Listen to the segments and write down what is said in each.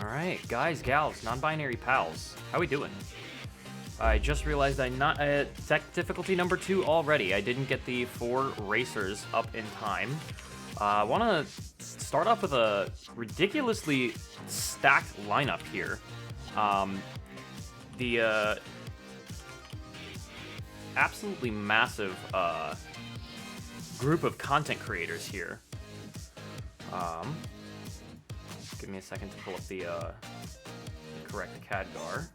Alright, guys, gals, non-binary pals. How we doing? I just realized I'm not at tech difficulty number 2 already. I didn't get the 4 racers up in time. I want to start off with a ridiculously stacked lineup here. The absolutely massive group of content creators here. Give me a second to pull up the correct CADGAR.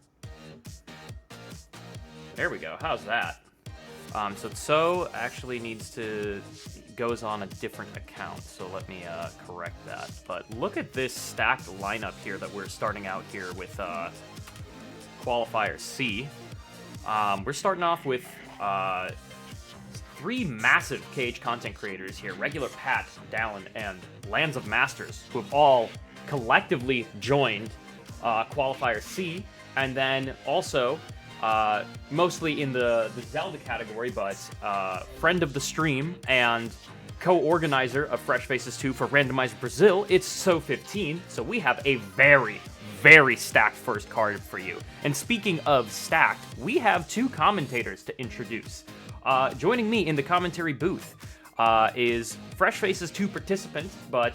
There we go. How's that? So actually goes on a different account, so let me correct that. But look at this stacked lineup here that we're starting out here with Qualifier C. We're starting off with 3 massive cage content creators here: Regular Pat, Dallin, and Lands of Masters, who have all collectively joined Qualifier C, and then also mostly in the Zelda category, but friend of the stream and co-organizer of Fresh Faces 2 for Randomized Brazil, it's So15. So we have a very, very stacked first card for you. And speaking of stacked, we have 2 commentators to introduce. Joining me in the commentary booth is Fresh Faces 2 participant, but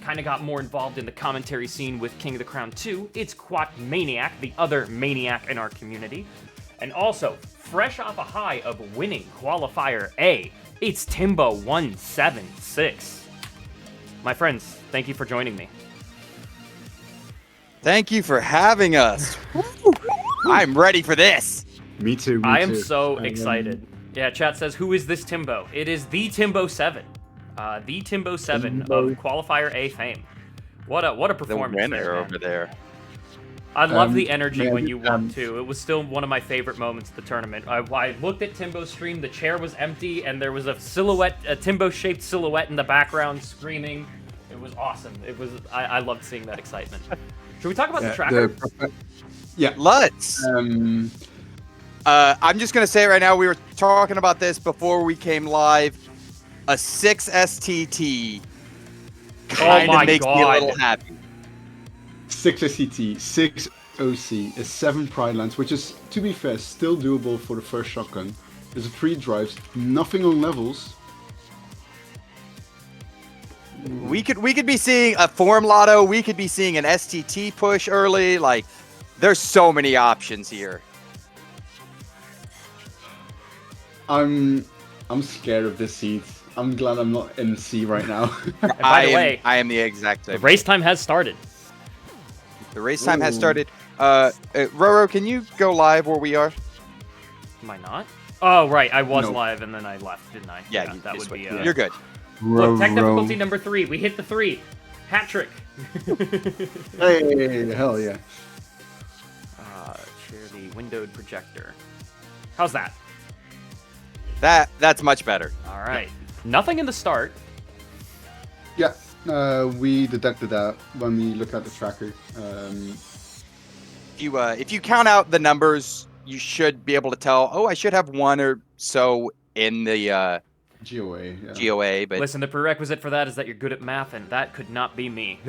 kind of got more involved in the commentary scene with King of the Crown 2. It's Quat Maniac, the other maniac in our community. And also, fresh off a high of winning Qualifier A, it's Timbo176. My friends, thank you for joining me. Thank you for having us. I'm ready for this. Me too. I am so excited. Yeah, chat says, who is this Timbo? It is the Timbo7. The Timbo7 of Qualifier A fame. What a performance. The winner over there. I love the energy when you won, too. It was still one of my favorite moments of the tournament. I looked at Timbo's stream, the chair was empty, and there was a Timbo-shaped silhouette in the background screaming. It was awesome. I loved seeing that excitement. Should we talk about the tracker? Let's. I'm just going to say right now, we were talking about this before we came live. A 6 STT kind of makes me a little happy. 6 STT, 6 OC is 7 Pride Lands, which is, to be fair, still doable for the first shotgun. There's 3 drives, nothing on levels. We could be seeing a Form Lotto. We could be seeing an STT push early. Like, there's so many options here. I'm scared of this seed. I'm glad I'm not in C right now. And by the way, I am the exact same. The race time has started. The race time has started. Roro, can you go live where we are? Am I not? Oh, right. I was No. live and then I left, didn't I? Yeah, that would be. You're good. Look, tech difficulty number 3. We hit the 3. Hat trick. Hey, hell yeah. Share the windowed projector. How's that? That's much better. All right. Nothing in the start. Yeah, we detected that when we look at the tracker. If you count out the numbers, you should be able to tell. Oh, I should have 1 or so in the GOA. Yeah. GOA. But Listen, the prerequisite for that is that you're good at math, and that could not be me.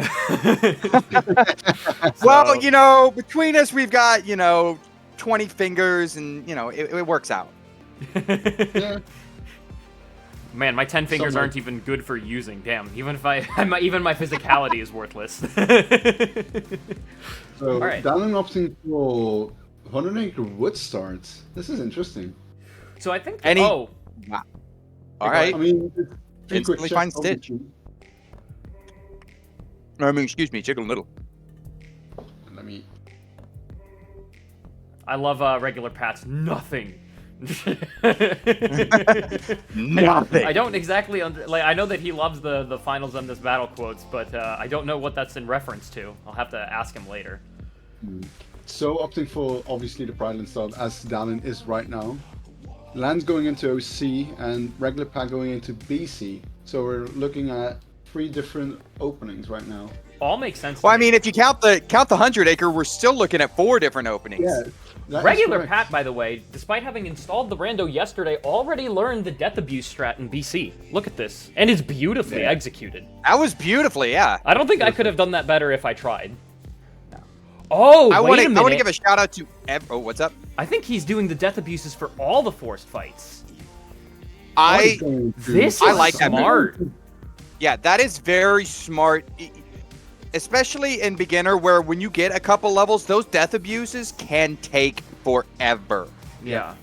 Well, you know, between us, we've got 20 fingers, and it works out. Yeah. Man, my 10 fingers Somewhere. aren't even good for using. Damn, even my physicality is worthless. So, All right. Dallin opting for 100 acre wood starts. This is interesting. So I think. All right. I mean, it's 3 quick Instantly checks find on the Stitch. tree. Excuse me, Chicken Little. Let me. I love regular Pat's nothing. Nothing. I don't exactly I know that he loves the finals on this battle quotes, but I don't know what that's in reference to. I'll have to ask him later. So opting for obviously the Pride Land start as Dallin is right now. Land's going into OC and regular pack going into BC. So we're looking at 3 different openings right now. All makes sense. Well, to I mean, if you count the 100 acre, we're still looking at 4 different openings. Yeah. That is Regular correct. Pat, by the way, despite having installed the rando yesterday, already learned the death abuse strat in BC. Look at this. And it's beautifully executed. That was beautifully, yeah. I don't think I could have done that better if I tried. Oh, I wait want a to minute. give a shout out to. Oh, what's up? I think he's doing the death abuses for all the forced fights. I This I is like that smart. Yeah, that is very smart, especially in beginner, where when you get a couple levels, those death abuses can take forever. Yeah.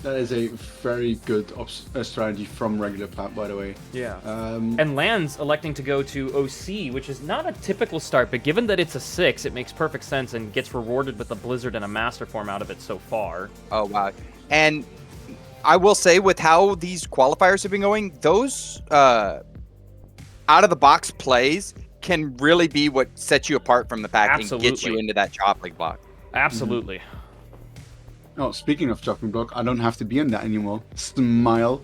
That is a very good strategy from regular Pat, by the way. Yeah. Um, And Lands electing to go to OC, which is not a typical start, but given that it's a 6, it makes perfect sense and gets rewarded with a Blizzard and a Master Form out of it so far. Oh wow! And I will say, with how these qualifiers have been going, those out of the box plays can really be what sets you apart from the pack and gets you Absolutely. into that chopping block. Absolutely. Oh, speaking of chopping block, I don't have to be in that anymore. Smile.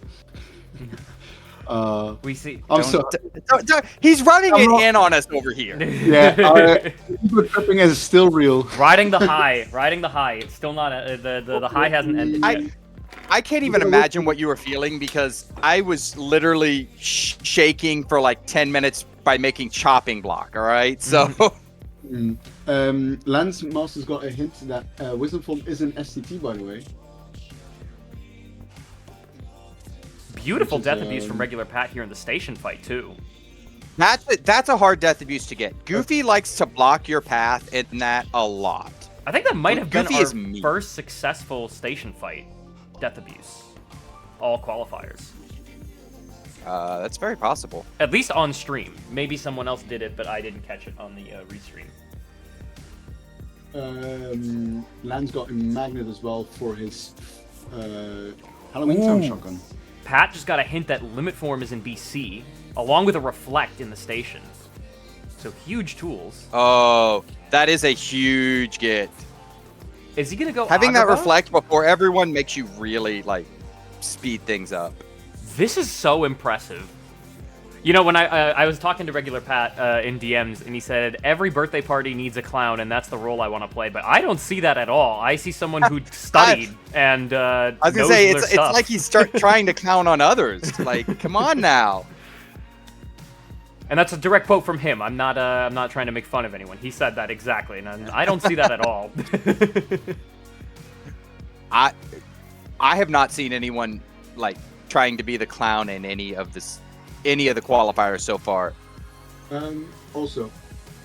We see. I'm sorry. He's running I'm it not- in on us over here. Yeah, super tripping is still real. Riding the high. Riding the high. It's still not the high hasn't ended yet. I can't even imagine what you were feeling, because I was literally shaking for like 10 minutes by making chopping block. All right, so Lance Master's got a hint that Wisdom Form is an STT, by the way. Beautiful Which is, death abuse from regular Pat here in the station fight too. that's a hard death abuse to get. Goofy likes to block your path in that a lot. I think that might have been Goofy our is mean. first successful station fight. Death abuse. All qualifiers. That's very possible. At least on stream. Maybe someone else did it, but I didn't catch it on the restream. Lance got a magnet as well for his Halloween Town shotgun. Pat just got a hint that Limit Form is in BC, along with a Reflect in the station. So huge tools. Oh, that is a huge get. Is he gonna go Having that Agrabah? reflect before everyone makes you really like speed things up. This is so impressive. You know, when I was talking to regular Pat in DMs, and he said every birthday party needs a clown, and that's the role I want to play. But I don't see that at all. I see someone who studied and I was gonna knows say their it's stuff. like he's trying to clown on others. Like, come on now. And that's a direct quote from him. I'm not trying to make fun of anyone. He said that exactly, and I don't see that at all. I have not seen anyone like trying to be the clown in any of the qualifiers so far. Also,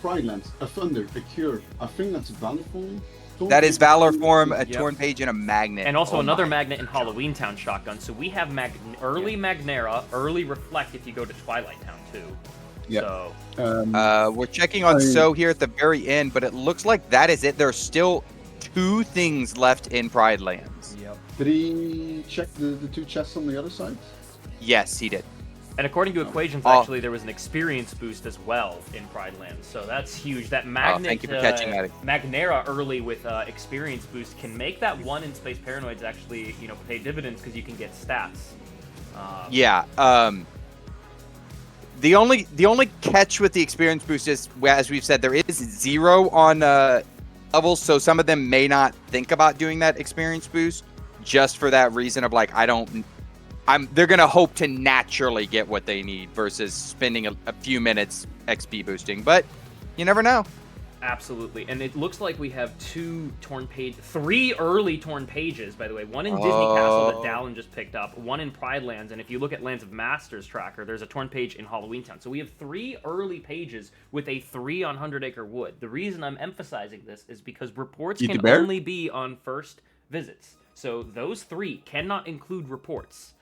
Pride Lance, a Thunder, a Cure. I think that's Valor Form. That is Valor Form, a Yep. Torn Page, and a Magnet. And also Oh another my. magnet in Halloween Town shotgun. So we have early Magnera, early Reflect if you go to Twilight Town too. Yeah. So We're checking on So here at the very end, but it looks like that is it. There's still 2 things left in Pride Lands. yep. Did he check the 2 chests on the other side? Yes, he did. And according to Equations, Oh. actually, there was an experience boost as well in Pride Lands. So that's huge. That magnet, thank you for catching that. Magnera early with experience boost can make that 1 in Space Paranoids actually, pay dividends because you can get stats. Yeah. The only catch with the experience boost is, as we've said, there is 0 on levels, so some of them may not think about doing that experience boost just for that reason of like, they're gonna hope to naturally get what they need versus spending a few minutes XP boosting, but you never know. Absolutely. And it looks like we have 3 early torn pages, by the way. 1 in Disney Castle that Dallin just picked up, 1 in Pride Lands, and if you look at Lands of Masters tracker, there's a torn page in Halloween Town. So we have 3 early pages with a 3 on 100 Acre Wood. The reason I'm emphasizing this is because reports can only be on first visits. So those 3 cannot include reports.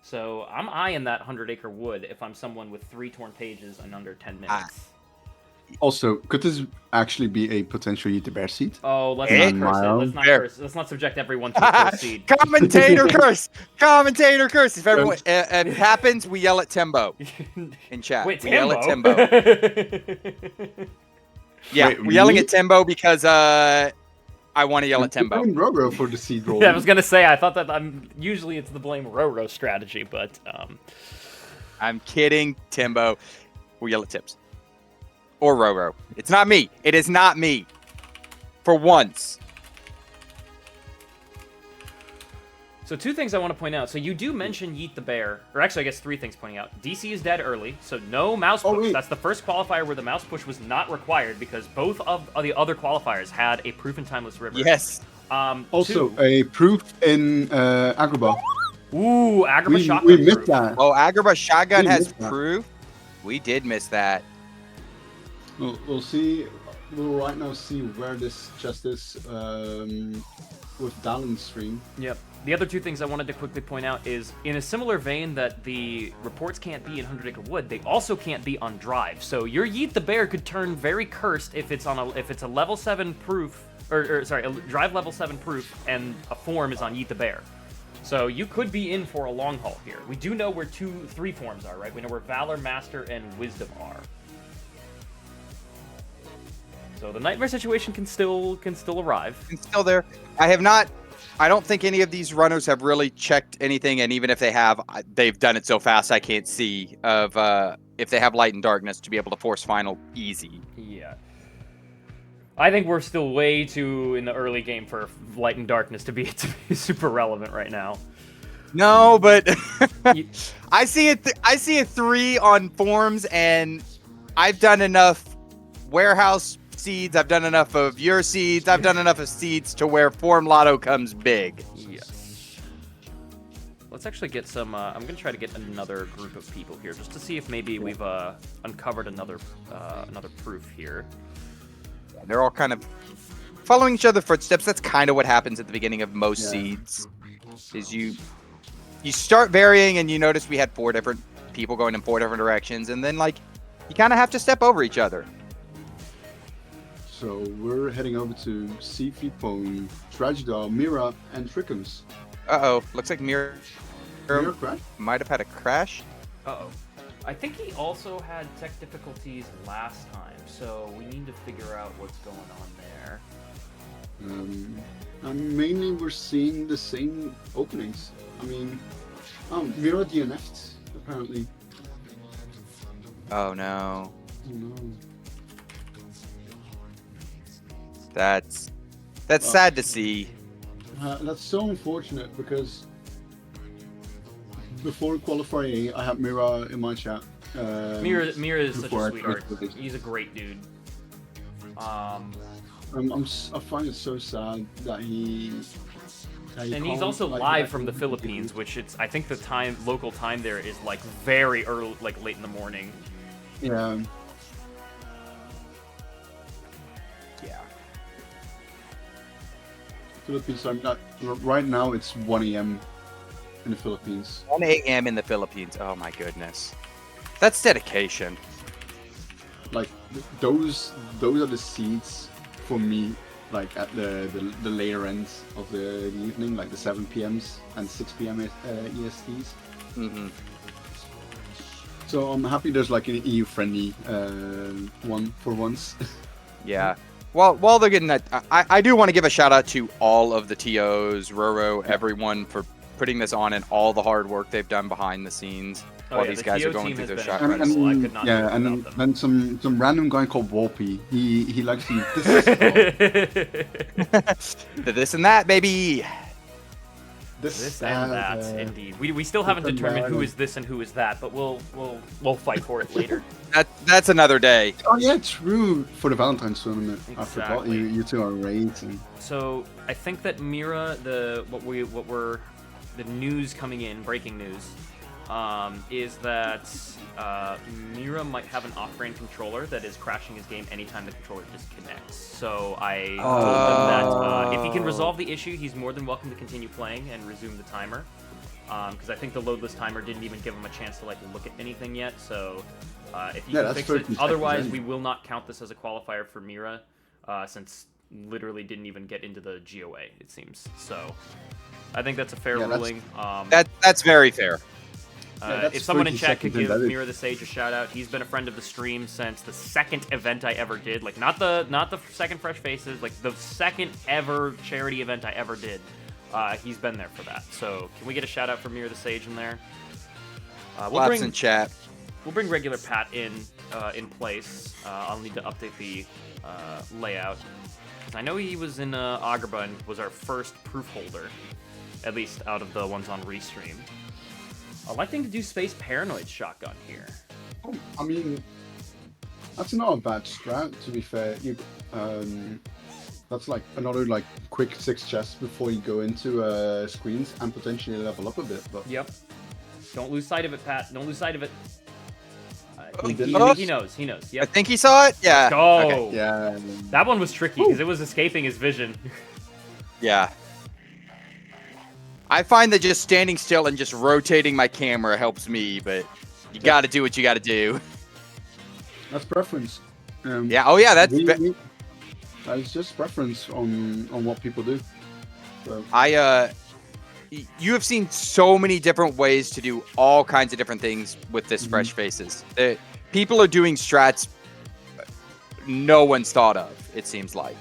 So I'm eyeing that 100 Acre Wood if I'm someone with 3 torn pages in under 10 minutes. Also, could this actually be a potential Ytterbear seat? Oh, let's not curse it. Let's not Fair. curse. Let's not subject everyone to a curse seed. Commentator curse. Commentator curse. If everyone if it happens, we yell at Timbo in chat. Wait, we Timbo? yell at Timbo. Yeah, Wait, we're yelling really? at Timbo because I want to yell at Timbo. Blame Roro for the seed roll. Yeah, I was gonna say I thought that usually it's the blame Roro strategy, but I'm kidding, Timbo. We yell at Tips. Or Roro. It's not me. It is not me. For once. So 2 things I want to point out. So you do mention Yeet the Bear, or actually I guess 3 things pointing out. DC is dead early, so no mouse push. wait. That's the first qualifier where the mouse push was not required because both of the other qualifiers had a proof in Timeless River. Yes. Also, 2, a proof in Agrabah. ooh, Agrabah We shotgun missed proof. that. Oh, Agrabah Shotgun We has missed that. proof. We did miss that. We'll see. We'll right now see where this justice with Dalen's stream. Yep. The other 2 things I wanted to quickly point out is, in a similar vein that the reports can't be in 100 Acre Wood, they also can't be on Drive. So your Yeet the Bear could turn very cursed if it's a level 7 proof, or sorry, a Drive level 7 proof, and a form is on Yeet the Bear. So you could be in for a long haul here. We do know where 3 forms are, right? We know where Valor, Master, and Wisdom are. So the Nightmare situation can still arrive. It's still there. I don't think any of these runners have really checked anything, and even if they have, they've done it so fast I can't see of if they have Light and Darkness to be able to force final easy. Yeah. I think we're still way too in the early game for Light and Darkness to be super relevant right now. No, but I see it. I see a 3 on forms, and I've done enough warehouse seeds. I've done enough of your seeds. I've done enough of seeds to where form lotto comes big. Yes. Let's actually get some. I'm gonna try to get another group of people here just to see if maybe we've uncovered another proof here. They're all kind of following each other's footsteps. That's kind of what happens at the beginning of most seeds. Is you start varying, and you notice we had 4 different people going in 4 different directions, and then like you kind of have to step over each other. So we're heading over to Seafy Pone, Tragedar, Mira, and Trickums. Uh-oh. Looks like Mira crash? might have had a crash. Uh-oh. I think he also had tech difficulties last time, so we need to figure out what's going on there. And mainly we're seeing the same openings. I mean, Mira DNF'd, apparently. Oh, no. Oh no. That's sad to see. That's so unfortunate because before Qualifer A, I had Mira in my chat. Mira is such before a I sweetheart. tried to- He's a great dude. I find it so sad that he. And he's also live from the Philippines, which I think the local time there is like very early, like late in the morning. Yeah. Yeah. Philippines. I'm not right now. It's 1 a.m. in the Philippines. 1 a.m. in the Philippines. Oh my goodness. That's dedication. Like those are the seats for me. Like at the later ends of the evening, like the 7 p.m.s and 6 p.m. ESTs. Mm-hmm. So I'm happy there's like an EU-friendly one for once. Yeah. Well, while they're getting that, I do want to give a shout out to all of the TOs, Roro, everyone for putting this on and all the hard work they've done behind the scenes while these guys are going through their shot and, runs. I could not do it and without then some random guy called Wolpy. He likes to. This and that, baby. This and that, indeed. We still haven't determined who is this and who is that, but we'll fight for it later. That's another day. Oh yeah, true. For the Valentine's tournament, I forgot Exactly. you two are rating. So I think that Mira, the news coming in, breaking news, is that Mira might have an off-brand controller that is crashing his game anytime the controller disconnects. So I told him that if he can resolve the issue, he's more than welcome to continue playing and resume the timer. Because I think the loadless timer didn't even give him a chance to like look at anything yet. So if he can fix it, otherwise we will not count this as a qualifier for Mira, since literally didn't even get into the GOA, it seems. So I think that's a fair ruling. That's very fair. If someone in chat could give Mira the Sage a shout out, he's been a friend of the stream since the second event I ever did. Like not the second Fresh Faces, like the second ever charity event I ever did. He's been there for that. So can we get a shout out for Mira the Sage in there? Lots in chat. We'll bring regular Pat in place. I'll need to update the layout. I know he was in Agrabah and was our first proof holder. at least out of the ones on Restream. Electing to do Space Paranoid Shotgun here. I mean, that's not a bad strat, to be fair. That's like another like quick 6 chests before you go into screens and potentially level up a bit. But Yep. Don't lose sight of it, Pat. Don't lose sight of it. He knows. He knows. Yep. I think he saw it. Yeah. Let's go. Okay. yeah, That one was tricky because it was escaping his vision. Yeah. I find that just standing still and just rotating my camera helps me, but you got to do what you got to do. that's preference. Yeah. Oh, yeah. That's. It's just preference on what people do. So. You have seen so many different ways to do all kinds of different things with this Fresh Faces. People are doing strats no one's thought of, it seems like.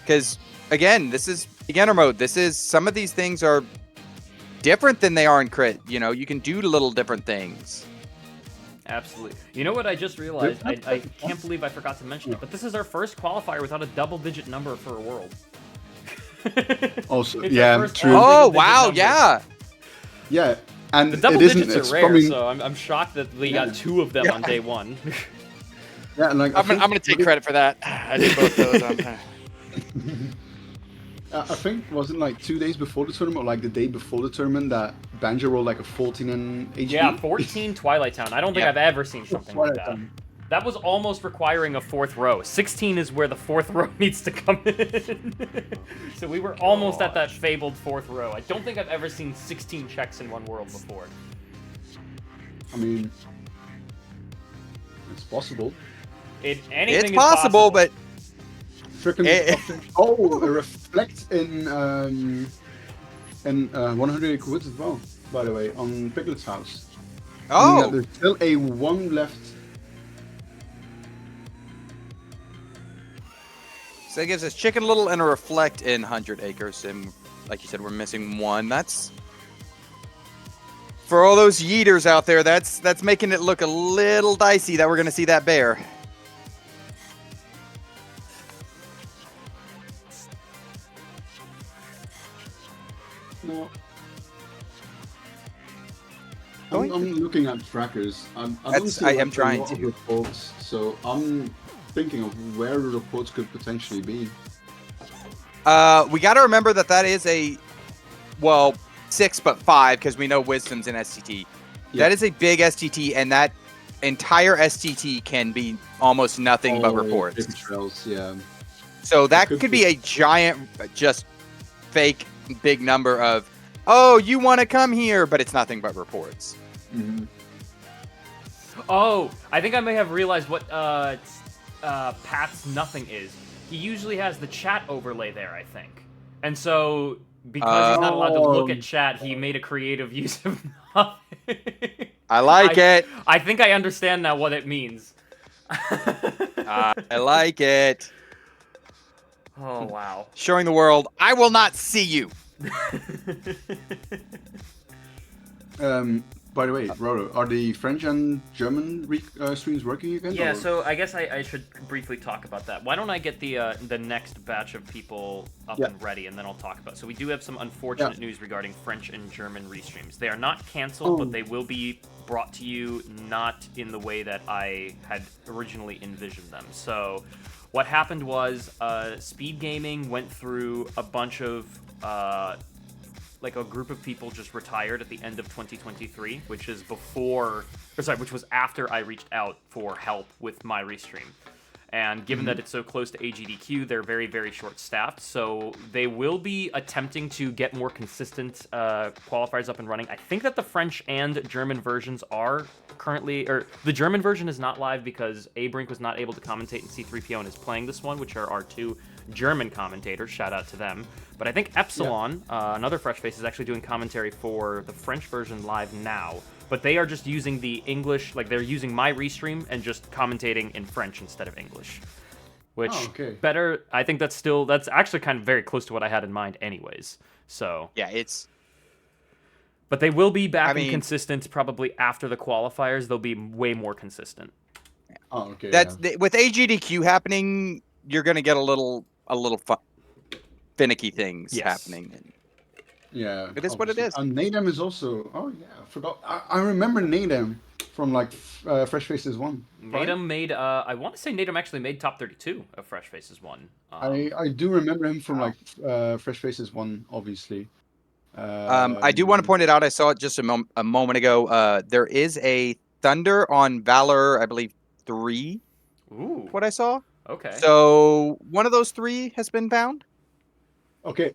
Because, again, this is beginner mode. Some of these things are different than they are in crit. You know, you can do little different things. Absolutely. You know what I just realized? I can't believe I forgot to mention it, but this is our first qualifier without a double-digit number for a world. Also, It's yeah, our first true. Oh, single-digit wow, number. yeah. Yeah, and The double it isn't. digits It's are rare, probably, so I'm shocked that we got 2 of them on day 1. yeah, and like I'm gonna take credit for that. I did both those. I think wasn't like 2 days before the tournament, or like the day before the tournament, that Banjo rolled like a 14 in HD. Yeah, 14 Twilight Town. I don't think Yep. I've ever seen something like Twilight that. Town. That was almost requiring a 4th row. 16 is where the 4th row needs to come in. So we were almost at that fabled 4th row. I don't think I've ever seen 16 checks in one world before. I mean, it's possible. Anything It's is possible, but Frickin' a reflect in 100 Acre Woods as well, by the way, on Piglet's house. Meaning that there's still a 1 left. So it gives us Chicken Little and a Reflect in 100 Acres, and like you said, we're missing 1. That's for all those yeeters out there. That's making it look a little dicey that we're gonna see that bear. No. I'm looking at trackers. I don't see I am like, trying a lot of to. reports, so I'm thinking of where the reports could potentially be. We got to remember that is a, 6 but 5 because we know Wisdom's in STT. Yeah. That is a big STT, and that entire STT can be almost nothing but reports. Paper trails, yeah. So that could be a giant, just fake big number of, oh, you want to come here, but it's nothing but reports. Mm-hmm. Oh, I think I may have realized what Pat's nothing is. He usually has the chat overlay there, I think. And so, because he's not allowed to look at chat, he made a creative use of nothing. I like it. I think I understand now what it means. I like it. Oh, wow. Showing the world, I will not see you. By the way, Roro, are the French and German streams working again? Yeah, or? so I guess I should briefly talk about that. Why don't I get the next batch of people up and ready, and then I'll talk about it. So we do have some unfortunate news regarding French and German restreams. They are not canceled, but they will be brought to you not in the way that I had originally envisioned them. So what happened was Speed Gaming went through a bunch of like a group of people just retired at the end of 2023, which is which was after I reached out for help with my restream. And given that it's so close to AGDQ, they're very, very short-staffed. So they will be attempting to get more consistent qualifiers up and running. I think that the French and German versions are currently, or the German version is not live because Abrink was not able to commentate, and C3PO and is playing this one, which are our 2 German commentators. Shout out to them. But I think Epsilon, another Fresh Face, is actually doing commentary for the French version live now. But they are just using the English, like they're using my restream and just commentating in French instead of English. Which, better, I think that's actually kind of very close to what I had in mind anyways. So. Yeah, it's. But they will be back and consistent probably after the qualifiers. They'll be way more consistent. Oh, okay. That's with AGDQ happening, you're going to get a little finicky things happening. Yeah, It is what it is. And Nadem is also. Oh yeah, I forgot. I remember Nadem from like Fresh Faces 1. Right? Natum made. I want to say Natum actually made top 32 of Fresh Faces 1. I do remember him from like Fresh Faces 1, obviously. I do want to point it out. I saw it just a moment ago. There is a Thunder on Valor, I believe 3. Ooh. What I saw. Okay. So one of those 3 has been found. Okay.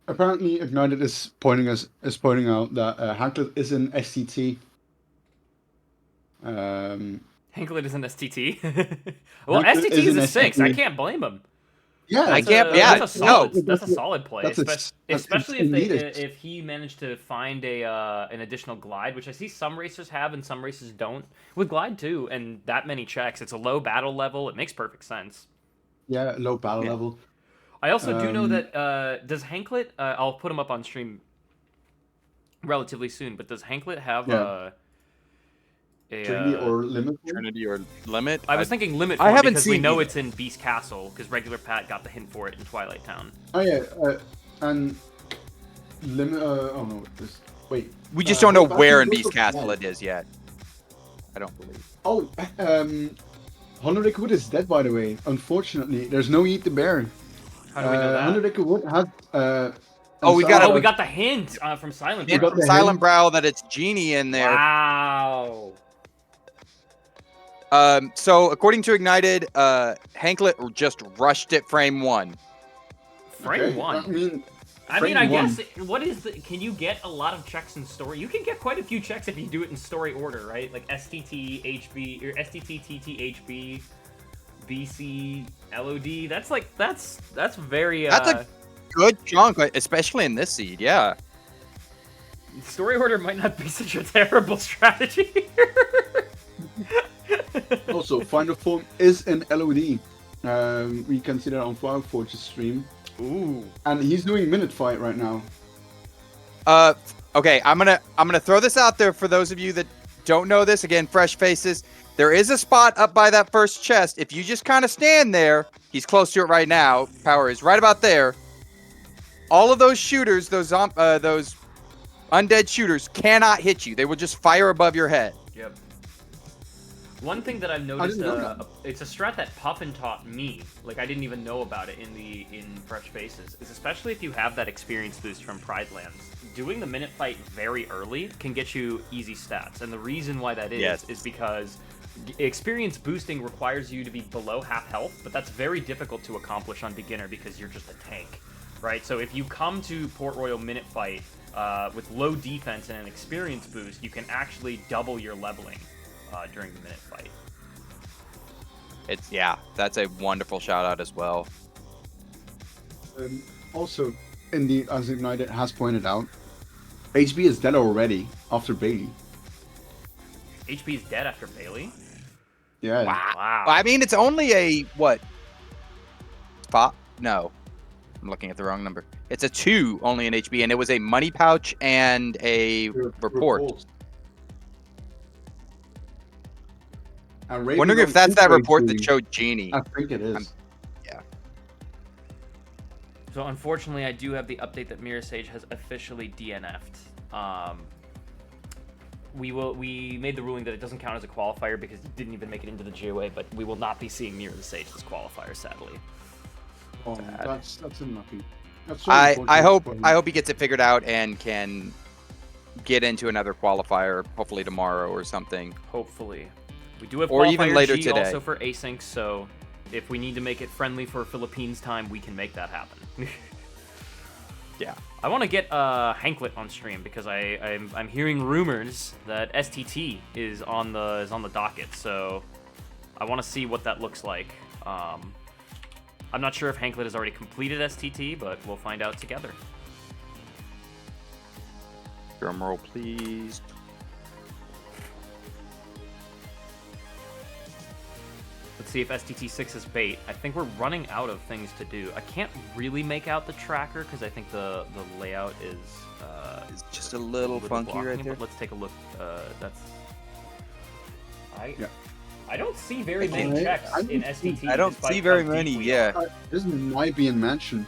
Apparently, Ignited is pointing out that Hanklet is an STT. Hanklet is an STT. Well, Hanklet STT is is an a 6. I STT. can't blame him. Yeah, I can't. Yeah, That's a solid. no. That's a solid play, That's especially needed. if he managed to find an additional glide, which I see some racers have and some racers don't. With glide too, and that many checks, it's a low battle level. It makes perfect sense. Yeah, low battle Yeah. level. I also do know that does Hanklet? I'll put him up on stream relatively soon. But does Hanklet have Yeah. a Trinity or limit? Trinity or Limit. I was thinking limit I form haven't because we seen know either. it's in Beast Castle because regular Pat got the hint for it in Twilight Town. Oh yeah, and limit. Oh no, wait. We just don't know Hope where in Ashley Beast goes to Castle Bad. it is yet. I don't believe. Oh, Honorary Wood is dead, by the way. Unfortunately, there's no Eat the Bear. How do we know that? Honorary Wood has. Oh, we got Oh, we got the hint from Silent Hint Brow. got from the Silent hint. Brow that it's Genie in there. Wow. So according to Ignited, Hanklet just rushed it frame 1. Frame Okay, 1. I mean, I frame one. guess what is the? Can you get a lot of checks in story? You can get quite a few checks if you do it in story order, right? Like STT HB or STT TT HB, BC LOD. That's very. That's a good chunk, especially in this seed. Yeah. Story order might not be such a terrible strategy. Also, Final Form is an LOD. We can see that on Fireforge's stream. Ooh. And he's doing Minute Fight right now. Okay, I'm gonna throw this out there for those of you that don't know this. Again, fresh faces. There is a spot up by that first chest. If you just kind of stand there, he's close to it right now. Power is right about there. All of those shooters, those undead shooters, cannot hit you. They will just fire above your head. Yep. One thing that I've noticed, didn't know that. it's a strat that Puffin taught me. Like I didn't even know about it in Fresh Faces. Is especially if you have that experience boost from Pride Lands, doing the minute fight very early can get you easy stats. And the reason why that is because experience boosting requires you to be below half health, but that's very difficult to accomplish on beginner because you're just a tank, right? So if you come to Port Royal minute fight with low defense and an experience boost, you can actually double your leveling during the minute fight. That's a wonderful shout out as well. Also, as Ignited has pointed out, HB is dead already after Bailey. HB is dead after Bailey? Yeah. Wow. I mean, it's only a what? Spot? No, I'm looking at the wrong number. It's a 2 only in HB, and it was a money pouch and a report. Wondering if that's that report that showed Genie. I think it is. So unfortunately, I do have the update that Mirror Sage has officially DNF'd. We made the ruling that it doesn't count as a qualifier because it didn't even make it into the GOA, but we will not be seeing Mirror the Sage as qualifier, sadly. Oh, that's unlucky. That's so I unfortunate for him. hope he gets it figured out and can get into another qualifier, hopefully tomorrow or something. Hopefully. We do have Or even qualifier later G today. also for async, so if we need to make it friendly for Philippines time, we can make that happen. Yeah. I want to get Hanklet on stream because I'm hearing rumors that STT is on the docket, so I want to see what that looks like. I'm not sure if Hanklet has already completed STT, but we'll find out together. Drum roll, please. Let's see if STT6 is bait. I think we're running out of things to do. I can't really make out the tracker because I think the layout is It's just a little funky blocking right it, there. but let's take a look. That's Yeah. I don't see very many Okay. checks I in don't STT. I don't despite see very how many, deep we yeah. are. This might be in Mansion.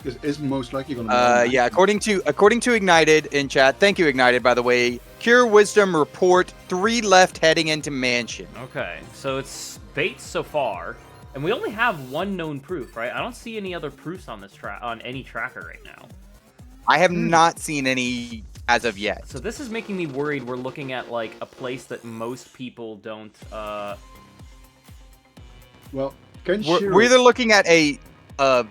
is most likely going to be. Yeah, according to Ignited in chat. Thank you, Ignited, by the way. Cure Wisdom report 3 left heading into Mansion. Okay, so it's baits so far, and we only have 1 known proof, right? I don't see any other proofs on this on any tracker right now. I have not seen any as of yet. So this is making me worried. We're looking at like a place that most people don't. Well, we're either looking at a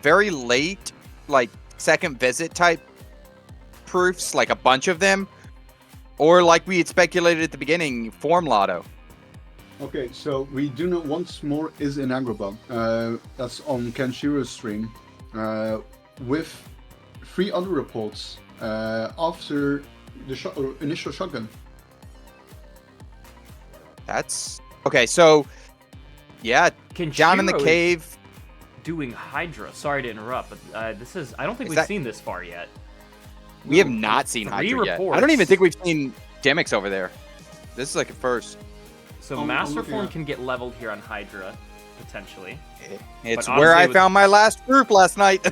very late, like second visit type proofs, like a bunch of them, or like we had speculated at the beginning, form lotto. Okay, so we do know once more is in Agrabah. That's on Kenshiro's stream, with 3 other reports after the initial shotgun. That's okay. So, yeah, down in the Kenshiro cave. is doing Hydra. Sorry to interrupt, but this is. I don't think Is we've that- seen this far yet. We have not seen 3 Hydra yet. I reports. don't even think we've seen Demix over there. This is like a first. So I'm Master looking Form at- can get leveled here on Hydra, potentially. It's But where I honestly, found my last group last night.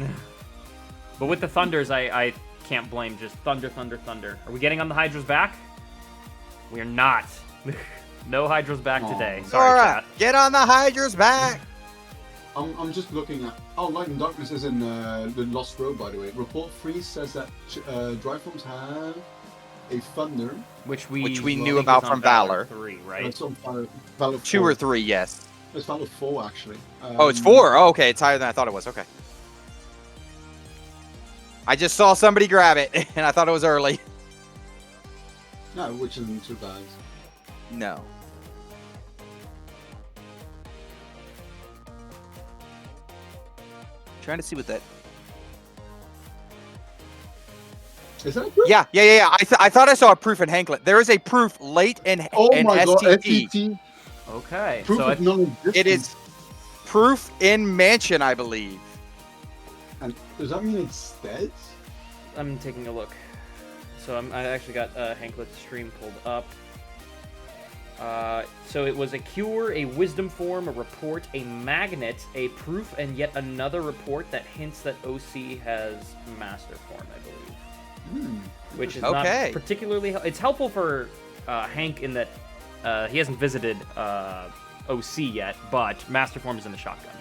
But with the Thunders, I can't blame just Thunder, Thunder, Thunder. Are we getting on the Hydra's back? We're not. No Hydra's back Aw. today. Sorry, Alright, chat. get on the Hydra's back. I'm just looking at. Oh, Light and Darkness is in the Lost Road, by the way. Report 3 says that dry forms have a Thunder. Which we knew think about is on from Valor. 3, right? It's on Valor 2 4. or 3, yes. It's Valor 4, actually. Oh, it's 4. Oh, okay, it's higher than I thought it was. Okay. I just saw somebody grab it, and I thought it was early. No, which isn't too bad. No. Trying to see what that. Is that a proof? Yeah. I thought I saw a proof in Hanklet. There is a proof late in Oh in my god, STT. STT. Okay. Proof so of non-existence. It is proof in Mansion, I believe. And does that mean it's dead? I'm taking a look. So I actually got Hanklet's stream pulled up. So it was a cure, a wisdom form, a report, a magnet, a proof, and yet another report that hints that OC has master form, I believe. Which is Okay. not particularly... It's helpful for Hank in that he hasn't visited OC yet, but master form is in the shotgun.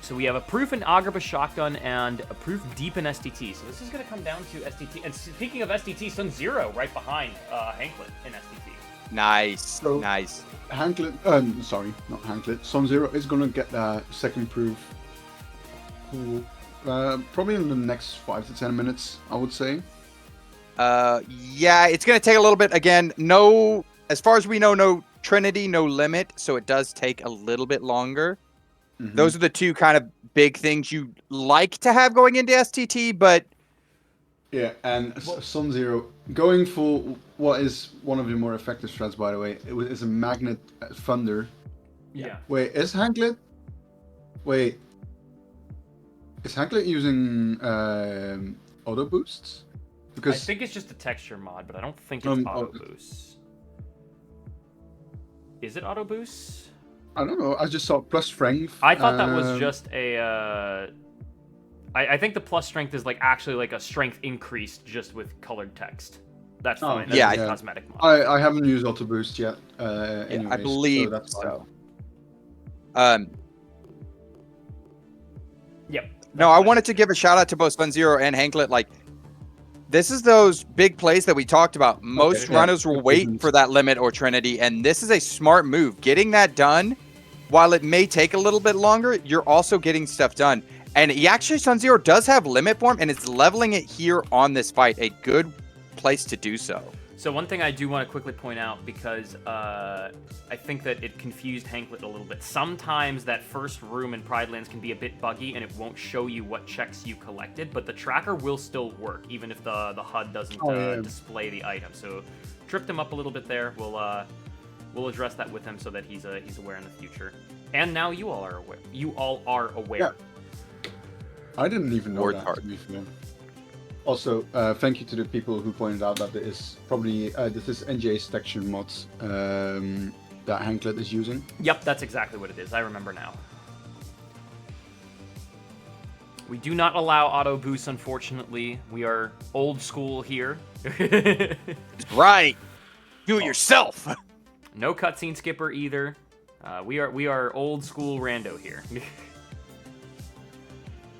So we have a proof in Agrabah shotgun and a proof deep in STT. So this is going to come down to STT. And speaking of STT, Sun Zero right behind Hanklet in STT. Nice. So- Nice. Hanklet, sorry, not Hanklet. Sun Zero is gonna get that second proof. Cool. Probably in the next 5 to 10 minutes, I would say. Yeah, it's gonna take a little bit. Again, no, as far as we know, no Trinity, no limit, so it does take a little bit longer. Mhm. Those are the 2 kind of big things you like to have going into STT, but Yeah, and Sun Zero going for what is one of the more effective strats, by the way. Is a magnet thunder. Yeah. Wait, is Hanklet? Wait, is Hanklet using auto boosts? I Because think it's just a texture mod, but I don't think it's auto boosts. Is it auto boosts? I don't know. I just saw plus strength. I thought that was just a. I think the plus strength is like actually like a strength increase just with colored text. That's Oh, fine. okay, That's yeah. a cosmetic mod. I haven't used auto boost yet. yeah, Anyways, I believe that's fine. so. Yep. No, I wanted to give a shout out to both Sun Zero and Hanklet. Like, this is those big plays that we talked about. Most yeah. runners will wait for that limit or Trinity, and this is a smart move. Getting that done, while it may take a little bit longer, you're also getting stuff done. And he actually, Sun Zero does have limit form, and it's leveling it here on this fight. A good place to do so. So one thing I do want to quickly point out, because I think that it confused Hanklet a little bit. Sometimes that first room in Pride Lands can be a bit buggy, and it won't show you what checks you collected, but the tracker will still work, even if the HUD doesn't display the item. So tripped him up a little bit there. We'll address that with him so that he's aware in the future. And now you all are aware. You all are aware. Yeah. I didn't even know Word that, hard. to be fair. Also, thank you to the people who pointed out that there is probably this is NJ's texture mods that Hanklet is using. Yep, that's exactly what it is. I remember now. We do not allow auto boosts, unfortunately. We are old school here. Right. Do it yourself. No cutscene skipper either. We are old school rando here.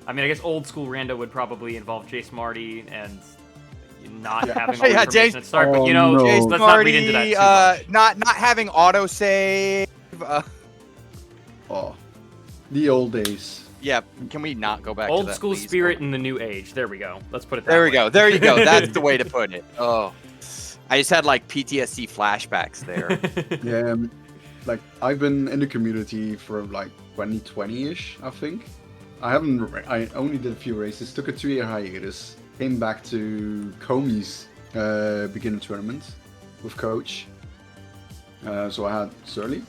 I mean, I guess old school rando would probably involve Jace Marty and not having all the information Jace- at start, but you know, no. Jace, let's not read into that too much. Not having autosave. Oh, the old days. Yeah, can we not go back to Old that, school please? spirit in the new age. There we go. Let's put it that There way. we go. There you go. That's the way to put it. Oh, I just had like PTSD flashbacks there. Yeah, like I've been in the community for like 2020-ish, I think. I only did a few races, took a 2-year hiatus, came back to Comey's beginner tournament with coach. So I had Surly,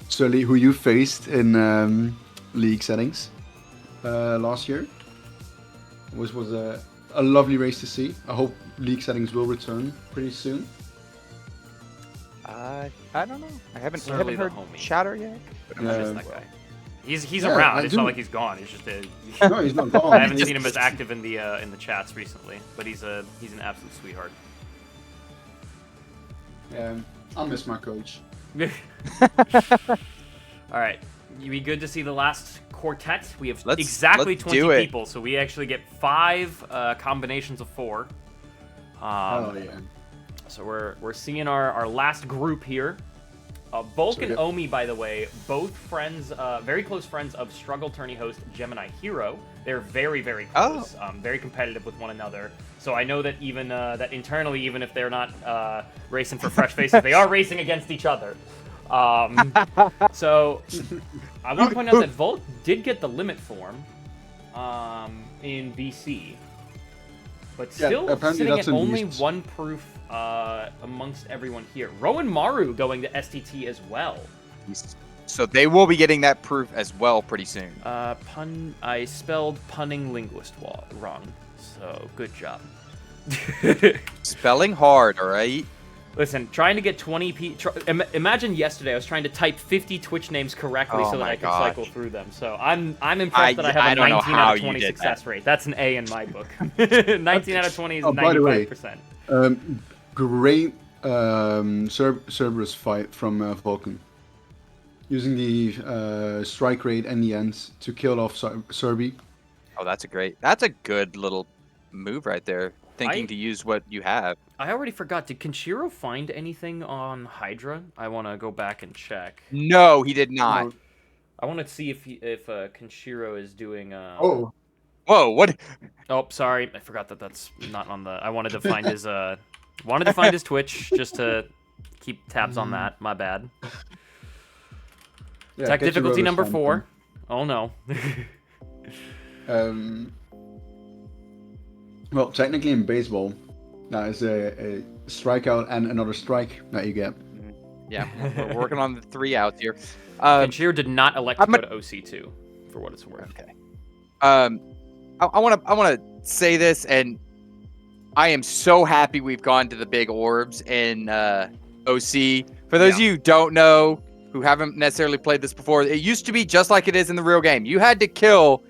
Surly, who you faced in league settings last year. Was a lovely race to see. I hope league settings will return pretty soon. I don't know. I haven't Surly the heard homie. chatter yet. I miss that guy. He's Yeah, around. I It's do. not like he's gone. He's just No, he's not gone. I haven't seen him as active in the chats recently, but he's an absolute sweetheart. I miss my coach. All right, you be good to see the last quartet. We have Let's exactly 20 do it. people, so we actually get 5 combinations of 4. Oh yeah. So we're seeing our last group here. Volk and Sweet. Omi, by the way, both friends, very close friends of Struggle Tourney host Gemini Hero. They're very, very close, very competitive with one another. So I know that even that internally, even if they're not racing for fresh faces, they are racing against each other. So I want to point out that Volk did get the limit form in BC, but still apparently sitting that's at in only Beasts. 1 proof amongst everyone here. Rowan Maru going to STT as well. So they will be getting that proof as well pretty soon. I spelled punning linguist wrong, so good job. Spelling hard, all right? Listen, trying to get 20 imagine yesterday I was trying to type 50 Twitch names correctly Oh so that my I could gosh. cycle through them. So I'm impressed that I have I a don't know 19 how out of you 20 did success that. rate. That's an A in my book. 19 out of 20 is Oh, by the way, 95%. Great Cerberus fight from Vulcan. Using the strike rate and the ends to kill off Serbi. Oh, that's a good little move right there. Thinking to use what you have. I already forgot. Did Kenshiro find anything on Hydra? I want to go back and check. No, he did not. I want to see if Kenshiro is doing. Oh, Whoa, what? Oh, sorry, I forgot that that's not on the. I wanted to find his wanted to find his Twitch just to keep tabs on that. My bad. yeah, Tech Kenshiro difficulty is number fine. 4. Oh no. Well, technically in baseball, that is a strikeout and another strike that you get. Yeah, we're working on the 3 outs here. Kenshiro did not elect to go to OC2, for what it's worth. Okay. I want to say this, and I am so happy we've gone to the big orbs in OC. For those of you who don't know, who haven't necessarily played this before, it used to be just like it is in the real game. You had to kill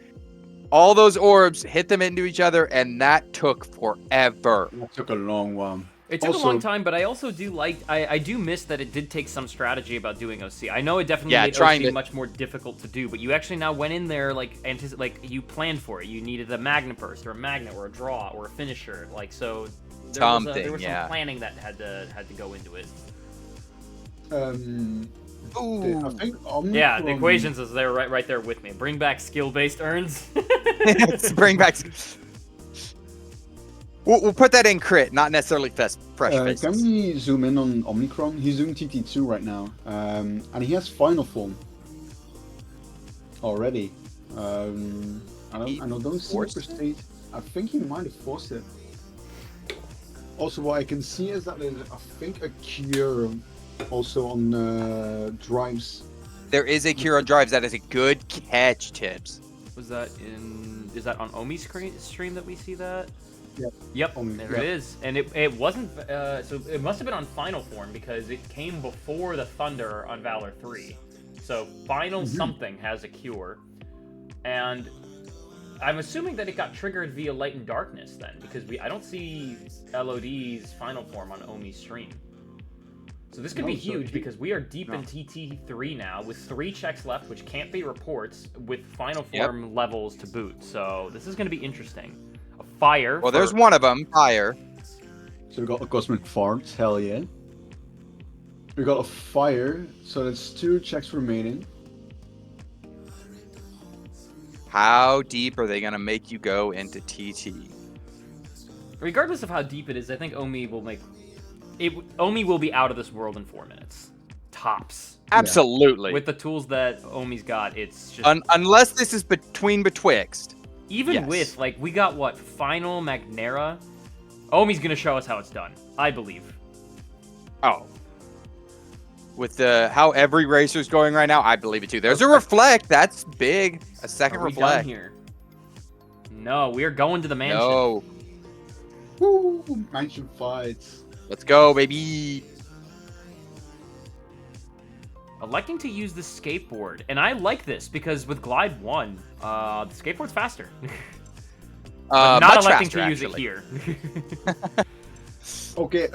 all those orbs, hit them into each other, and that took forever. That took a long while. It took Also- a long time, but I also do like. I do miss that it did take some strategy about doing OC. I know it definitely Yeah, made trying OC to- much more difficult to do, but you actually now went in there like you planned for it. You needed a magnet burst or a magnet or a draw or a finisher. Like so, there was yeah. some planning that had to go into it. I think Yeah, the equations is there right there with me. Bring back skill-based earns. Bring back. We'll put that in crit, not necessarily fresh faces. Can we zoom in on Omnicron? He's doing TT2 right now, and he has final form already. I don't see forced the state. I think he might have forced it. Also, what I can see is that there's, I think, a cure also on drives. There is a cure on drives. That is a good catch, Tips. Is that on Omi's stream that we see that? Yep. Yep, Omi, there yep. it is. And it wasn't, so it must have been on Final Form because it came before the Thunder on Valor 3. So Final something has a cure. And I'm assuming that it got triggered via Light and Darkness then, because I don't see LOD's final form on Omi's stream. So this could be huge because we are deep in TT3 now with 3 checks left, which can't be reports, with final form levels to boot. So this is going to be interesting. A fire. Well, there's one of them, fire. So we got a cosmic fart, hell yeah. We got a fire, so that's 2 checks remaining. How deep are they gonna make you go into TT? Regardless of how deep it is, I think Omi will make it. Omi will be out of this world in 4 minutes, tops. Absolutely. With the tools that Omi's got, it's just unless this is betwixt. Even with like we got what final Magnera. Omi's gonna show us how it's done. I believe. Oh. With how every racer's going right now, I believe it too. There's a reflect. That's big. A second Are we reflect. done here? No, we are going to the mansion. No. Woo! Mansion fights. Let's go, baby. Electing to use the skateboard, and I like this because with Glide 1, the skateboard's faster. But not electing to use it here. Okay,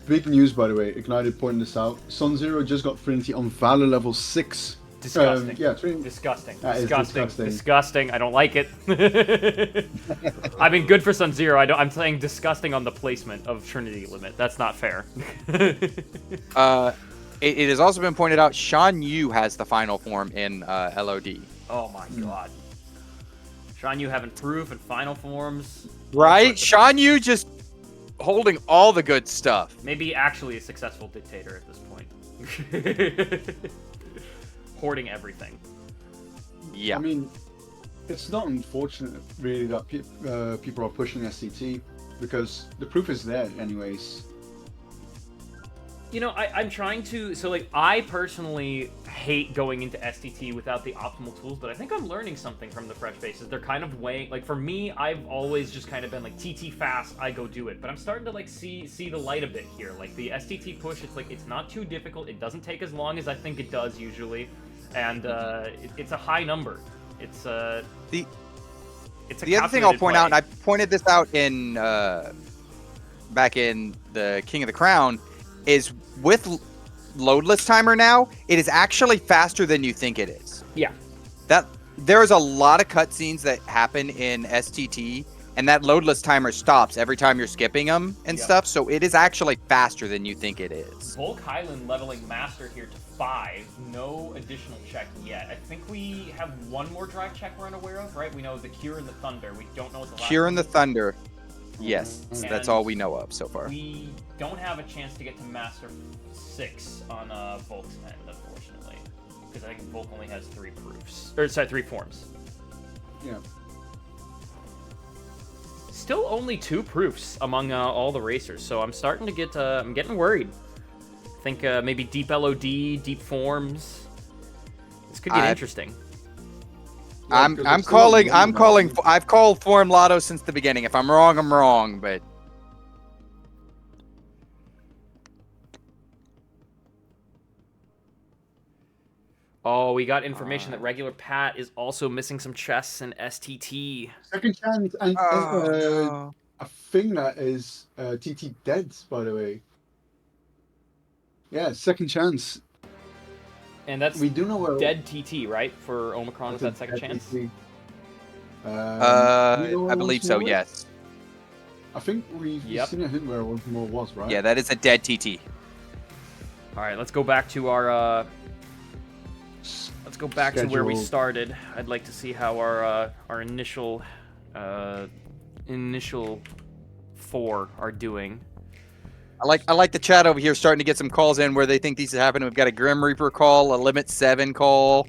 big news by the way. Ignited pointed this out. Sun Zero just got Trinity on Valor level 6. Disgusting. Yeah, Trinity. Disgusting. That is Disgusting. disgusting. Disgusting. I don't like it. I mean, good for Sun Zero. I'm saying disgusting on the placement of Trinity limit. That's not fair. It has also been pointed out Shan Yu has the final form in LOD. Oh my god. Shan Yu having proof and final forms. Right? Shan Yu just holding all the good stuff. Maybe actually a successful dictator at this point. Hoarding everything. Yeah. I mean, it's not unfortunate really that people are pushing SCT because the proof is there anyways. You know, I'm trying to... So, like, I personally hate going into STT without the optimal tools, but I think I'm learning something from the fresh faces. They're kind of weighing... Like, for me, I've always just kind of been like, TT fast, I go do it. But I'm starting to, like, see the light a bit here. Like, the STT push, it's like, it's not too difficult. It doesn't take as long as I think it does usually. And it's a high number. It's a the other thing I'll point out, and I pointed this out in back in the King of the Crown, is with loadless timer now, it is actually faster than you think it is. Yeah. That there's a lot of cutscenes that happen in STT, and that loadless timer stops every time you're skipping them and stuff, so it is actually faster than you think it is. Volk Highland leveling Master here to 5. No additional check yet. I think we have one more drive check we're unaware of, right? We know the Cure and the Thunder. We don't know what the last Cure and the one is. Thunder. Yes, And that's all we know of so far. We don't have a chance to get to Master 6 on Volk's end, unfortunately. Because I think Volk only has 3 proofs. Or, sorry, 3 forms. Yeah. Still only 2 proofs among all the racers, so I'm starting to get, I'm getting worried. I think maybe deep LOD, deep forms. This could get interesting. I've called Form Lotto since the beginning. If I'm wrong, I'm wrong, but Oh, we got information that regular Pat is also missing some chests in STT. Second chance, and no. I think that is TT dead, by the way. Yeah, second chance. And that's We do know where dead TT, right? For Omicron, is that second chance? I believe so. Yes. I think we've seen a hint where one more was, right? Yeah, that is a dead TT. All right, let's go back to our. Let's go back to where we started. I'd like to see how our initial 4 are doing. I like the chat over here starting to get some calls in where they think these are happening. We've got a Grim Reaper call, a Limit 7 call.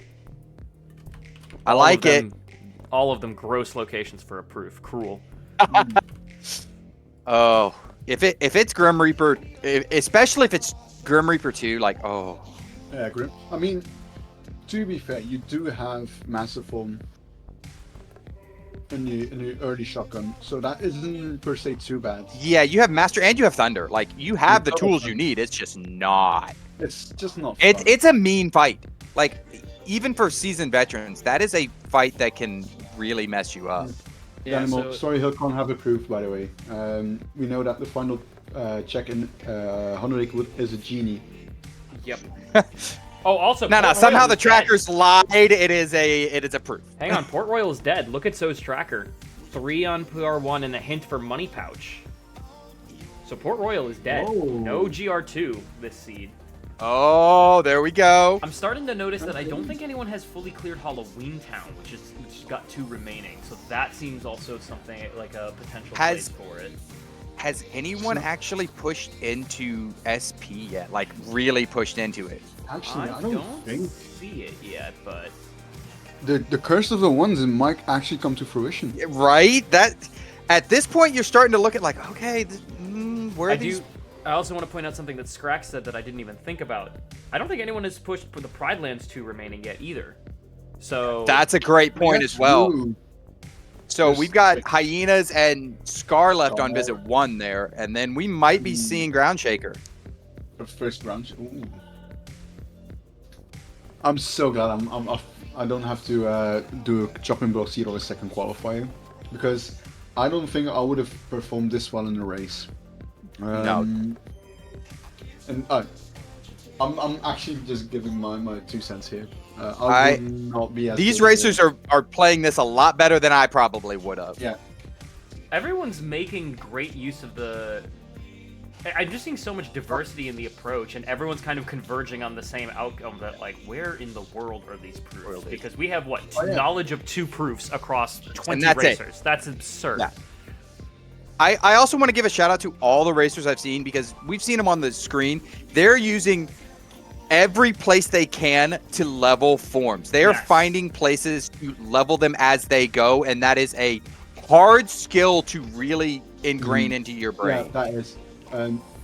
I like it. All of them gross locations for a proof. Cruel. Oh, if it's Grim Reaper, especially if it's Grim Reaper 2, like Yeah, Grim. I mean, to be fair, you do have Massive Form in the early shotgun, so that isn't per se too bad. Yeah, you have Master and you have Thunder. Like, you have the tools you need. It's just not. It's just not fun. It's a mean fight. Like, even for seasoned veterans, that is a fight that can really mess you up. Yeah, Danimal, sorry, Hill can't have a proof, by the way. We know that the final check in Honoric is a genie. Yep. Oh, also, No, Port somehow Royal the is dead. trackers lied. It is a proof. Hang on, Port Royal is dead. Look at So's tracker. 3 on PR1 and a hint for Money Pouch. So Port Royal is dead. Oh. No GR2 this seed. Oh, there we go. I'm starting to notice that I don't think anyone has fully cleared Halloween Town, which got 2 remaining. So that seems also something like a potential place for it. Has anyone actually pushed into SP yet? Like really pushed into it? Actually, I I don't think see it yet, but the curse of the ones might actually come to fruition. Right? That at this point you're starting to look at like, okay, where are these? I also want to point out something that Scrack said that I didn't even think about. I don't think anyone has pushed for the Pride Lands 2 remaining yet either. So That's a great point as well. Ooh. So There's- we've got Hyenas and Scar left on visit 1 there, and then we might be seeing Ground Shaker. The first round. Ooh. I'm so glad I don't have to do a chopping block seed or a second qualifier, because I don't think I would have performed this well in the race. No. And I'm actually just giving my 2 cents here. I- would not be as These good as racers are playing this a lot better than I probably would have. Yeah. everyone's making great use of the. I'm just seeing so much diversity in the approach, and everyone's kind of converging on the same outcome. That like, where in the world are these proofs? Because we have what knowledge of 2 proofs across 20 that's it. racers. That's absurd. Yeah. I also want to give a shout out to all the racers I've seen, because we've seen them on the screen. They're using every place they can to level forms. They are Yes. finding places to level them as they go, and that is a hard skill to really ingrain into your brain. Yeah, that is.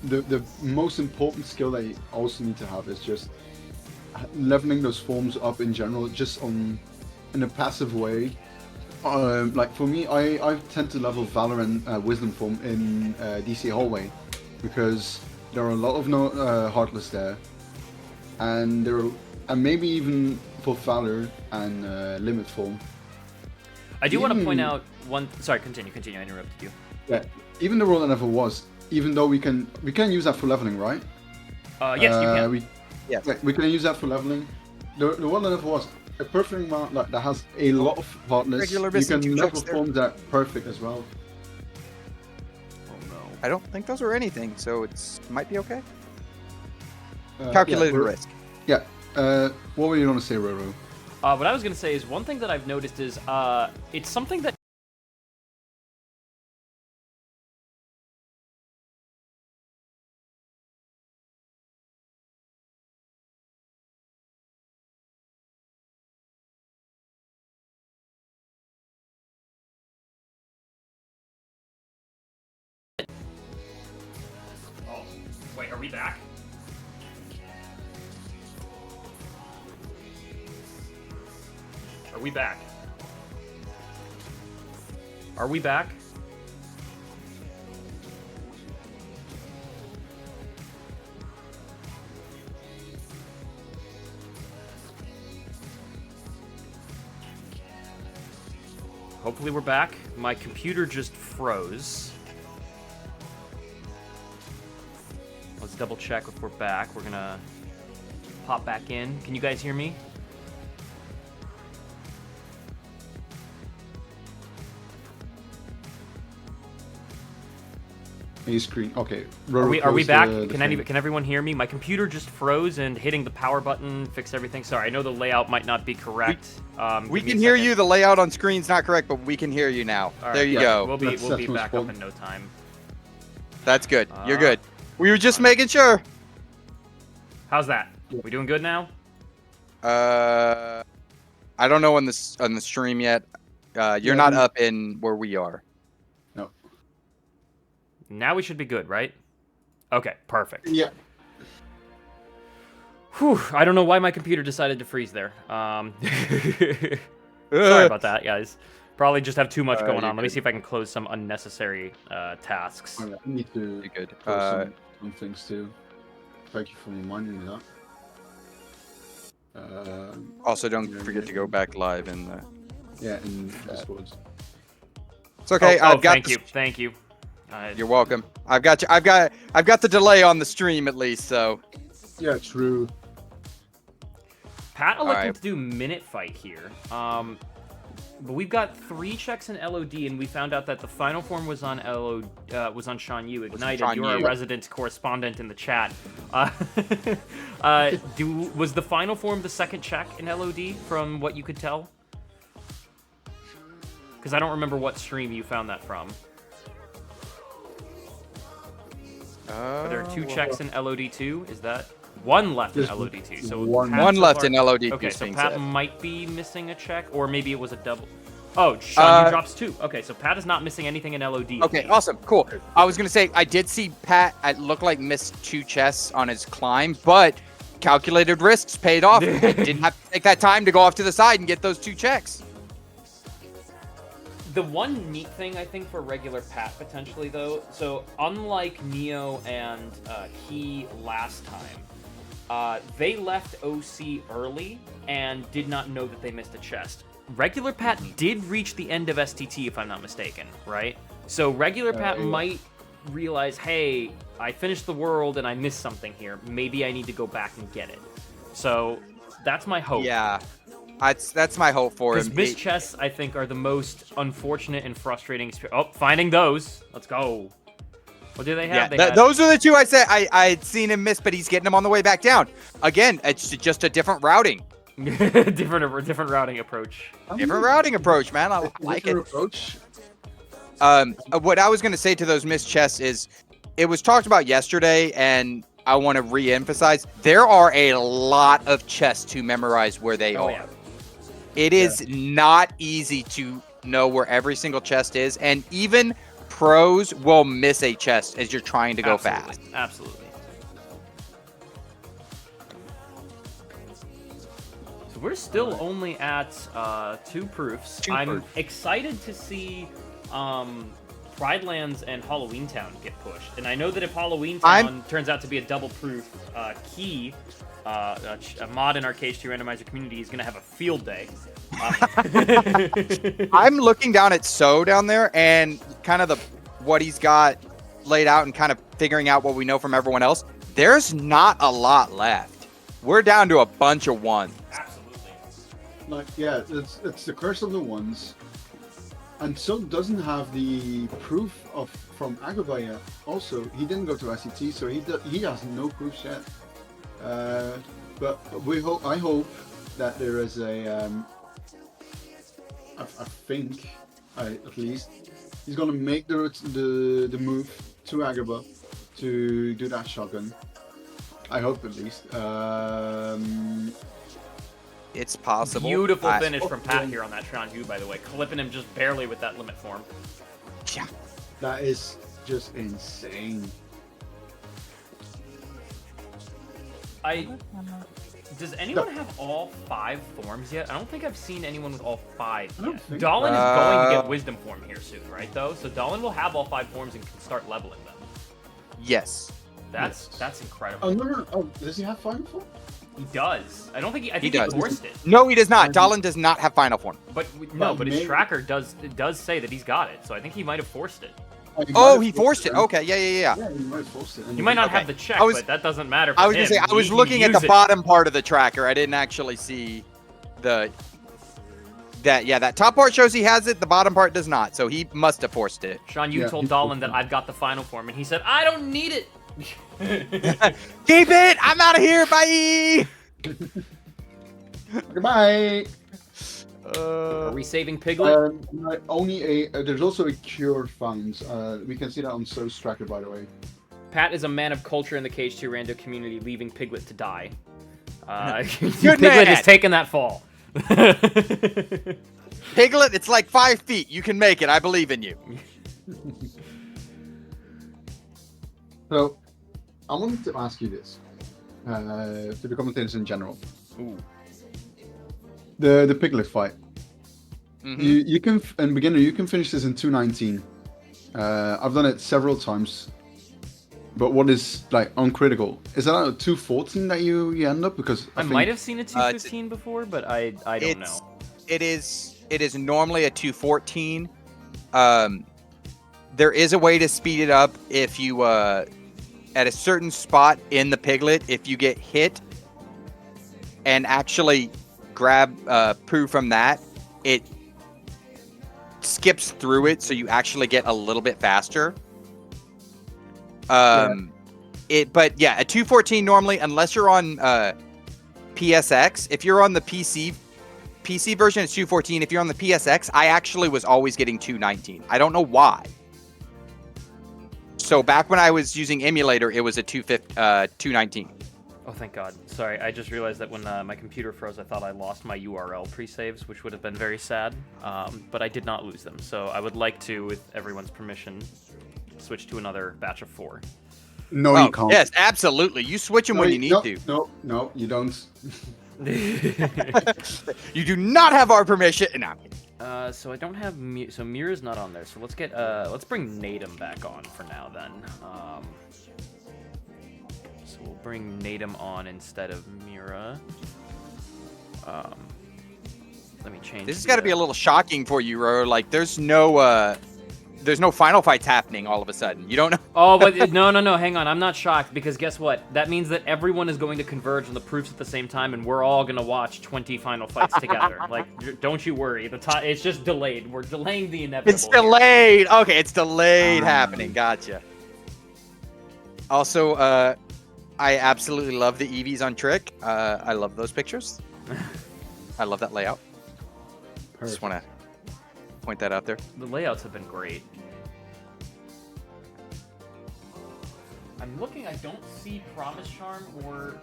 The most important skill that you also need to have is just leveling those forms up in general, just in a passive way. Like for me, I tend to level Valor and Wisdom form in DC Hallway, because there are a lot of Heartless there, and maybe even for Valor and Limit form. I do want to Even- point out one. Sorry, continue. I interrupted you. Yeah, even the role that never was. Even though we can use that for leveling, right? Yes, you can. Yes. We can use that for leveling. The one that never was a perfect mount that has a lot of Heartless. Regular You missing can 2 level checks there. form that perfect as well. Oh no. I don't think those are anything, so might be okay. Yeah, Calculated we're- risk. Yeah. What were you going to say, Roro? What I was going to say is one thing that I've noticed is it's something that Oh, wait, are we back? Are we back? Are we back? Hopefully we're back. My computer just froze. Let's double check if we're back. We're gonna pop back in. Can you guys hear me? A screen. Okay. Are we close back? the Can thing. everyone hear me? My computer just froze, and hitting the power button fixed everything. Sorry, I know the layout might not be correct. We give me can a hear second. you. The layout on screen's not correct, but we can hear you now. All right, there you yeah, go. We'll be That's most back up important. in no time. That's good. You're Uh, good. We were just making sure. How's that? We doing good now? I don't know on the stream yet. You're Yeah, not we- up in where we are. No. Now we should be good, right? Okay, perfect. Yeah. Whew, I don't know why my computer decided to freeze there. Sorry about that, guys. Probably just have too much going you're on. Let me good. see if I can close some unnecessary tasks. I need to You're good. close some things too. Thank you for reminding me that. Also, don't forget to go back live in the Yeah, in Discord. It's okay. I've got. Thank you. You're welcome. I've got you. I've got the delay on the stream at least. So. Yeah, true. Pat electing right. to do minute fight here. But we've got 3 checks in LOD, and we found out that the final form was on was on Sean Yu Ignited. Sean You're Yu. a resident correspondent in the chat. Was the final form the second check in LOD from what you could tell? Because I don't remember what stream you found that from. Are there 2 checks in LOD2? Is that 1 left in There's LOD2? So one. Pat One so left far- in LOD2. Okay, so being Pat said. might be missing a check, or maybe it was a double. Oh, Sean, you drops 2. Okay, so Pat is not missing anything in LOD. Okay, awesome, cool. I was gonna say I did see Pat. It looked like missed 2 chests on his climb, but calculated risks paid off. I didn't have to take that time to go off to the side and get those 2 checks. The one neat thing, I think, for regular Pat, potentially, though, so unlike Neo and Key last time, they left OC early and did not know that they missed a chest. Regular Pat did reach the end of STT, if I'm not mistaken, right? So regular Pat might realize, hey, I finished the world and I missed something here. Maybe I need to go back and get it. So that's my hope. Yeah, that's my hope for him. Because missed chests, I think, are the most unfortunate and frustrating. Oh, finding those. Let's go. What do they have? Yeah, those are the 2 I said I'd seen him miss, but he's getting them on the way back down. Again, it's just a different routing. different routing approach. Different routing approach, man. I like it. Approach. What I was going to say to those missed chests is, it was talked about yesterday, and I want to re-emphasize, there are a lot of chests to memorize where they are. Yeah. It is not easy to know where every single chest is, and even pros will miss a chest as you're trying to go fast. Absolutely. So we're still only at 2 proofs. I'm excited to see Pridelands and Halloween Town get pushed. And I know that if Halloween Town turns out to be a double proof key, a mod in our KH2 randomizer community is going to have a field day. I'm looking down at So down there and kind of what he's got laid out and kind of figuring out what we know from everyone else. There's not a lot left. We're down to a bunch of 1s. Absolutely. Like, yeah, it's the curse of the ones. And So doesn't have the proof from Agrabah yet. Also, he didn't go to SCT, so he has no proofs yet. But I hope that there is a. I think, at least, he's gonna make the move to Agrabah to do that shotgun. I hope at least. It's possible. Beautiful finish from Pat here on that Sean Yu, by the way. Clipping him just barely with that limit form. Yeah. That is just insane. Does anyone have all 5 forms yet? I don't think I've seen anyone with all 5 yet. think Dahlin is going to get Wisdom form here soon, right, though? So Dahlin will have all 5 forms and can start leveling them. Yes. That's incredible. Oh, no. Oh, does he have Final Form? He does. I think he does. forced it. No, he does not. Dahlin does not have final form. But his tracker does say that he's got it. So I think he might have forced it. Oh, he forced it. Okay, yeah. Yeah, he might have forced it. He might not have the check, but that doesn't matter for I was him. gonna say I was looking at the bottom part of the tracker. I didn't actually see that top part shows he has it. The bottom part does not. So he must have forced it. Sean, you told Dahlin that I've got the final form, and he said I don't need it. Keep it. I'm out of here. Bye. Goodbye. Are we saving Piglet? There's also a cure found. We can see that on So's tracker, by the way. Pat is a man of culture in the KH2 rando community, leaving Piglet to die. Good Piglet man. has taken that fall. Piglet, it's like 5 feet. You can make it. I believe in you. So, I wanted to ask you this, to the commentators in general. Ooh. The Piglet fight. Mm-hmm. You can, in beginner, you can finish this in 2:19. I've done it several times. But what is like on critical? Is that a 2:14 that you end up? Because I might have seen a 2:15 before, but I don't know. It is it is normally a 214. There is a way to speed it up if you, at a certain spot in the piglet, if you get hit and actually grab poo from that, it skips through it, so you actually get a little bit faster. But yeah, a 214 normally, unless you're on PSX. If you're on the PC version, it's 214. If you're on the PSX, I actually was always getting 219. I don't know why. So back when I was using emulator, it was a 219. Oh, thank God. Sorry, I just realized that when my computer froze, I thought I lost my URL pre-saves, which would have been very sad. But I did not lose them, so I would like to, with everyone's permission, switch to another batch of 4. No, you can't. Yes, absolutely. You switch them when you need to. No, you don't. You do not have our permission. No. So I don't have so Mira's not on there. So let's get let's bring Natum back on for now then. So we'll bring Natum on instead of Mira. Let me change. This has got to be a little shocking for you, Ro. Like there's no final fights happening all of a sudden. You don't know. Oh, but no. Hang on. I'm not shocked because guess what? That means that everyone is going to converge on the proofs at the same time, and we're all gonna watch 20 final fights together. Like, don't you worry. It's just delayed. We're delaying the inevitable. It's delayed. Okay, it's delayed happening. Gotcha. Also, I absolutely love the EVs on Trick. I love those pictures. I love that layout. Perfect. Just want to point that out there. The layouts have been great. I'm looking. I don't see Promise Charm or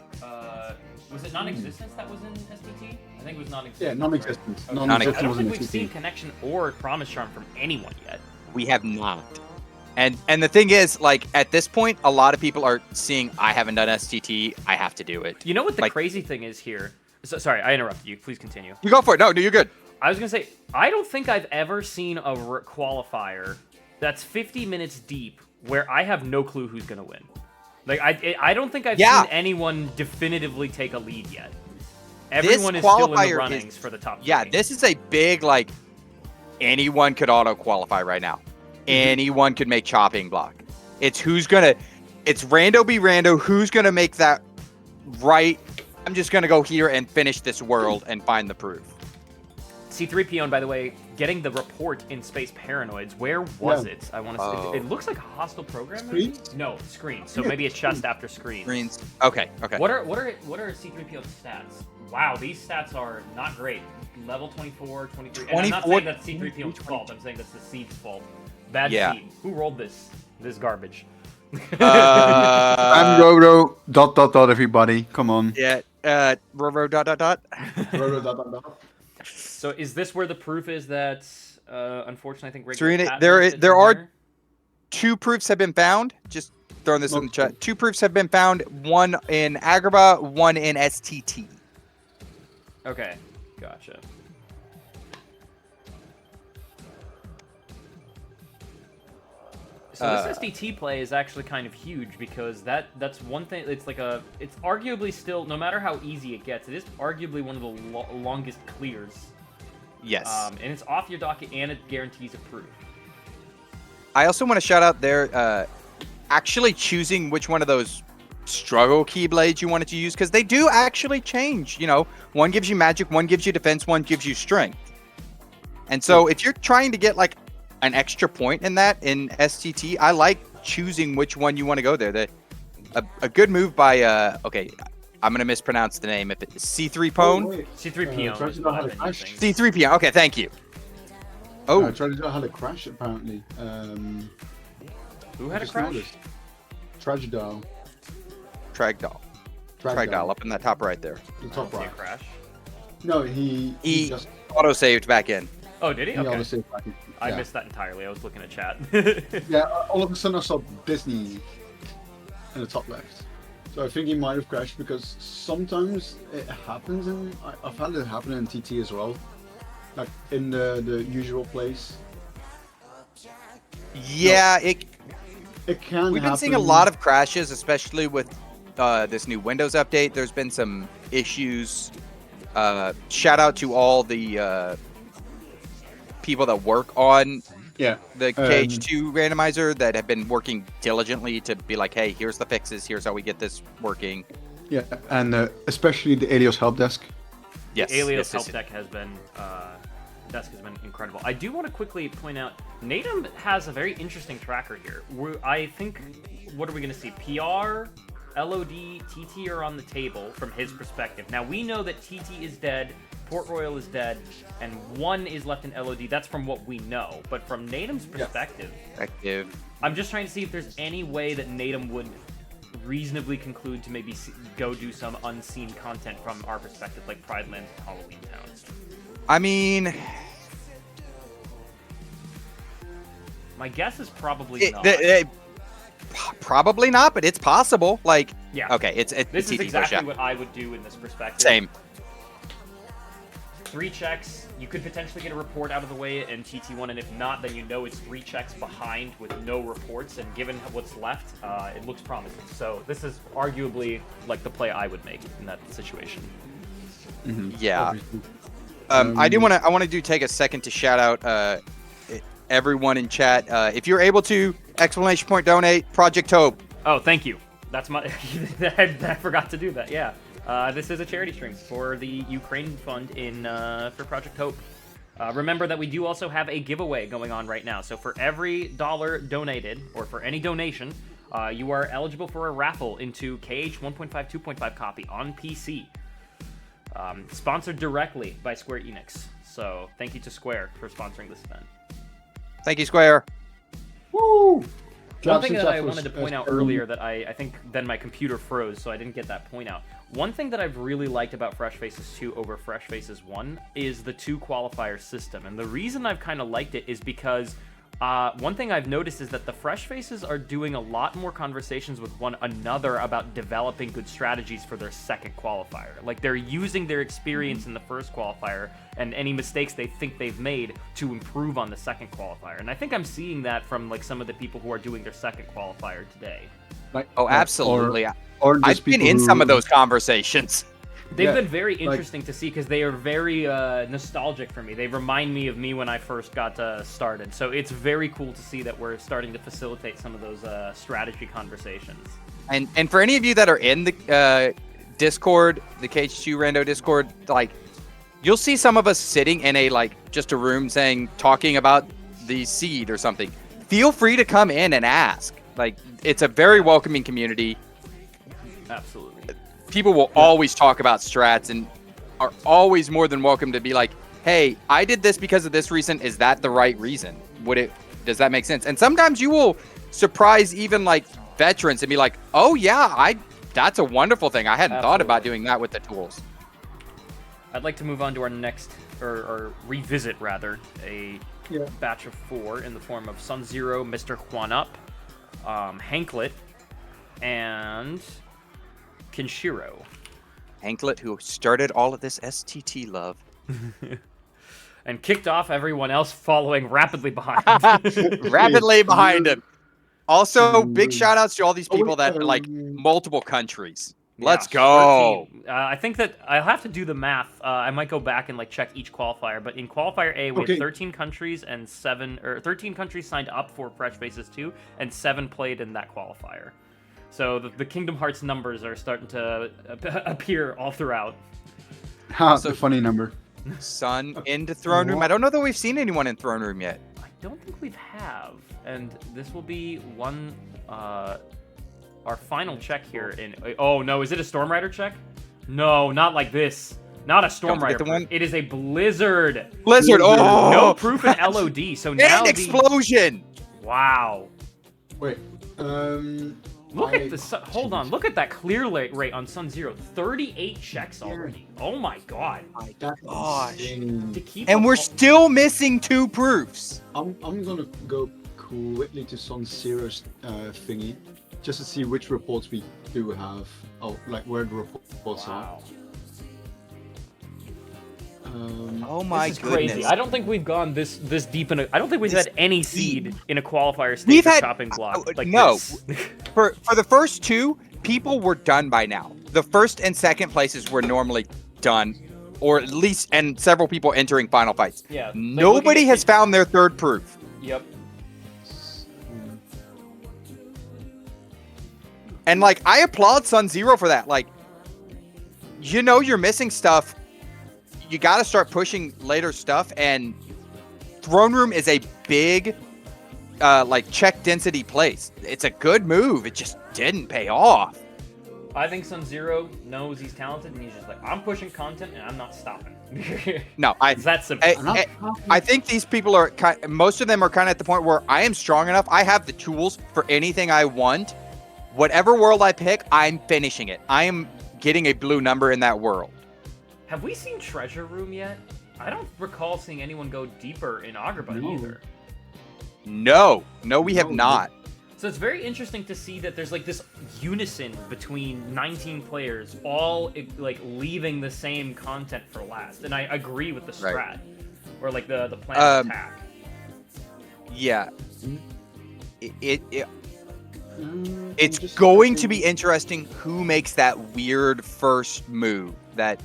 was it Non-Existence that was in STT? I think it was Non-Existence. Yeah, Non-Existence. Right? Okay. Non-Existence I don't was think in we've STT. seen Connection or Promise Charm from anyone yet. We have not. And the thing is, like, at this point, a lot of people are seeing, I haven't done STT, I have to do it. You know what the Like- crazy thing is here? So, sorry, I interrupted you. Please continue. You go for it. No, you're good. I was gonna say, I don't think I've ever seen a qualifier that's 50 minutes deep where I have no clue who's gonna win. Like, I don't think I've seen anyone definitively take a lead yet. Everyone is still in the qualifier runnings for the top 3. Yeah, this is a big, like, anyone could auto-qualify right now. Anyone could make chopping block. It's rando be rando. Who's going to make that right? I'm just going to go here and finish this world and find the proof. C3PO, and by the way, getting the report in Space Paranoids. Where was it? I want to see. It looks like a hostile program. Maybe? No, screen. So maybe it's just after screen. Screens. Okay. What are C3PO's stats? Wow, these stats are not great. Level 24, 23. And I'm not saying that's C3PO's fault. I'm saying that's the seed's fault. Bad seed. Who rolled this garbage? I'm Roro. ... Everybody, come on. Yeah. Roro ... Roro ... So is this where the proof is that? Unfortunately, I think Serena, there are 2 proofs have been found. Just throwing this in the chat. 2 proofs have been found. One in Agrabah, one in STT. Okay, gotcha. So this SDT play is actually kind of huge because that's one thing. It's arguably still, no matter how easy it gets, it is arguably one of the longest clears. Yes. And it's off your docket and it guarantees a proof. I also want to shout out there, actually choosing which one of those struggle keyblades you wanted to use, because they do actually change. You know, one gives you magic, one gives you defense, one gives you strength. And so if you're trying to get like an extra point in that in STT, I like choosing which one you want to go there. A good move by okay, I'm gonna mispronounce the name if it's C3PO. C3PO. C3PO. Okay, thank you. I tried to know how to crash apparently. Who had a crash? Tragedal. Tragdoll up in that top right there. The top See a right. crash. No, he just auto saved back in. Oh, did he? Okay. auto-saved back in. I Yeah. missed that entirely. I was looking at chat. Yeah, all of a sudden I saw Disney in the top left. So I think he might have crashed because sometimes it happens, and I've had it happen in TT as well. Like in the usual place. Yeah, It can We've been happen. seeing a lot of crashes, especially with this new Windows update. There's been some issues. Shout out to all the people that work on Yeah. the KH2 randomizer that have been working diligently to be like, hey, here's the fixes, here's how we get this working. Yeah, and especially the Alios help desk. Yes, The Alios yes, help yes. desk has been incredible. I do want to quickly point out, Natum has a very interesting tracker here. I think, what are we going to see? PR, LOD, TT are on the table from his perspective. Now, we know that TT is dead, Port Royal is dead, and 1 is left in LOD. That's from what we know. But from Natum's perspective, I'm just trying to see if there's any way that Natum would reasonably conclude to maybe go do some unseen content from our perspective, like Pride Lands and Halloween Town. I mean, my guess is probably not. Probably not, but it's possible. Like, Yeah. okay, it's This is TT exactly push, what I would do in this perspective. Same. 3 checks, you could potentially get a report out of the way in TT1, and if not, then you know it's 3 checks behind with no reports, and given what's left, it looks promising. So this is arguably like the play I would make in that situation. Yeah. Obviously. I want to take a second to shout out everyone in chat. If you're able to, exclamation point donate, Project Hope. Oh, thank you. That's my... I forgot to do that, yeah. This is a charity stream for the Ukraine fund for Project Hope. Remember that we do also have a giveaway going on right now. So for every dollar donated, or for any donation, you are eligible for a raffle into KH 1.5, 2.5 copy on PC. Sponsored directly by Square Enix. So thank you to Square for sponsoring this event. Thank you, Square. Woo! One thing that I wanted to point out earlier that I think then my computer froze, so I didn't get that point out. One thing that I've really liked about Fresh Faces 2 over Fresh Faces 1 is the 2 qualifier system. And the reason I've kind of liked it is because one thing I've noticed is that the Fresh Faces are doing a lot more conversations with one another about developing good strategies for their second qualifier. Like, they're using their experience in the first qualifier and any mistakes they think they've made to improve on the second qualifier. And I think I'm seeing that from, like, some of the people who are doing their second qualifier today. Like, Oh, absolutely. Or just I've been people in who- some of those conversations. They've Yeah, been very like- interesting to see because they are very nostalgic for me. They remind me of me when I first got started. So it's very cool to see that we're starting to facilitate some of those strategy conversations. And for any of you that are in the Discord, the KH2 Rando Discord, like, you'll see some of us sitting in just a room talking about the seed or something. Feel free to come in and ask. Like, it's a very welcoming community. Absolutely. People will always talk about strats and are always more than welcome to be like, hey, I did this because of this reason. Is that the right reason? Does that make sense? And sometimes you will surprise even like veterans and be like, oh yeah, that's a wonderful thing. I hadn't thought about doing that with the tools. I'd like to move on to our next, or revisit rather, a batch of 4 in the form of Sun Zero, Mr. Juan Up, Hanklet, and Kenshiro. Hanklet, who started all of this STT love. And kicked off everyone else following rapidly behind. Rapidly behind him. Also, big shout outs to all these people that are like multiple countries. Let's go. 13. I think that I'll have to do the math. I might go back and check each qualifier. But in qualifier A, we have 13 countries and 13 countries signed up for Fresh Faces 2, and 7 played in that qualifier. So the Kingdom Hearts numbers are starting to appear all throughout. That's a funny number. Sun into Throne Room. I don't know that we've seen anyone in Throne Room yet. I don't think we have, and this will be our final check here. Oh no, is it a Storm Rider check? No, not like this. Not a Storm Rider. It is a Blizzard. Blizzard. Oh, no proof in LOD. So now and explosion. Wow. Wait. Look at the hold on. Look at that clear rate on Sun Zero. 38 checks already. Oh my god. Gosh. To keep and we're still missing 2 proofs. I'm gonna go quickly to Sun Zero's thingy, just to see which reports we do have. Oh, like where the reports are. Oh my this is goodness. crazy. I don't think we've gone this deep in I don't think we've had any seed in a qualifier stage of chopping block like this. For the first 2, people were done by now. The first and second places were normally done or at least, and several people entering final fights. Yeah. like, Nobody looking at has found their third proof. Yep. And like, I applaud Sun Zero for that. Like, you know, you're missing stuff. You got to start pushing later stuff. And Throne Room is a big, like, check density place. It's a good move. It just didn't pay off. I think Sun Zero knows he's talented, and he's just like, I'm pushing content, and I'm not stopping. No, It's that simple. I think these people are most of them are kind of at the point where I am strong enough. I have the tools for anything I want. Whatever world I pick, I'm finishing it. I am getting a blue number in that world. Have we seen Treasure Room yet? I don't recall seeing anyone go deeper in Agrabah either. No, we have not. So it's very interesting to see that there's like this unison between 19 players, all like leaving the same content for last. And I agree with the strat, Right. or like the plan of attack. Yeah, it's going to be interesting who makes that weird first move. That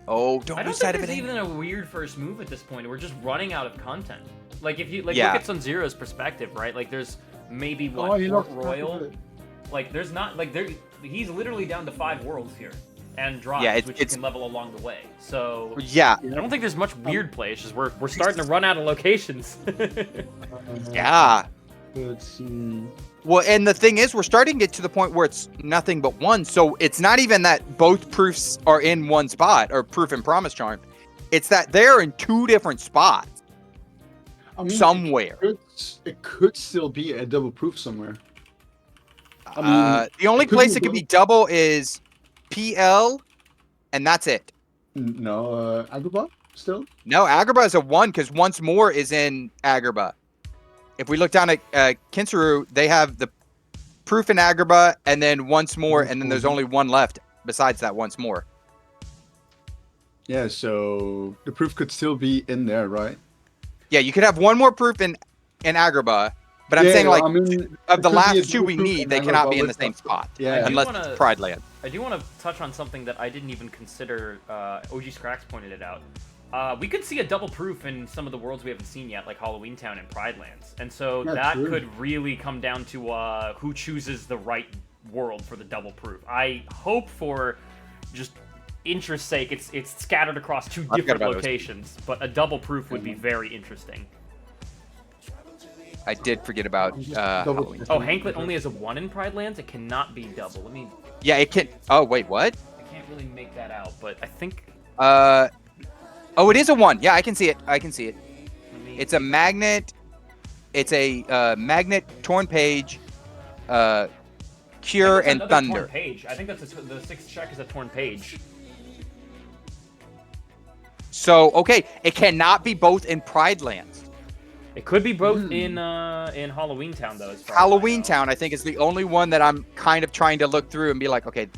don't I don't lose sight think of there's it. even a weird first move at this point. We're just running out of content. Like if you look Yeah. at Sun Zero's perspective, right? Like there's maybe Oh, one he Port lost Royal. Like there's not like there. He's literally down to 5 worlds here, and drives, Yeah, which you can level along the way. So Yeah, I don't think there's much weird play. It's just we're starting to run out of locations. yeah. It's, Well, and the thing is, we're starting to get to the point where it's nothing but one. So it's not even that both proofs are in one spot, or proof and promise charm. It's that they're in 2 different spots I mean, somewhere. it could still be a double proof somewhere. I mean, The only it could place be it could be both. double is PL, and that's it. No, Agrabah still. No, Agrabah is a 1 because once more is in Agrabah. If we look down at Kinsuru, they have the proof in Agrabah, and then once more, and then there's only 1 left besides that once more. Yeah, so the proof could still be in there, right? Yeah, you could have 1 more proof in Agrabah, but I'm Yeah, saying, like, I mean, of it the could be a last 2 double we proof need, in they cannot Agrabah be in the with same that- spot. Yeah. do Unless wanna- it's Pride Land. I do want to touch on something that I didn't even consider. OG Scrax pointed it out. We could see a double proof in some of the worlds we haven't seen yet, like Halloween Town and Pride Lands, and so Yeah, that true. could really come down to who chooses the right world for the double proof. I hope, for just interest's sake, it's scattered across 2 forgot different about those. locations, but a double proof would be very interesting. I did forget about double- Halloween. Oh, Hanklet only has a 1 in Pride Lands. It cannot be double. Yeah, it can. Oh, wait, what? I can't really make that out, but I think. Oh, it is a 1. Yeah, I can see it. I can see it. let me- It's a magnet. It's a magnet, torn page, I cure, think and that's another thunder. Torn page. I think that's the 6th check is a torn page. So, okay, it cannot be both in Pride Lands. It could be both in Halloween Town though. As far as I Halloween know. Town, I think, is the only one that I'm kind of trying to look through and be like, okay,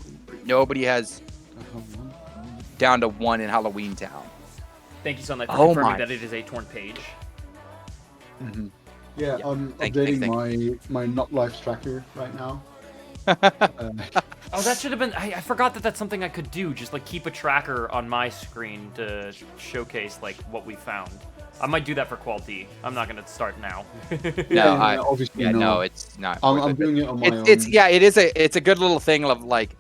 nobody has down to 1 in Halloween Town. Thank you, Sunlight, for Oh confirming my. that it is a torn page. Yeah, I'm Thank- updating my not life tracker right now. Oh, that should have been. I forgot that that's something I could do. Just like keep a tracker on my screen to showcase like what we found. I might do that for Qual D. I'm not gonna start now. No, obviously yeah, no. no, it's not. I'm, worth I'm it. doing it on my own. It's yeah, it's a good little thing of like,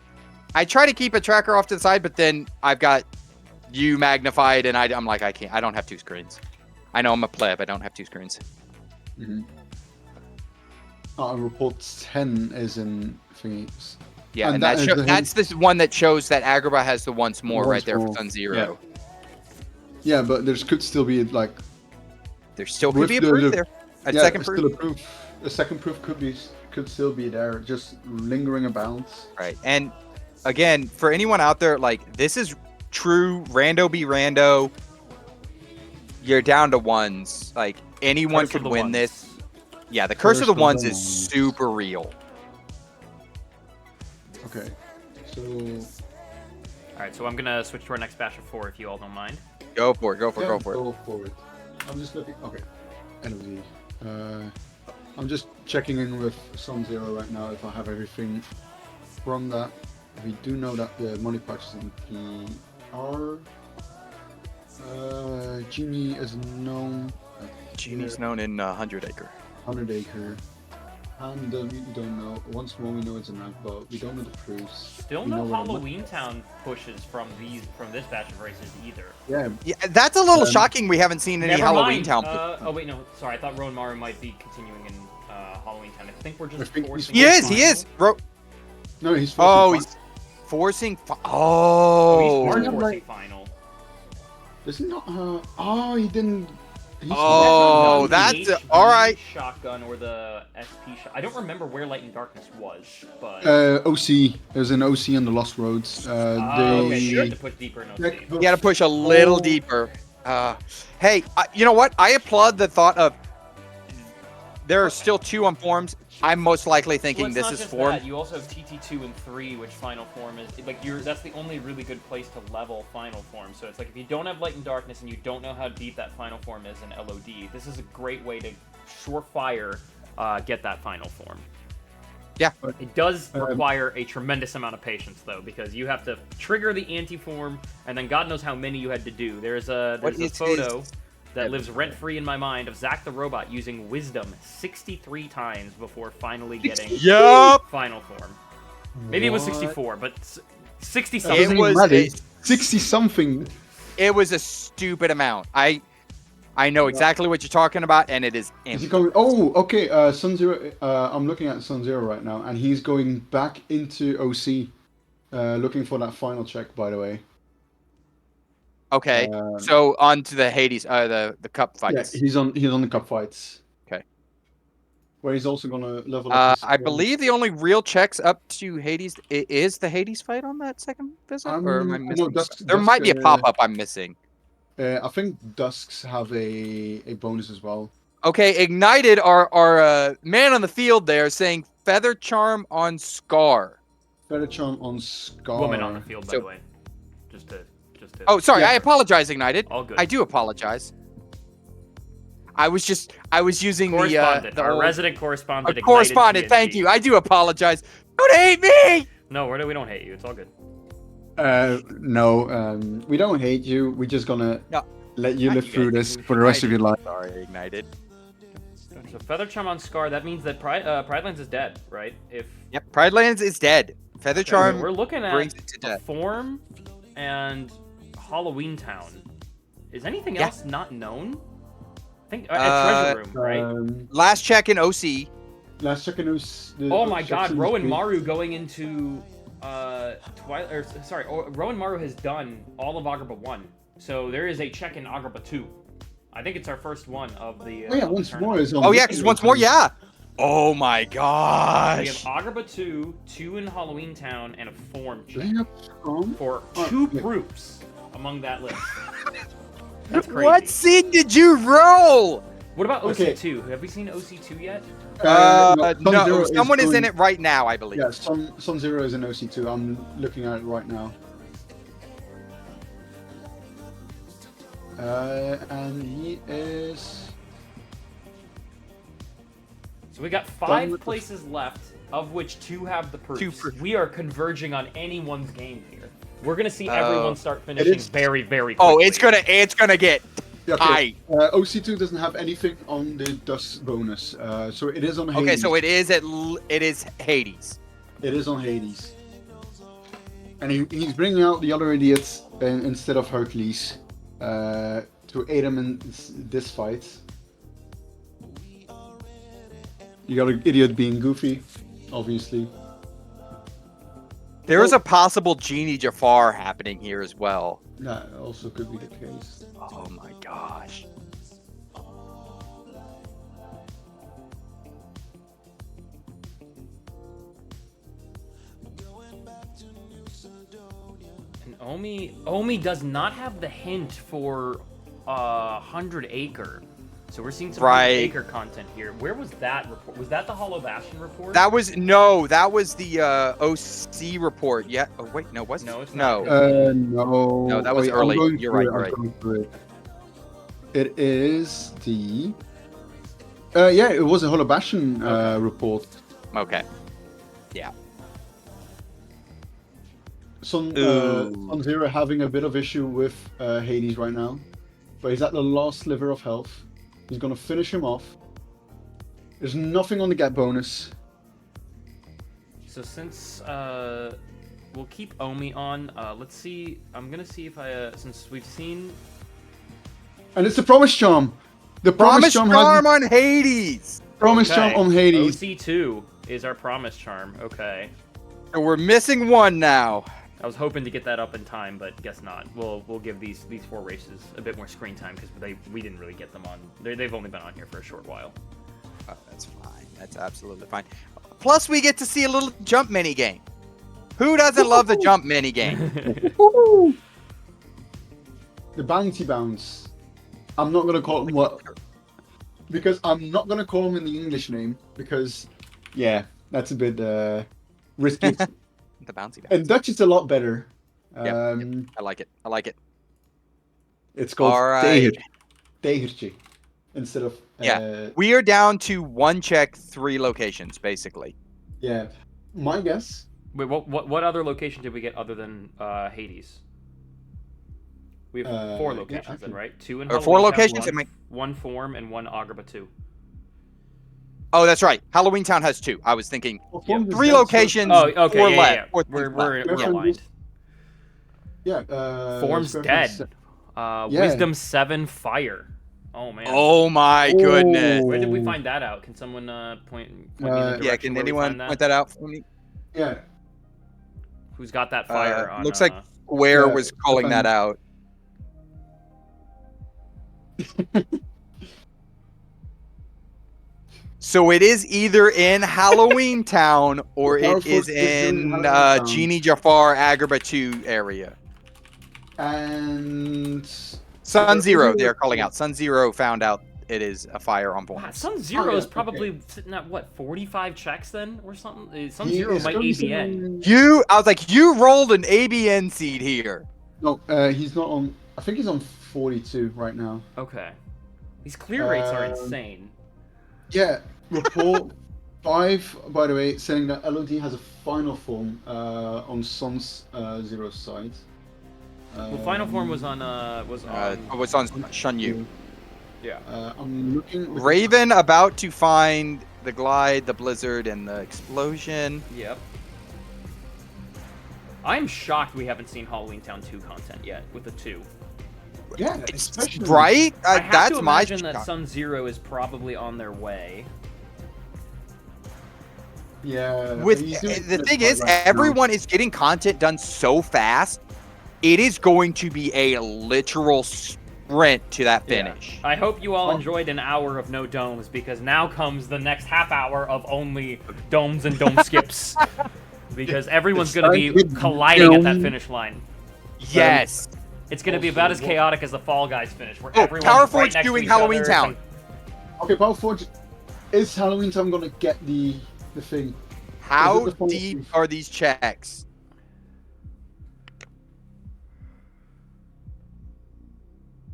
I try to keep a tracker off to the side, but then I've got you magnified, and I'm like, I don't have 2 screens. I know I'm a pleb, I don't have 2 screens. Report 10 is in thingies. Yeah, And and that is the that's this one that shows that Agrabah has the once more Once right there for more. Sun Zero. Yeah, but there could still be like There still could With be a the- proof the- there. A yeah, second still proof. a proof. A second proof could still be there, just lingering about. Right. And again, for anyone out there, like, this is true rando be rando. You're down to 1s. Like, anyone Curse of could the win Ones. this. Yeah, the curse of the Curse of 1s the is Ones. super real. Okay, so All right, so I'm gonna switch to our next batch of 4 if you all don't mind. Go for it. Go for it. yeah, Go for it. go for it. I'm just looking. Okay, NOV. I'm just checking in with Sun Zero right now if I have everything from that. We do know that the money patch is in PR. Genie is known. Genie's known in 100 Acre. 100 Acre. And we don't know. Once more, we know it's a map, but we don't know the proofs. Still We no know what it Halloween Town pushes from this batch of races either. Yeah. Yeah, that's a little Um, shocking. We haven't seen any Never Halloween mind. Town. Oh wait, no, sorry. I thought Rowan Maru might be continuing in Halloween Town. I think we're just I think he's forcing. He is. final. He is. No, he's. Oh, forcing he's forcing. Oh, he's Oh. hard Isn't that forcing like- final. Is it not? Oh, he didn't. He's Oh, That's that's not the all HV right. Shotgun or the SP shot. I don't remember where Light and Darkness was, but. OC. There's an OC on the Lost Roads. Okay, you have to push deeper in OC. You got to push a little deeper. Hey, you know what? I applaud the thought of there are still 2 on forms. I'm most likely thinking Well, it's this not is just form. that. You also have TT2 and 3, which final form is like that's the only really good place to level final form. So it's like if you don't have Light and Darkness and you don't know how deep that final form is in LOD, this is a great way to surefire get that final form. Yeah. It does require a tremendous amount of patience though, because you have to trigger the anti-form, and then God knows how many you had to do. There's a photo that lives rent-free in my mind of Zack the Robot using Wisdom 63 times before finally getting Yup. final form. Maybe it was 64, but 60 It something. was 60 something. It was a stupid amount. I know exactly what you're talking about, and it is Is he empty. going? Oh, okay. Sun Zero. I'm looking at Sun Zero right now, and he's going back into OC, looking for that final check. By the way. Okay, so on to the Hades, the cup fights. Yeah, he's on the cup fights. Okay. Where he's also gonna level up. His I believe the only real checks up to Hades is the Hades fight on that second visit, or am I missing? There might be a pop-up I'm missing. I think Dusks have a bonus as well. Okay, Ignited our man on the field there saying Feather Charm on Scar. Feather Charm on Scar. Woman on the field, by the way. Just to. Oh, sorry. Yeah. I apologize, Ignited. All good. I do apologize. I was using Correspondent. the Our old- resident correspondent. correspondent. Ignited Thank TNT. you. I do apologize. Don't hate me. No, we don't hate you. It's all good. No, we don't hate you. We're just gonna let you Not live you through guys, this for the rest of your life. Sorry, Ignited. So Feather Charm on Scar. That means that Pridelands is dead, right? If Yep. Pridelands is dead. Feather Charm we're looking at brings it to death. Form and Halloween Town. Is anything else not known? I think at Treasure Room, right? Last check in OC. Last check in was. Oh my God, Rowan Maru going into Twilight. Or, sorry, Rowan Maru has done all of Agrabah 1, so there is a check in Agrabah 2. I think it's our first one of the. Oh yeah, of the once tournament. more is on. Oh yeah, because once more, yeah. Oh my We have gosh. Agrabah 2, 2 in Halloween Town, and a form check Playing up strong. for Oh, 2 yeah. proofs among that list. That's crazy. What scene did you roll? What about Okay. OC2? Have we seen OC2 yet? Sun No, Zero someone is in going- it right now, I believe. Yeah, Sun Zero is in OC2. I'm looking at it right now. And he is. So we got Done 5 with the- places left, of which 2 have the proofs. 2 proofs. We are converging on anyone's game here. We're gonna see everyone start It finishing is- very, very quickly. Oh, it's gonna get Okay. tight. OC2 doesn't have anything on the dust bonus, so it is on Hades. Okay, so it is Hades. It is on Hades. And he's bringing out the other idiots instead of Hercules to aid him in this fight. You got an idiot being Goofy, obviously. There is a possible Genie Jafar happening here as well. That also could be the case. Oh my gosh. And Omi does not have the hint for 100 Acre. So we're seeing some 100 Acre content here. Where was that report? Was that the Hollow Bastion report? That was the OC report. Yeah. Oh wait, no, was it? No, it's no. not. No. No, that was Wait, I'm early. going You're through right, it, I'm you're going through it. It is the. Yeah, it was a Hollow Bastion report. Okay. Yeah. Ooh. Sun Zero having a bit of issue with Hades right now, but he's at the last sliver of health. He's gonna finish him off. There's nothing on the get bonus. So since we'll keep Omi on, let's see. I'm gonna see if since we've seen. And it's the Promise Charm. The Promise charm has on Hades. Promise Charm on Hades. OC2 is our promise charm. Okay. So we're missing one now. I was hoping to get that up in time, but guess not. We'll give these 4 races a bit more screen time because we didn't really get them on. They've only been on here for a short while. That's fine. That's absolutely fine. Plus, we get to see a little jump mini game. Who doesn't love the jump mini game? The bounty bounce. I'm not gonna call him what, because I'm not gonna call him in the English name because, yeah, that's a bit risky. The bouncy bounce. In Dutch, it's a lot better. Yep. I like it. I like it. It's called All right. Tegertje instead of We are down to 1 check, 3 locations, basically. yeah. My guess. Wait, what other location did we get other than Hades? We have 4 locations, yeah, then, right? 2 in Or 4 Halloween Town, locations? one Form, and 1 Agrabah 2. Oh, that's right. Halloween Town has 2. I was thinking Well, Forms is 3 dead, so- locations, Oh, okay, 4 yeah, left. yeah. 4 We're Yeah. aligned. Yeah. Form's Square dead. Forms- Yeah. Wisdom 7 Fire. Oh man. Oh my goodness. Where did we find that out? Can someone point me in the direction Yeah, where can we anyone find point that out for me? Yeah. Who's got that fire on? Looks like Square yeah, was calling that out. So it is either in Halloween Town or Power it is Force is doing in Halloween Town. Genie Jafar Agrabah 2 area. And Sun Zero, they're calling out. Sun Zero found out it is a fire on Wow, Forms. Sun Zero yeah, is probably sitting at what, 45 checks then, or something? Sun he Zero is might gonna be ABN. sitting- I was like, you rolled an ABN seed here. No, he's not on. I think he's on 42 right now. Okay. These clear rates are Um, insane. Yeah. Report 5, by the way, saying that LOD has a final form on Sun's Zero side. Well, Final Form was on What's on Shun Yu? yeah. I'm looking. Raven about to find the glide, the blizzard, and the explosion. Yep. I'm shocked we haven't seen Halloween Town 2 content yet with the 2. Yeah, It's especially right. I have That's to my. imagine that Sun Zero is probably on their way. Yeah. With he's doing the this thing part is, right now. everyone is getting content done so fast. It is going to be a literal sprint to that finish. I hope you all Oh. enjoyed an hour of no domes because now comes the next half hour of only domes and dome skips. Because everyone's going to be colliding at that finish line. Yes. It's going to be about as chaotic as the Fall Guys finish, where Oh, everyone's Tower right Forge next to doing each Halloween other Town. Okay, Power Forge. Is Halloween Town gonna get the thing? How Is it the deep are these checks?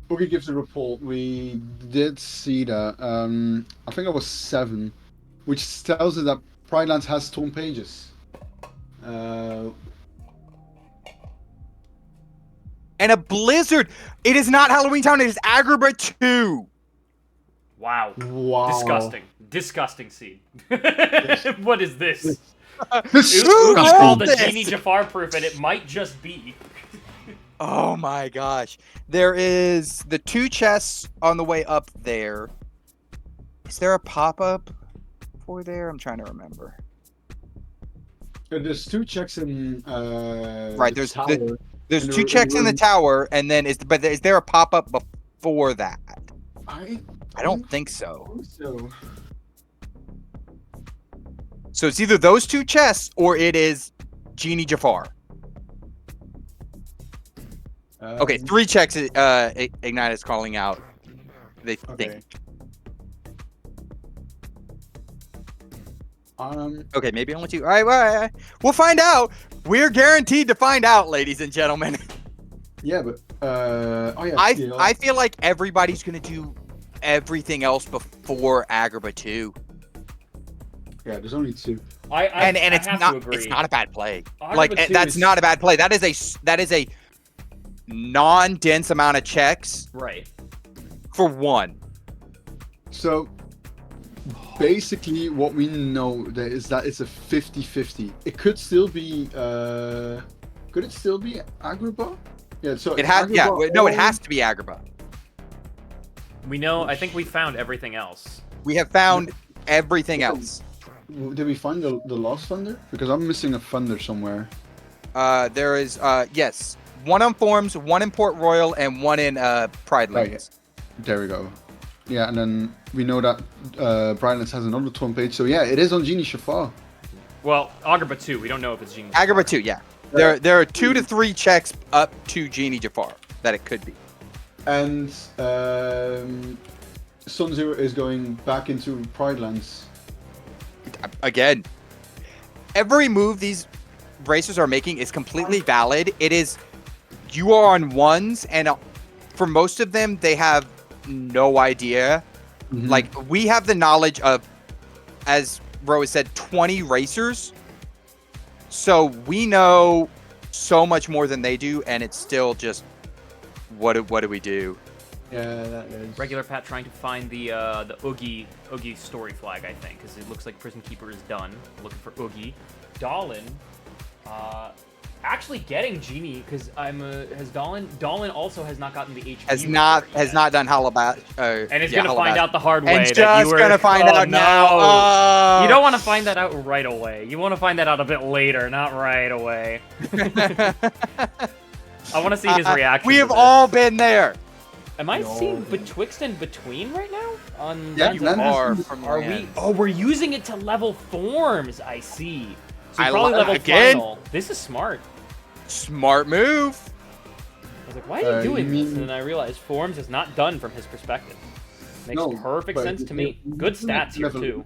Boogie gives a report. We did see that. I think it was 7, which tells us that Pride Lands has torn pages. And a blizzard. It is not Halloween Town. It is Agrabah 2. Wow. Wow. Disgusting seed. What is this? This It Who was called rolled the this? Genie Jafar proof, and it might just be. Oh my gosh. There is the 2 chests on the way up there. Is there a pop-up for there? I'm trying to remember. There's 2 checks in. Right, the there's tower. There's And 2 the checks in the room- tower, and then is there a pop-up before that? I don't think so. think so. So it's either those 2 chests or it is Genie Jafar. Okay, 3 checks. Ignite is calling out. They Okay. think. Um. Okay, maybe only 2. All right, well, we'll find out. We're guaranteed to find out, ladies and gentlemen. Yeah, but oh yeah. I feel like everybody's gonna do everything else before Agrabah 2. Yeah, there's only 2. and I it's have not to agree. it's not a bad play. Agrabah Like 2 that's is- not a bad play. That is a non-dense amount of checks Right. for one. So basically, what we know there is that it's a 50-50. It could still be. Could it still be Agrabah? Yeah. So It has Agrabah no, it or- has to be Agrabah. We know. I think we found everything else. We have found everything else. Did we find the lost thunder? Because I'm missing a thunder somewhere. There is yes, one on Forms, one in Port Royal, and one in Pride Lands. There we go. Yeah, and then we know that Brightlands has another twin page. So yeah, it is on Genie Shafar. Well, Agrabah 2. We don't know if it's Genie. Agrabah 2, yeah. There are 2 to 3 checks up to Genie Jafar that it could be. And Sun Zero is going back into Pride Lands. Again, every move these racers are making is completely valid. It is, you are on ones, and for most of them, they have no idea. Mhm. Like, we have the knowledge of, as Ro has said, 20 racers. So we know so much more than they do, and it's still just, what do we do? Yeah, that is. Regular Pat trying to find the Oogie story flag, I think, because it looks like Prison Keeper is done. Looking for Oogie. Dallin, actually getting Genie because has Dallin also has not gotten the HP. Has not done Halabat. And is gonna find out the hard way. And that just you were, gonna find out no. now. Oh. You don't want to find that out right away. You want to find that out a bit later, not right away. I want to see his reaction. We to have this. all been there. Am I seeing betwixt and between right now? On Yeah, regular- Glenn has are some- from Are we? land. Oh, we're using it to level forms. I see. So I probably love- level again. final. This is smart. Smart move. I was like, why are you doing you this? mean- And then I realized forms is not done from his perspective. Makes No, perfect but sense to me. he's Good doing it stats here level- too.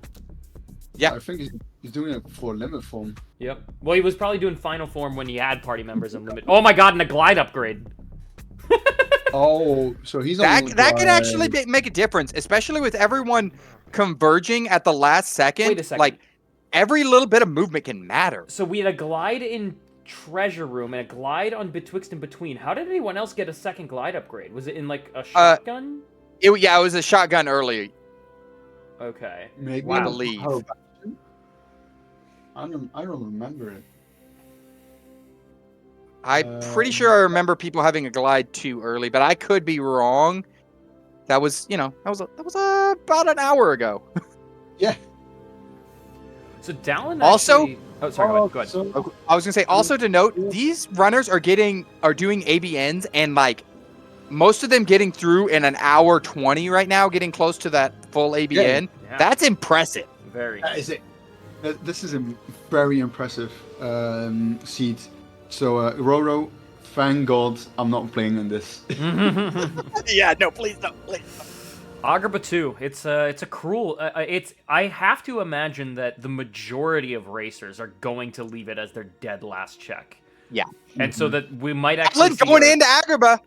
Yeah. I think he's doing it for limit form. Yep. Well, he was probably doing final form when he had party members in limit. Oh my god, and a glide upgrade. Oh, so he's That on that could actually make a difference, especially with everyone converging at the last second. Wait a second. Like, every little bit of movement can matter. So we had a glide in treasure room and a glide on betwixt and between. How did anyone else get a second glide upgrade? Was it in like a shotgun? It was a shotgun earlier. Okay. Maybe I in believe. Power Bastion? I don't remember it. I'm pretty sure I remember people having a glide too early, but I could be wrong. That was about an hour ago. Yeah. So Dallin Also- actually... Oh, sorry, go ahead. So, I was gonna say also to note, these runners are doing ABNs, and like most of them getting through in an hour 20 right now, getting close to that full ABN. Yeah, That's impressive. very. that is it. This is a very impressive seed. So, Roro, thank God I'm not playing in this. Yeah, no, please no, please. Agrabah 2. It's a cruel. I have to imagine that the majority of racers are going to leave it as their dead last check. Yeah. And so that we might actually Alan see going our- into Agrabah.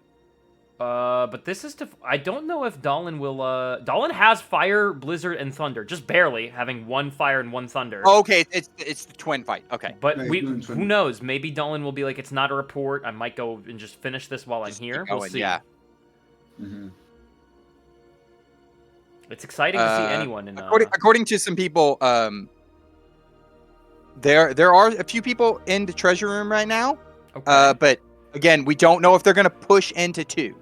But this is I don't know if Dallin will. Dallin has fire, blizzard, and thunder, just barely having one fire and one thunder. Oh, okay, it's the twin fight. Okay. But Yeah, we, he's doing twin. who knows? Maybe Dallin will be like, it's not a report. I might go and just finish this while Just I'm keep here. We'll going, see. yeah. Mhm. It's exciting to see anyone in. According to some people, there are a few people in the treasure room right now. Okay. But again, we don't know if they're gonna push into 2.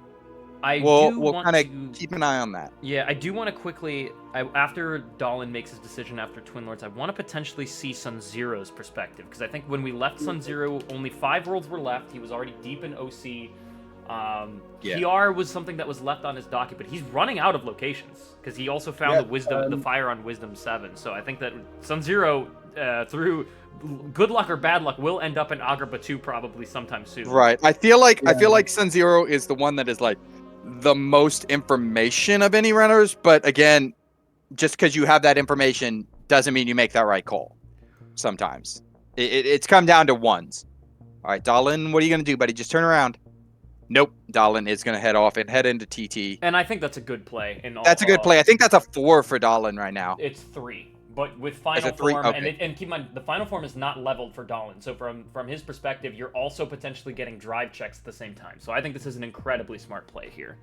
We'll want kind to- of keep an eye on that. Yeah, I do want to quickly, after Dallin makes his decision after Twin Lords, I want to potentially see Sun Zero's perspective, because I think when we left Sun Zero, only 5 worlds were left. He was already deep in OC. Yeah. PR was something that was left on his docket, but he's running out of locations, because he also found Yeah, the wisdom, the fire on Wisdom 7. So I think that Sun Zero, through good luck or bad luck, will end up in Agrabah 2 probably sometime soon. Right. I feel like Sun Zero is the one that is like the most information of any runners, but again, just because you have that information doesn't mean you make that right call. Sometimes it's come down to ones. All right, Dallin, what are you gonna do, buddy? Just turn around. Nope, Dallin is gonna head off and head into TT. And I think that's a good play. In all, That's a good play. I think that's a 4 for Dallin right now. It's 3. but with final a 3? form, Okay. and keep in mind, the final form is not leveled for Dahlin, so from his perspective, you're also potentially getting drive checks at the same time. So I think this is an incredibly smart play here.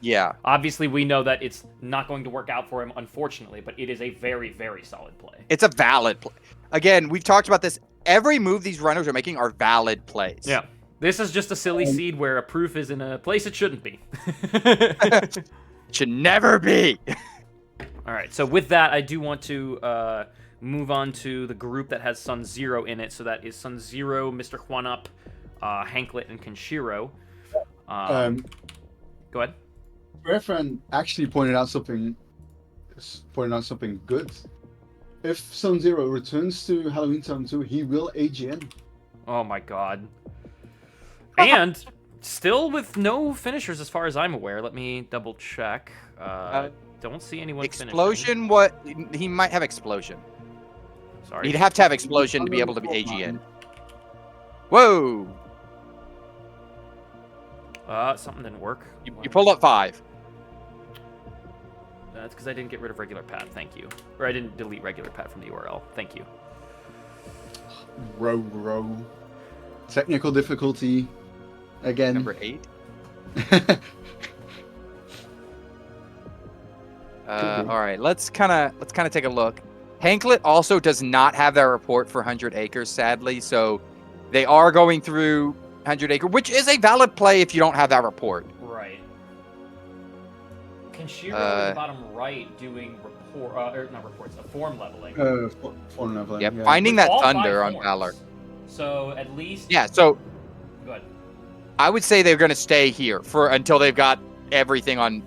Yeah. Obviously, we know that it's not going to work out for him, unfortunately, but it is a very, very solid play. It's a valid play. Again, we've talked about this. Every move these runners are making are valid plays. Yeah. This is just a silly seed where a proof is in a place it shouldn't be. It should never be. All right, so with that, I do want to move on to the group that has Sun Zero in it. So that is Sun Zero, Mr. Juanup, Hanklet, and Kenshiro. Go ahead. My friend actually pointed out something good. If Sun Zero returns to Halloween Town 2, he will AGN. Oh my god. And still with no finishers as far as I'm aware. Let me double check. Don't see anyone Explosion, finishing. he might have Explosion. Sorry. He'd have to have Explosion to be able to be AGN. Whoa! Something didn't work. You pulled up 5. That's because I didn't get rid of regular pad. Thank you. Or I didn't delete regular pad from the URL. Thank you. Row. Technical difficulty. Again. Number 8. All right, let's kind of take a look. Hanklet also does not have that report for 100 Acres, sadly. So they are going through 100 Acre, which is a valid play if you don't have that report. Right. Kenshiro at the bottom right doing form leveling. Form leveling. Yep, Yeah. finding With that all 5 thunder on forms. Valor. So at least. Yeah, so Go ahead. I would say they're going to stay here until they've got everything on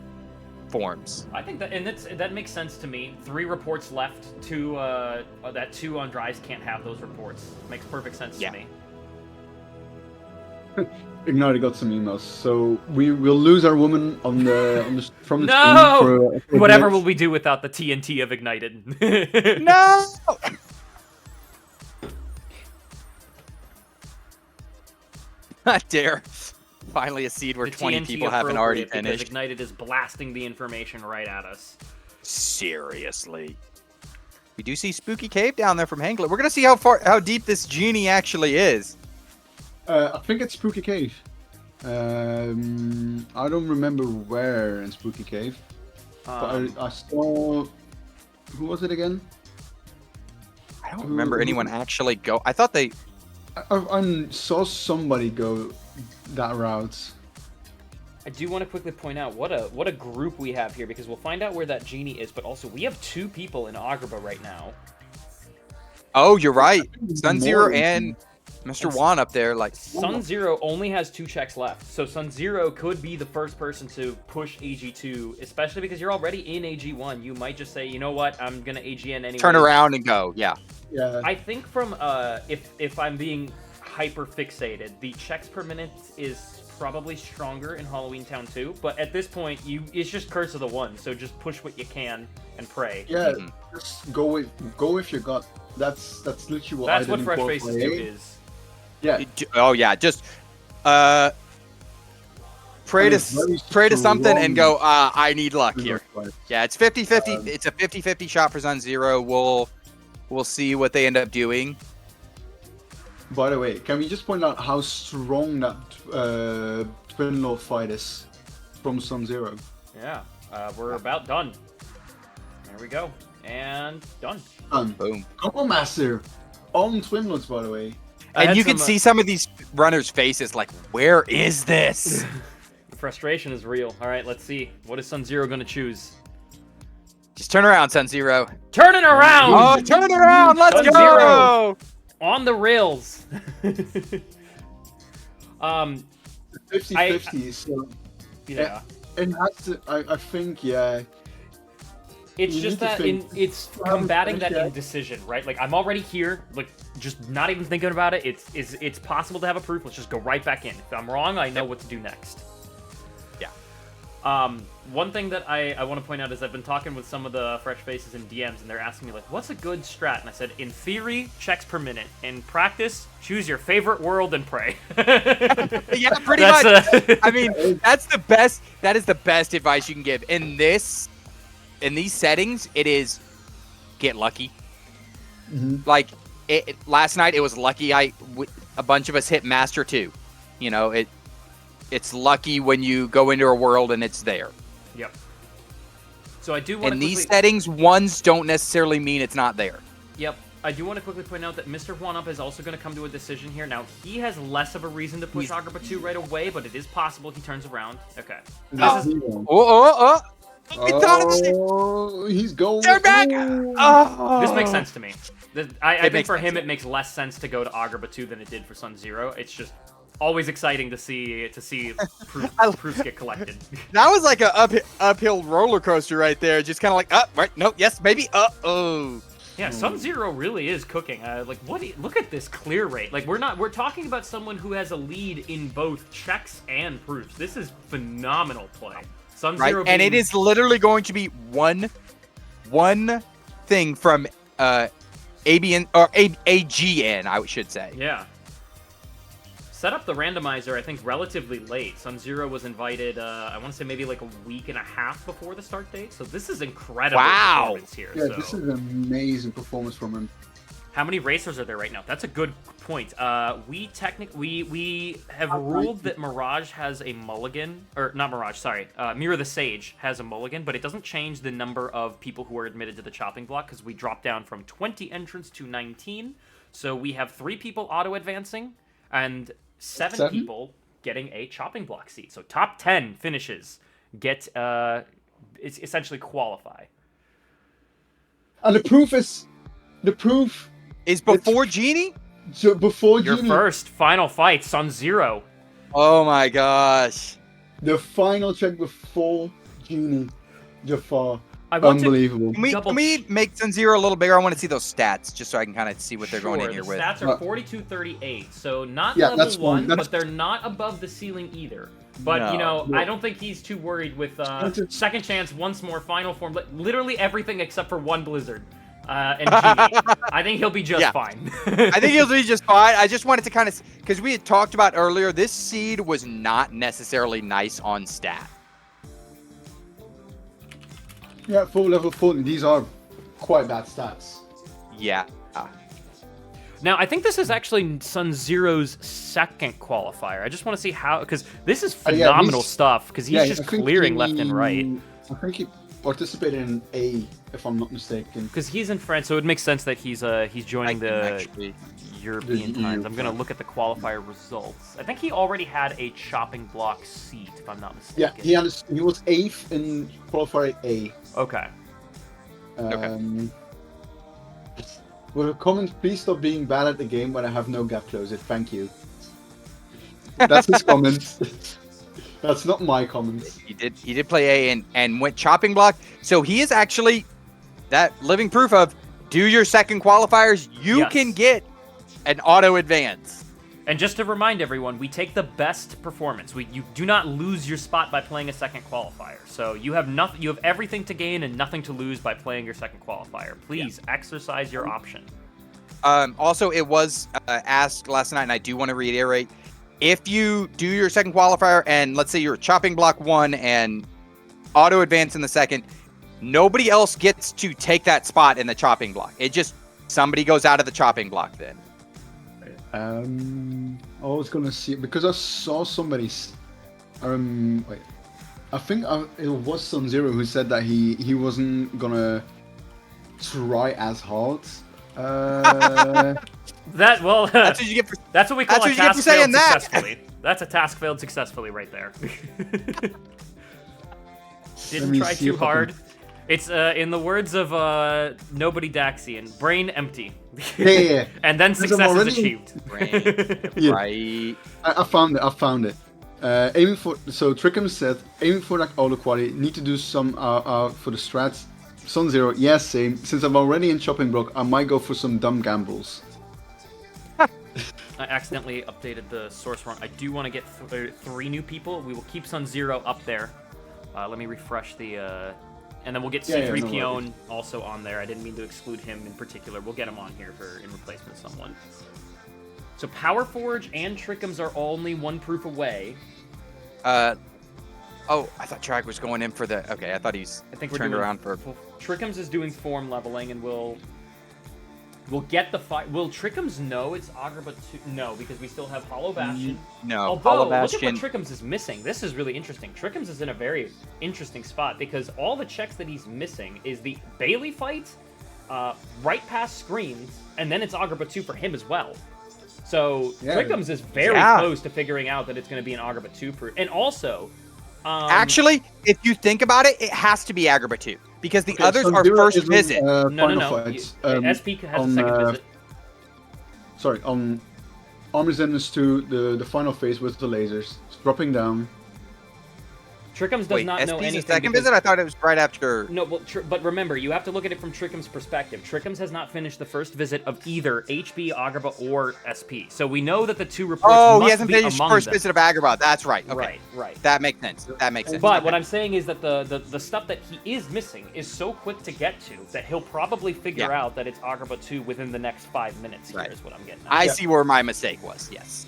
forms. I think that makes sense to me. 3 reports left. 2 that 2 on drives can't have those reports. Makes perfect sense to me. Ignited got some emails, so we will lose our woman from the No! screen for Whatever minutes. will we do without the TNT of Ignited? No! Not dare. Finally a seed where The 20 TNT people haven't already appropriate, because finished. Ignited is blasting the information right at us. Seriously. We do see Spooky Cave down there from Hanklet. We're going to see how deep this genie actually is. I think it's Spooky Cave. I don't remember where in Spooky Cave. But I saw... Who was it again? I don't remember anyone actually go. I thought they... I saw somebody go that route. I do want to quickly point out what a group we have here, because we'll find out where that genie is, but also we have 2 people in Agrabah right now. Oh, you're right. Sun Zero and Mr. Juan up there. Like Sun Zero only has 2 checks left, so Sun Zero could be the first person to push AG2, especially because you're already in AG1. You might just say, you know what, I'm gonna AGN anyway. turn around and go. Yeah. Yeah. I think from if I'm being hyper fixated, the checks per minute is probably stronger in Halloween Town 2, but at this point, it's just Curse of the One, so just push what you can and pray. Yeah, just go with your gut. That's literally what That's I what did in Fresh Qualifer Faces A. do is. Yeah. Oh yeah. Just pray to something and go. I need luck here. Yeah, it's 50-50. It's a 50-50 shot for Sun Zero. We'll see what they end up doing. By the way, can we just point out how strong that Twin Lord fight is from Sun Zero? Yeah, we're about done. There we go. And done. Done. Boom. Combo Master on Twin Lords, by the way. And you can see some of these runners' faces like, where is this? The frustration is real. All right, let's see. What is Sun Zero going to choose? Just turn around, Sun Zero. Turn it around! Oh, turn around! Let's Sun go! Zero. On the rails. 50-50, so... Yeah. It has to... I think, yeah... It's You just need to that think. it's combating that Yeah. indecision, right? Like, I'm already here, like, just not even thinking about it. It's possible to have a proof. Let's just go right back in. If I'm wrong, I know what to do next. Yeah. One thing that I want to point out is I've been talking with some of the fresh faces in DMs, and they're asking me, like, what's a good strat? And I said, in theory, checks per minute. In practice, choose your favorite world and pray. Yeah, pretty That's, much. I mean, that's the best. That is the best advice you can give in these settings. It is get lucky. Like last night, it was lucky a bunch of us hit Master 2. You know, it's lucky when you go into a world and it's there. Yep. So I do want to in these settings, ones don't necessarily mean it's not there. Yep. I do want to quickly point out that Mr. One-Up is also going to come to a decision here. Now, he has less of a reason to push Agrabah 2 right away, but it is possible he turns around. Okay. He's going. They're back! Oh. This makes sense to me. I think for him, it makes less sense to go to Agrabah 2 than it did for Sun Zero. It's just always exciting to see proofs get collected. That was like a uphill roller coaster right there. Just kind of like, right, no, yes, maybe, oh. Yeah, Sun Zero really is cooking. Look at this clear rate. Like, we're talking about someone who has a lead in both checks and proofs. This is phenomenal play. Sun Zero, and it is literally going to be one thing from ABN or AGN, I should say. Yeah. Set up the randomizer, I think, relatively late. Sun Zero was invited, I want to say maybe like a week and a half before the start date. So this is incredible performance here. Yeah, this is an amazing performance from him. How many racers are there right now? That's a good point. We have ruled that Mirage has a mulligan, or not Mirage, sorry. Mirror the Sage has a mulligan, but it doesn't change the number of people who are admitted to the chopping block because we dropped down from 20 entrants to 19. So we have 3 people auto-advancing and 7 people getting a chopping block seat. So top 10 finishes get it's essentially qualify. And the proof is before Genie? So before your Genie, first final fight, Sun Zero. Oh my gosh. The final check before Genie. Jafar. Unbelievable. Can we make Sun Zero a little bigger? I want to see those stats just so I can kind of see what they're going in here the with. Stats are 42-38, so not level 1, but they're not above the ceiling either. But, I don't think he's too worried with second chance, once more, final form, literally everything except for one Blizzard. And Genie. I think he'll be just fine. I think he'll be just fine. I just wanted to kind of, because we had talked about earlier, this seed was not necessarily nice on stat. Yeah, full level 40. These are quite bad stats. Yeah. Now, I think this is actually Sun Zero's second qualifier. I just want to see how, because this is phenomenal stuff, because he's just clearing left and right. I think he participated in A, if I'm not mistaken. Because he's in France, so it makes sense that he's joining the European times. I'm going to look at the qualifier results. I think he already had a chopping block seat, if I'm not mistaken. Yeah, he was 8th in qualifier A. Okay. With a comment, please stop being bad at the game when I have no gap closer. Thank you. That's his comment. That's not my comments. He did play A and went chopping block. So he is actually that living proof of do your second qualifiers. You can get an auto advance. And just to remind everyone, we take the best performance. You do not lose your spot by playing a second qualifier. So you have nothing. You have everything to gain and nothing to lose by playing your second qualifier. Please exercise your option. Also, it was asked last night, and I do want to reiterate: if you do your second qualifier, and let's say you're chopping block 1 and auto advance in the second, nobody else gets to take that spot in the chopping block. It just somebody goes out of the chopping block then. I was gonna see because I saw somebody. Wait, I think it was Sun Zero who said that he wasn't gonna try as hard. That's what you get for, that's what we call a task failed successfully. That's a task failed successfully right there. Didn't try too hard. It's in the words of Nobody Daxian, brain empty. Yeah. And then success is achieved. Right. I found it. Aiming for Trickham said aiming for that auto quality. Need to do some for the strats. Sun Zero, yes, same. Since I'm already in chopping block, I might go for some dumb gambles. I accidentally updated the source wrong. I do want to get 3 new people. We will keep Sun Zero up there. Let me refresh the. And then we'll get C3PO also on there. I didn't mean to exclude him in particular. We'll get him on here in replacement of someone. So Power Forge and Trickham's are only 1 proof away. I thought Trag was going in for the. Okay, I thought he's. I think turned around for. Trickham's is doing form leveling, and we'll We'll get the fight. Will Trickums know it's Agrabah 2? No, because we still have Hollow Bastion. No, Although, Hollow look at Bastion. what Trickums is missing. This is really interesting. Trickums is in a very interesting spot because all the checks that he's missing is the Bailey fight, right past screens, and then it's Agrabah 2 for him as well. So Trickums is very close to figuring out that it's going to be an Agrabah 2 for, and also. Actually, if you think about it, it has to be Agrabah 2 because the others are first visit. No. SP has a second visit. Sorry, on Armor Zemnis 2, the final phase with the lasers, it's dropping down. Trickums does not know anything. Second visit? I thought it was right after. No, but remember, you have to look at it from Trickums' perspective. Trickums has not finished the first visit of either HB, Agrabah, or SP. So we know that the two reports must he hasn't be finished among first them. visit of Agrabah. That's right. Okay. Right. That makes sense. But what I'm saying is that the stuff that he is missing is so quick to get to that he'll probably figure out that it's Agrabah 2 within the next 5 minutes. Here is what I'm getting at. I see where my mistake was. Yes.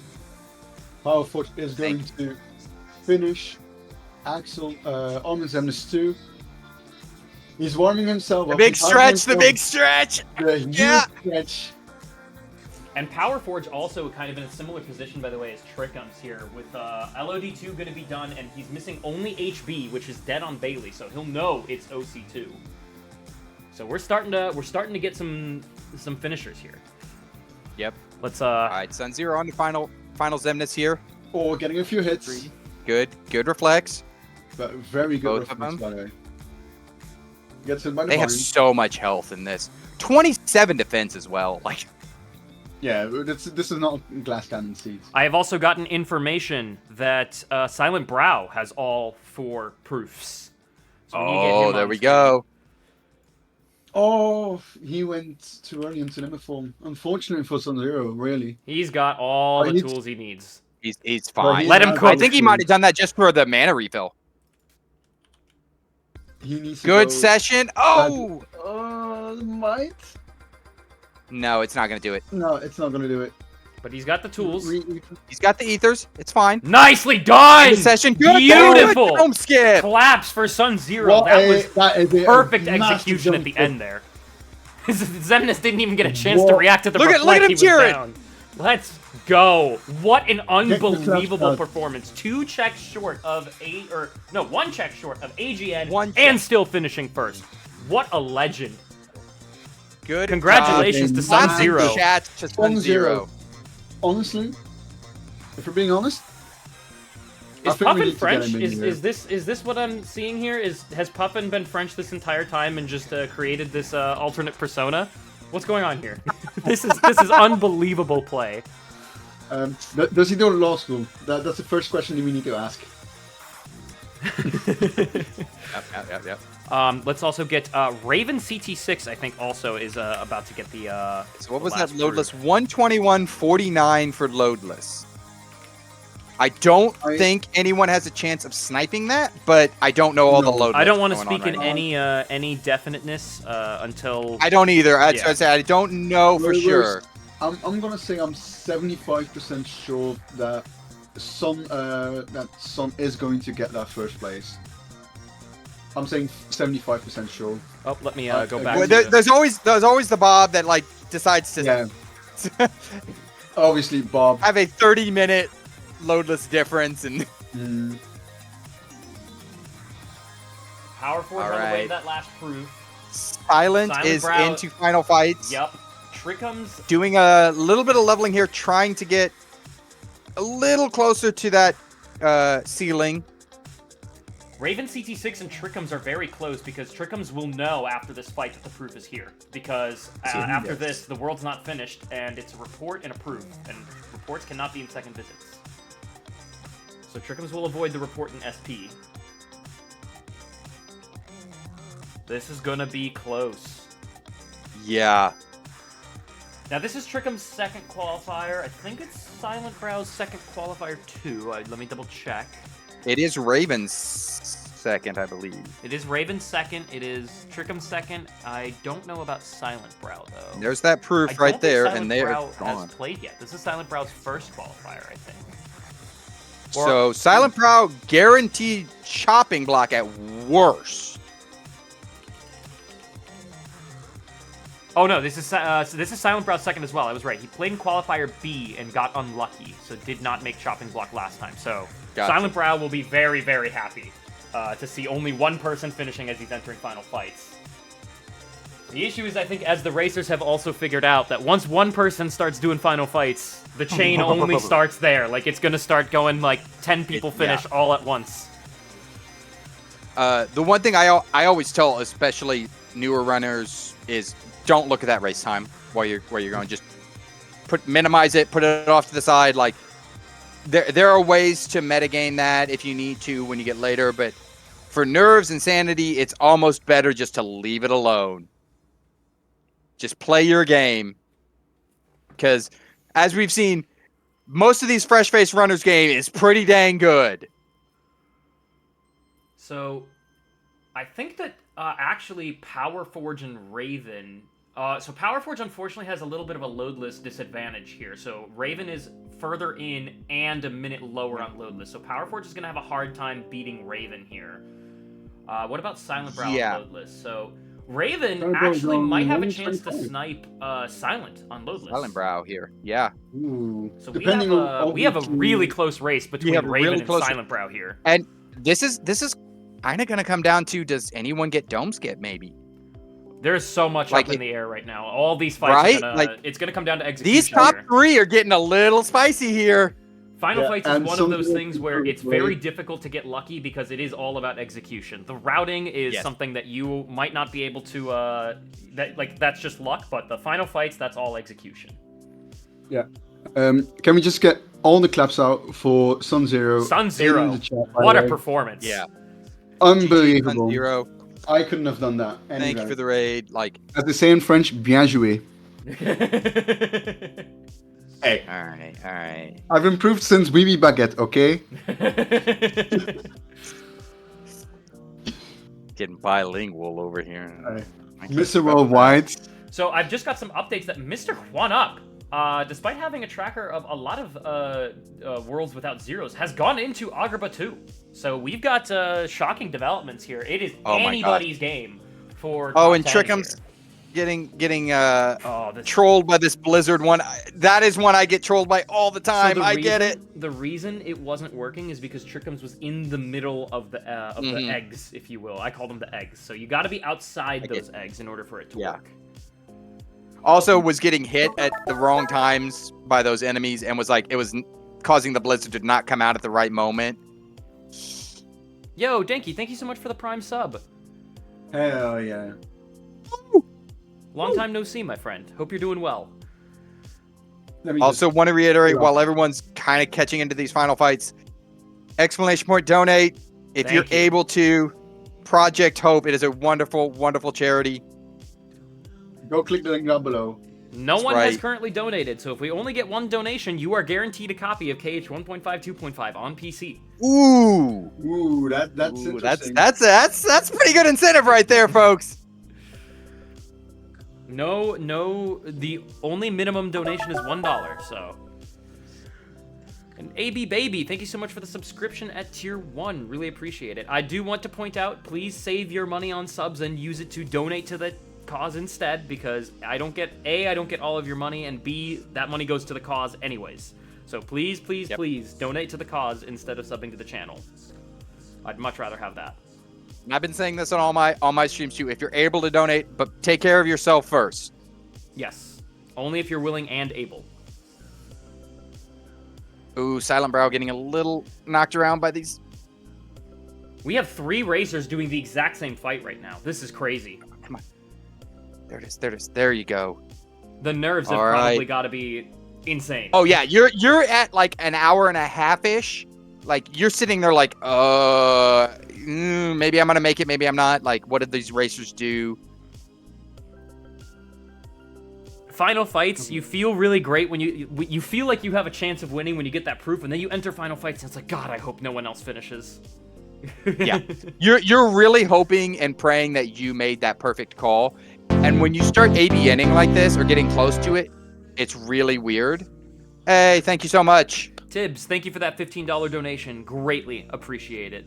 Powerfoot is going to finish Axel, Armor Zemnis 2. He's warming himself up. The big stretch. The huge stretch. And Power Forge also kind of in a similar position, by the way, as Trickums here, with LOD2 going to be done, and he's missing only HB, which is dead on Bailey, so he'll know it's OC2. So we're starting to get some finishers here. Yep. Let's All right, Sun Zero on the final Zemnis here. Oh, getting a few hits. Good reflex. But very good Both of reflex, them. by the way. Gets hit by the They have barn. so much health in this. 27 defense as well. Like. Yeah, this is not glass cannon seeds. I have also gotten information that Silent Brow has all 4 proofs. So we need to get him there on we screen. go. Oh, he went too early into limit form. Unfortunately for Sun Zero, really. He's got all the tools he needs. He's fine. Let him cook. I think he might have done that just for the mana refill. He needs to Good session. Oh! Might? No, it's not going to do it. No, it's not going to do it. But he's got the tools. He's got the ethers. It's fine. Nicely done! Good session. Good. Beautiful! Good home skip. Claps for Sun Zero. That was perfect massive execution at the jump. end there. Zemnis didn't even get a chance to react to the Look at reflect. him He was cheering. down. Let's go. What an unbelievable clap. performance. 2 checks short of 1 check short of AGN One and check. still finishing first. What a legend. Good. Congratulations to Sun Classic Zero. Chat to Sun Zero. Honestly, if we're being honest, Is I think we Puffin need to get French? him in here. Is this what I'm seeing here? Has Puffin been French this entire time and just created this alternate persona? What's going on here? This is unbelievable play. Does he go to law school? That's the first question we need to ask. Yep. Let's also get Raven CT6. I think also is about to get the. So what was that last loadless? proof. 121.49 for loadless. I don't think anyone has a chance of sniping that, but I don't know all the loadless. I don't want to going on speak in right any definiteness until. I don't either. That's what I said. I don't know for sure. I'm gonna say I'm 75% sure that Sun is going to get that first place. I'm saying 75% sure. Oh, let me go back. Well, to there's always the Bob that like decides to Yeah. Obviously, Bob. have a 30-minute loadless difference and. Power Forge on the way to that last proof. Silent is Brow. into final fights. Yep. Trickums. Doing a little bit of leveling here, trying to get a little closer to that ceiling. Raven CT6 and Trickums are very close because Trickums will know after this fight that the proof is here. Because after this, the world's not finished, and it's a report and a proof. And reports cannot be in second visits. So Trickums will avoid the report in SP. This is gonna be close. Yeah. Now this is Trickums' second qualifier. I think it's Silent Brow's second qualifier too. Let me double check. It is Raven's second, I believe. It is Raven's second. It is Trickums' second. I don't know about Silent Brow though. There's that proof right there, and they're Brow gone. has played yet. This is Silent Brow's first qualifier, I think. So Silent Brow guaranteed chopping block at worst. Oh no, this is Silent Brow's second as well. I was right. He played in Qualifier B and got unlucky, so did not make chopping block last time. So Gotcha. Silent Brow will be very, very happy to see only one person finishing as he's entering final fights. The issue is, I think, as the racers have also figured out, that once one person starts doing final fights, the chain only starts there. Like, it's going to start going, like, 10 people finish all at once. The one thing I always tell, especially newer runners, is don't look at that race time while you're going. Just minimize it, put it off to the side. Like, there are ways to metagame that if you need to when you get later, but for nerves and sanity, it's almost better just to leave it alone. Just play your game, because as we've seen, most of these fresh-faced runners' game is pretty dang good. So, I think that actually PowerForge and Raven. So PowerForge unfortunately has a little bit of a loadless disadvantage here. So Raven is further in and a minute lower on loadless. So PowerForge is going to have a hard time beating Raven here. What about Silent Brow on loadless? So Raven actually might have a chance to snipe Silent on loadless. Silent Brow here, yeah. Ooh. So we have a really close race between Raven and Silent Brow here. And this is kind of going to come down to, does anyone get dome skip maybe? There's so much up in the air right now. All these fights are gonna, it's going to come down to execution. These top three are getting a little spicy here. Final fights is one of those things where it's very difficult to get lucky because it is all about execution. The routing is something that you might not be able to, that's just luck, but the final fights, that's all execution. Yeah. Can we just get all the claps out for Sun Zero? Sun Zero. What a performance. Yeah. Unbelievable. Sun Zero. I couldn't have done that. Thank you for the raid. Like, as they say in French, bien joué. Hey. All right. I've improved since We Be Baguette, okay? Getting bilingual over here. Mr. Worldwide. So I've just got some updates that Mr. Juan Up, despite having a tracker of a lot of Worlds Without Zeros, has gone into Agrabah 2. So we've got shocking developments here. It is anybody's game for top and 10 Trickham's here. getting trolled by this Blizzard one. That is one I get trolled by all the time. So I get it. The reason it wasn't working is because Trickham's was in the middle of the eggs, if you will. I call them the eggs. So you got to be outside those eggs in order for it to work. Also was getting hit at the wrong times by those enemies and was like, it was causing the Blizzard to not come out at the right moment. Yo, Denki, thank you so much for the Prime sub. Hell yeah. Long time no see, my friend. Hope you're doing well. Also, want to reiterate, while everyone's kind of catching into these final fights, exclamation point donate. If you're able to, Project Hope. It is a wonderful, wonderful charity. Go click the link down below. No one has currently donated, so if we only get one donation, you are guaranteed a copy of KH 1.5 2.5 on PC. Ooh, that's interesting. That's pretty good incentive right there, folks. No, the only minimum donation is $1, so. And AB Baby, thank you so much for the subscription at tier 1. Really appreciate it. I do want to point out, please save your money on subs and use it to donate to the cause instead, because I don't get all of your money, and B, that money goes to the cause anyways. So please donate to the cause instead of subbing to the channel. I'd much rather have that. And I've been saying this on all my streams too. If you're able to donate, but take care of yourself first. Yes, only if you're willing and able. Ooh, Silent Brow getting a little knocked around by these. We have 3 racers doing the exact same fight right now. This is crazy. Come on. There it is. There you go. The nerves have probably got to be insane. Oh yeah, you're at like an hour and a half-ish. Like, you're sitting there like, maybe I'm gonna make it, maybe I'm not. Like, what did these racers do? Final fights, you feel really great when you feel like you have a chance of winning when you get that proof, and then you enter final fights and it's like, God, I hope no one else finishes. Yeah, you're really hoping and praying that you made that perfect call. And when you start ABNing like this or getting close to it, it's really weird. Hey, thank you so much. Tibbs, thank you for that $15 donation. Greatly appreciate it.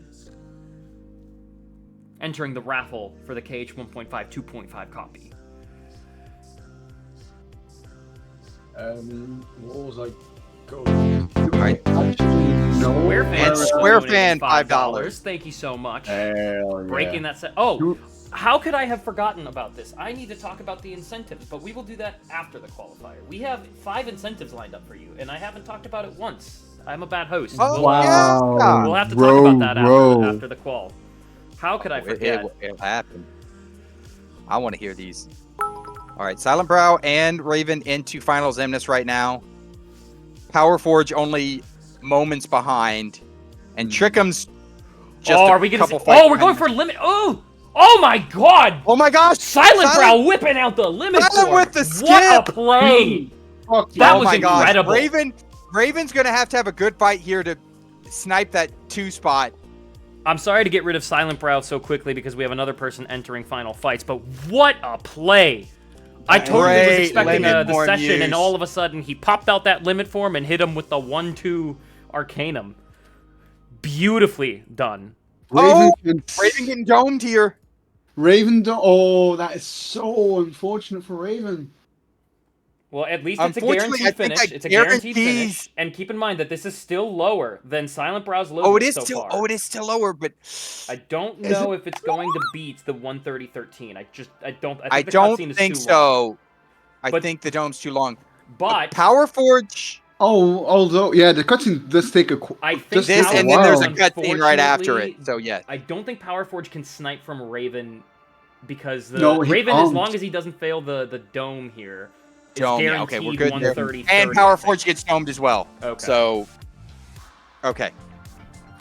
Entering the raffle for the KH 1.5 2.5 copy. What was I going? Right. Actually, no. Square Square fan, fan, $5. Thank you so much. Hell yeah. Breaking that set. Oh, how could I have forgotten about this? I need to talk about the incentives, but we will do that after the qualifier. We have 5 incentives lined up for you, and I haven't talked about it once. I'm a bad host. Oh, Wow. We'll have to Bro, talk about that bro. after the qual. How could I forget? It'll happen. I want to hear these. All right, Silent Brow and Raven into finals MNIS right now. Power Forge only moments behind, and Trickham's just are a we gonna? couple See, fights we're going behind. for limit. Oh my God! Oh my gosh! Silent Brow whipping out the limit Silent form. with the What a skip! play! Fuck That Oh was my gosh, incredible. Raven's gonna have to have a good fight here to snipe that 2 spot. I'm sorry to get rid of Silent Brow so quickly because we have another person entering final fights, but what a play! I totally was Great expecting limit the form session, and use. all of a sudden he popped out that limit form and hit him with the 1-2 Arcanum. Beautifully done. Oh, Raven Raven getting domed here. Oh, that is so unfortunate for Raven. Well, at least it's a Unfortunately, guaranteed I think finish. that It's a guaranteed guarantees- finish. And keep in mind that this is still lower than Silent Brow's low Oh, it is so still. far. Oh, it is still lower, but I don't know if it's going to beat the 130-13. I don't. I the don't cutscene is think too so. long. I But- think the dome's too long. But Power Forge. Oh, although yeah, the cutscene does take a. I think Just This take a and then there's a while. cutscene right after it. Unfortunately, So yeah. I don't think Power Forge can snipe from Raven because the No, he Raven, as can't. long as he doesn't fail the dome here, is Dome, yeah, guaranteed okay, we're good there. 130. And Power Forge gets domed as well. Okay. So. Okay.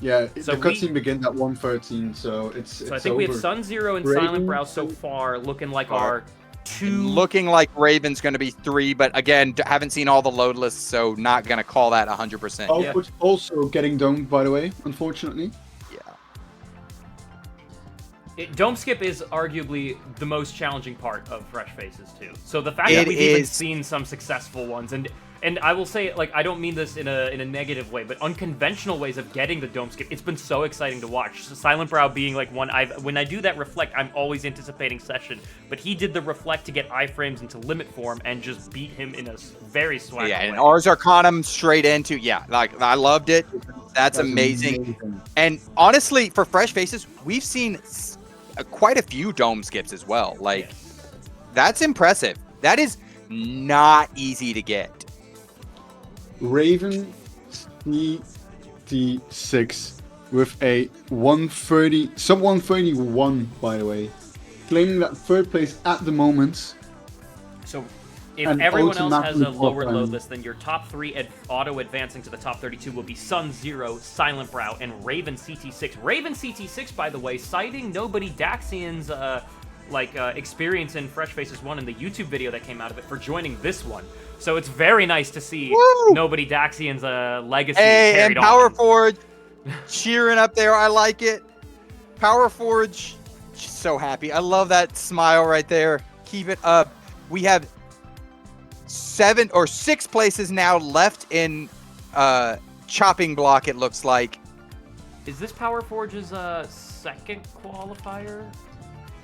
Yeah, So the cutscene begins at 1:13, so it's. So I think we have Sun Zero and Silent Raven- Brow so far looking like Are our 2. Looking like Raven's going to be 3, but again, haven't seen all the load lists, so not going to call that 100%. Oh, Yeah. which also getting domed, by the way, unfortunately. Yeah. Dome skip is arguably the most challenging part of Fresh Faces too. So the fact It that we've even is. seen some successful ones, and I will say, like, I don't mean this in a negative way, but unconventional ways of getting the dome skip, it's been so exciting to watch. So Silent Brow being like one, when I do that reflect, I'm always anticipating session, but he did the reflect to get iframes into limit form and just beat him in a very swag Yeah, way. and Ars Arcanum straight into, like, I loved it. That's amazing. And honestly, for Fresh Faces, we've seen quite a few dome skips as well. Like, Yes. that's impressive. That is not easy to get. Raven CT6 with a 130, sub 131, by the way, claiming that third place at the moment. So if And everyone else has a automatically lower top load end. list, then your top 3 auto advancing to the top 32 will be Sun Zero, Silent Brow, and Raven CT6. Raven CT6, by the way, citing Nobody Daxian's experience in Fresh Faces 1 in the YouTube video that came out of it for joining this one. So it's very nice to see Woo! Nobody Daxian's legacy Hey, and carried Power on. Forge cheering up there. I like it. Power Forge, so happy. I love that smile right there. Keep it up. We have 7 or 6 places now left in chopping block, it looks like. Is this Power Forge's second qualifier?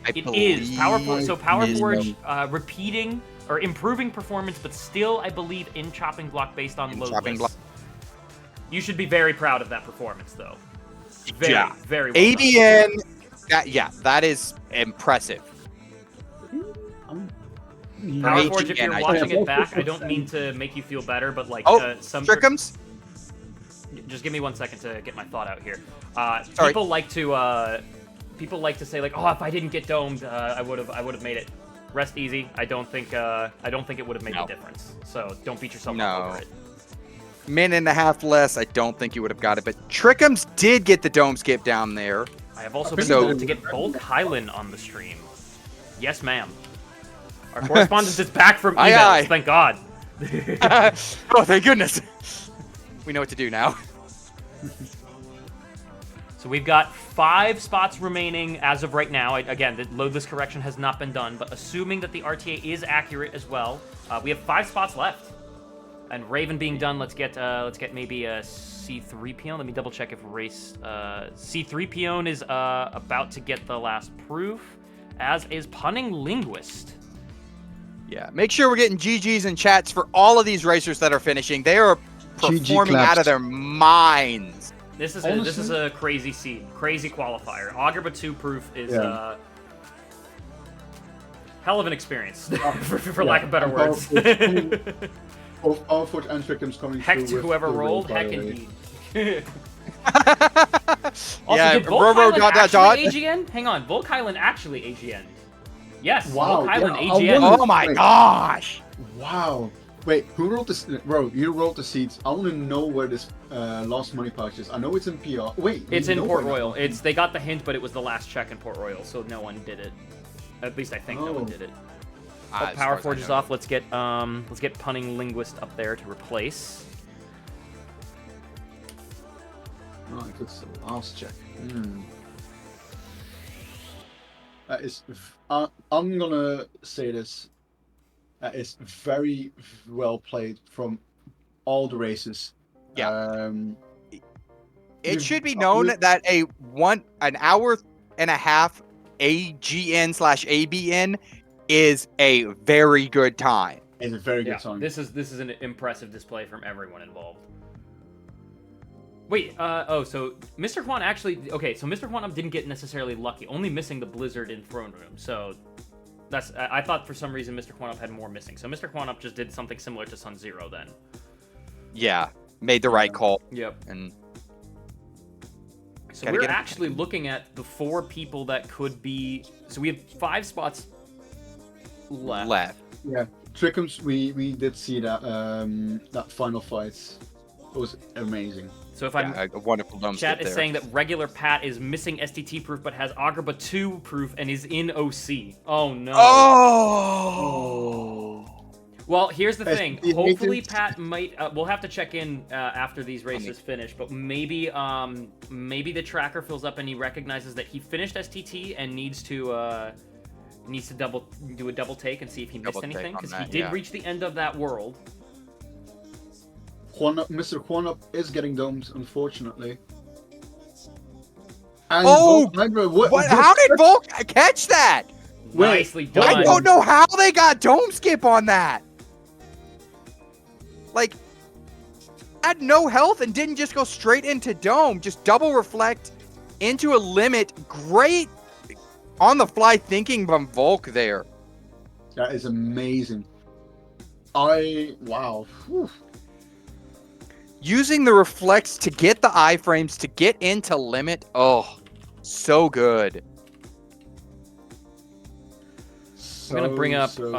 I It is Power Forge. So Power is. Forge repeating or improving performance, but still, I believe, in chopping block based on load chopping lists. You should be very proud of that performance, though. Very, Yeah. very well done. ABN, that is impressive. Power ABN, Forge, if you're I watching think. it back, I don't mean to make you feel better, but like Oh, some Trickham's? just give me 1 second to get my thought out here. Sorry. People like to say like, oh, if I didn't get domed, I would have made it. Rest easy. I don't think it would have made No. a difference. So don't beat yourself No. up over it. Minute and a half less, I don't think you would have got it. But Trickham's did get the dome skip down there. I have also been So- told to get Bulk Highland on the stream. Yes, ma'am. Our correspondent is back from Aye, emails. aye. Thank God. Oh, thank goodness. We know what to do now. So we've got 5 spots remaining as of right now. Again, the load list correction has not been done, but assuming that the RTA is accurate as well, we have 5 spots left. And Raven being done, let's get maybe a C3 peon. Let me double check if race C3 peon is about to get the last proof, as is Punning Linguist. Yeah, make sure we're getting GGs and chats for all of these racers that are finishing. They are performing out of their minds. This is a crazy seed, crazy qualifier. Agrabah 2 proof is hell of an experience, for lack of better words. Both Powerforge and Trickham's coming heck through to with whoever the rolled, raid, heck Also, indeed. Did Volk Island actually dot. AGN? Hang on, Volk Island actually AGN. Yes, Wow, Volk Island yeah, AGN. Oh my gosh! Wow. Wait, who wrote this? Bro, you wrote the seeds. I want to know where this lost money pouch is. I know it's in PR. Wait, It's in no Port one- Royal. They got the hint, but it was the last check in Port Royal, so no one did it. At least I think no one did it. As far Power as I Forge is know. off. Let's get Punning Linguist up there to replace. Right, it's the last check. That is. I'm gonna say this. That is very well played from all the races. Yeah. It should be known that an hour and a half AGN/ABN is a very good time. It's a very good Yeah, song. this is an impressive display from everyone involved. Wait, so Mr. Quan actually... Okay, so Mr. Quan didn't get necessarily lucky, only missing the Blizzard in Throne Room, so... I thought for some reason Mr. Quan had more missing, so Mr. Quan just did something similar to Sun Zero then. Yeah, made the right call. Yep. And so we're actually looking at the 4 people that could be... So we have 5 spots left. Yeah, Trickham's. We did see that that final fight. It was amazing. So if I'm... a wonderful dome Chat skip is there. saying that regular Pat is missing STT proof, but has Agrabah 2 proof and is in OC. Oh no. Oh! Well, here's the thing. STT Hopefully, agents. Pat might. We'll have to check in after these races finish, but maybe the tracker fills up and he recognizes that he finished STT and needs to do a double take and see if he missed Double take anything, on because he that, did yeah. reach the end of that world. Mr. Quanup is getting domed, unfortunately. And Oh! what? How did Volk catch that? Wait, Nicely done. I don't know how they got dome skip on that. Like, had no health and didn't just go straight into dome. Just double reflect into a limit. Great on the fly thinking from Volk there. That is amazing. Wow. Whew. Using the reflects to get the iframes to get into limit. Oh, so good. I'm gonna bring up So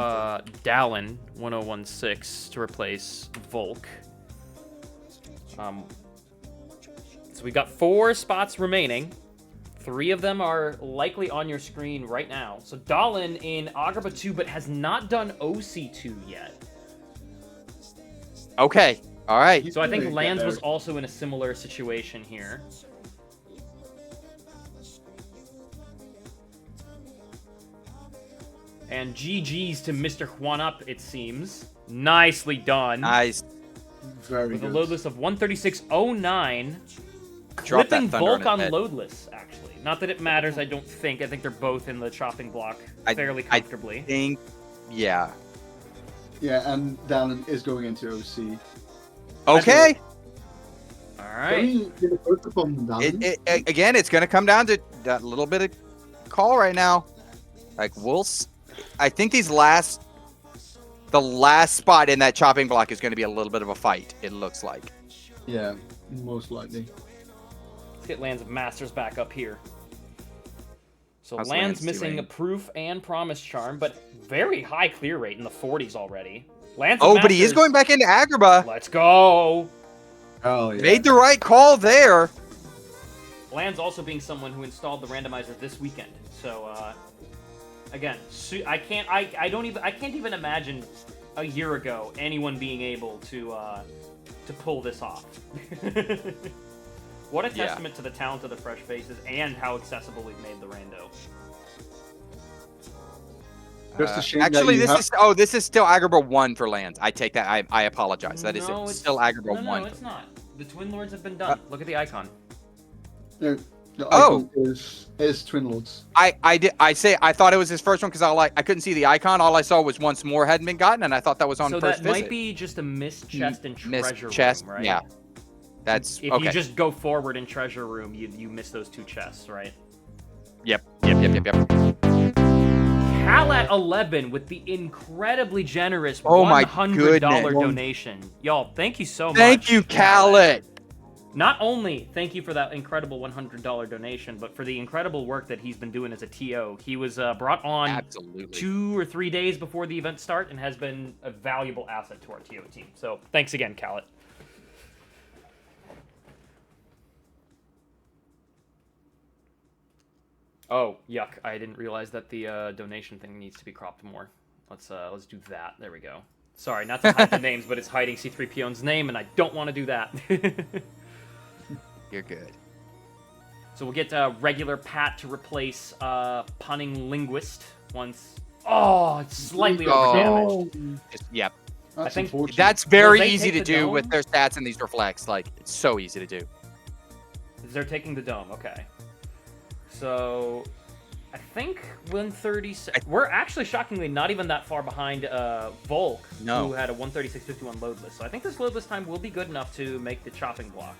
Dallin 1016 to replace Volk. So we've got 4 spots remaining. 3 of them are likely on your screen right now. So Dallin in Agrabah 2, but has not done OC2 yet. Okay. All right. So I think gonna get Lands there. was also in a similar situation here. And GG's to Mr. Juanup, it seems. Nicely done. Nice. very With good. a loadless of 136.09. Drop that Clipping thunder Volk on on his head. loadless, actually. Not that it matters, I don't think. I think they're both in the chopping block fairly comfortably. Think, yeah. Yeah, and Dallin is going into OC. Okay. Alright. Again, it's going to come down to that little bit of call right now. Like, I think the last spot in that chopping block is going to be a little bit of a fight, it looks like. Yeah, most likely. Let's get Lands of Masters back up here. So How's Lands Lands missing doing? a Proof and Promise Charm, but very high clear rate in the 40s already. Lands of Oh, but he is Masters- going back into Agrabah. Let's go! Oh, yeah. Made the right call there. Lands also being someone who installed the randomizer this weekend. So, again, I can't even imagine a year ago anyone being able to pull this off. What a Yeah. testament to the talent of the Fresh Faces and how accessible we've made the rando. Just a shame that Actually, you this is still Agrabah 1 for Lands. I take that. I apologize. That is No, it's- still Agrabah No, 1. it's not. The Twin Lords have been done. Look at the icon. The Oh. icon is Twin Lords. I thought it was his first one because I couldn't see the icon. All I saw was once more hadn't been gotten, and I thought that was on So first that might visit. be just a missed chest and Missed treasure chest, room, right? yeah. That's If okay. you just go forward in treasure room, you miss those 2 chests, right? Yep. Cal at 11 with the incredibly generous Oh my $100 goodness. donation. Y'all, thank you so much. Thank you, Khaled. Not only thank you for that incredible $100 donation, but for the incredible work that he's been doing as a TO. He was brought on Absolutely. 2 or 3 days before the event start and has been a valuable asset to our TO team. So thanks again, Khaled. Oh, yuck. I didn't realize that the donation thing needs to be cropped more. Let's do that. There we go. Sorry, not to hide the names, but it's hiding C3PO's name, and I don't want to do that. You're good. So we'll get regular Pat to replace punning linguist once. Oh, it's slightly overdamaged. Yep. That's I think unfortunate. That's very they easy take to the do dome? with their stats and these reflects. Like, it's so easy to do. They're taking the dome. Okay. So I think 136. We're actually shockingly not even that far behind Volk, No. who had a 136.51 load list. So I think this load list time will be good enough to make the chopping block,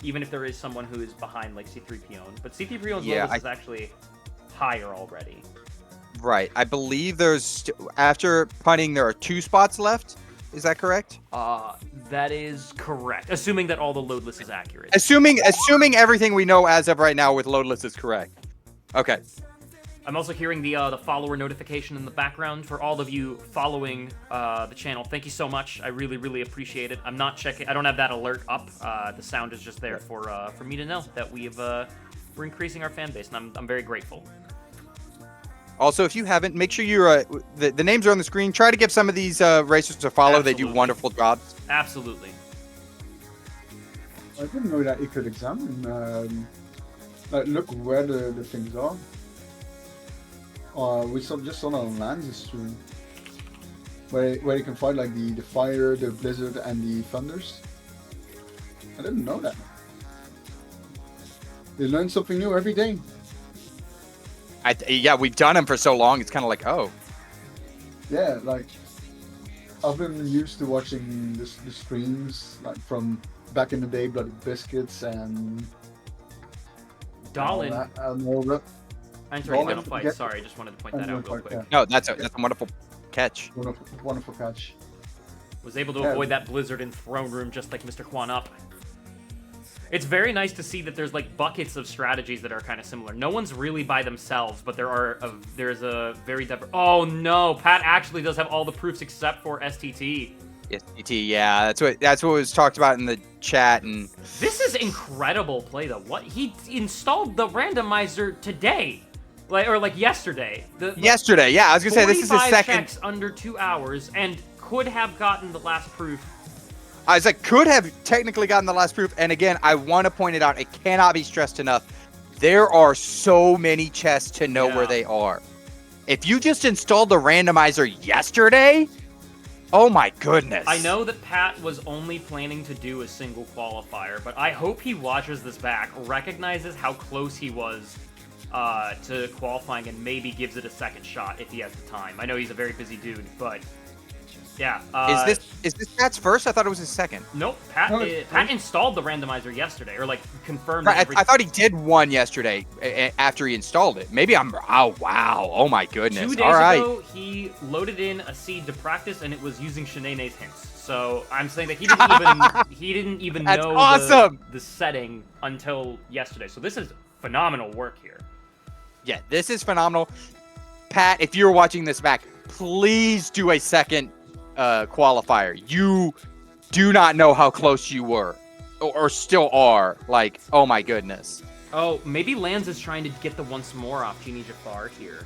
even if there is someone who is behind like C3PO. But C3PO's Yeah, load list is actually higher already. Right. I believe after punting, there are 2 spots left. Is that correct? That is correct, assuming that all the load list is accurate. Assuming everything we know as of right now with loadless is correct. Okay. I'm also hearing the follower notification in the background for all of you following the channel. Thank you so much. I really, really appreciate it. I'm not checking. I don't have that alert up. The sound is just there for me to know that we're increasing our fan base, and I'm very grateful. Also, if you haven't, make sure you're the names are on the screen. Try to give some of these racers a follow. They do Absolutely. wonderful jobs. Absolutely. I didn't know that you could examine, like, look where the things are. We just saw that on Lance's stream, where you can find like the fire, the blizzard, and the thunders. I didn't know that. You learn something new every day. Yeah, we've done them for so long. It's kind of like, oh, Yeah, like I've been used to watching the streams like from back in the day, Bloody Biscuits and Dalin, and all that. entering Dalin, a fight. yeah. Sorry, I just wanted to point that out real quick. Yeah. no, that's a wonderful catch. Wonderful catch. Was able to Yeah. avoid that blizzard in throne room just like Mr. Quan Up. It's very nice to see that there's like buckets of strategies that are kind of similar. No one's really by themselves, but there's a very Oh no, Pat actually does have all the proofs except for STT. STT, yeah, that's what was talked about in the chat. And This is incredible play though. What he installed the randomizer today, like yesterday. yesterday, yeah, I was gonna say this is his 45 second. checks under 2 hours and could have gotten the last proof. I was like, could have technically gotten the last proof. And again, I want to point it out. It cannot be stressed enough. There are so many chests to know where they are. If you just installed the randomizer yesterday, oh my goodness. I know that Pat was only planning to do a single qualifier, but I hope he watches this back, recognizes how close he was to qualifying, and maybe gives it a second shot if he has the time. I know he's a very busy dude, but yeah. Is this Pat's first? I thought it was his second. Nope. Pat installed the randomizer yesterday, or like confirmed. Right, I thought he did one yesterday after he installed it. Maybe I'm. Oh wow! Oh my goodness! 2 days All right. ago, he loaded in a seed to practice, and it was using Shanae's hints. So I'm saying that he didn't even That's know awesome! the setting until yesterday. So this is phenomenal work here. Yeah, this is phenomenal. Pat, if you're watching this back, please do a second qualifier. You do not know how close you were or still are. Like, oh my goodness. Oh, maybe Lanz is trying to get the once more off Genie Jafar here.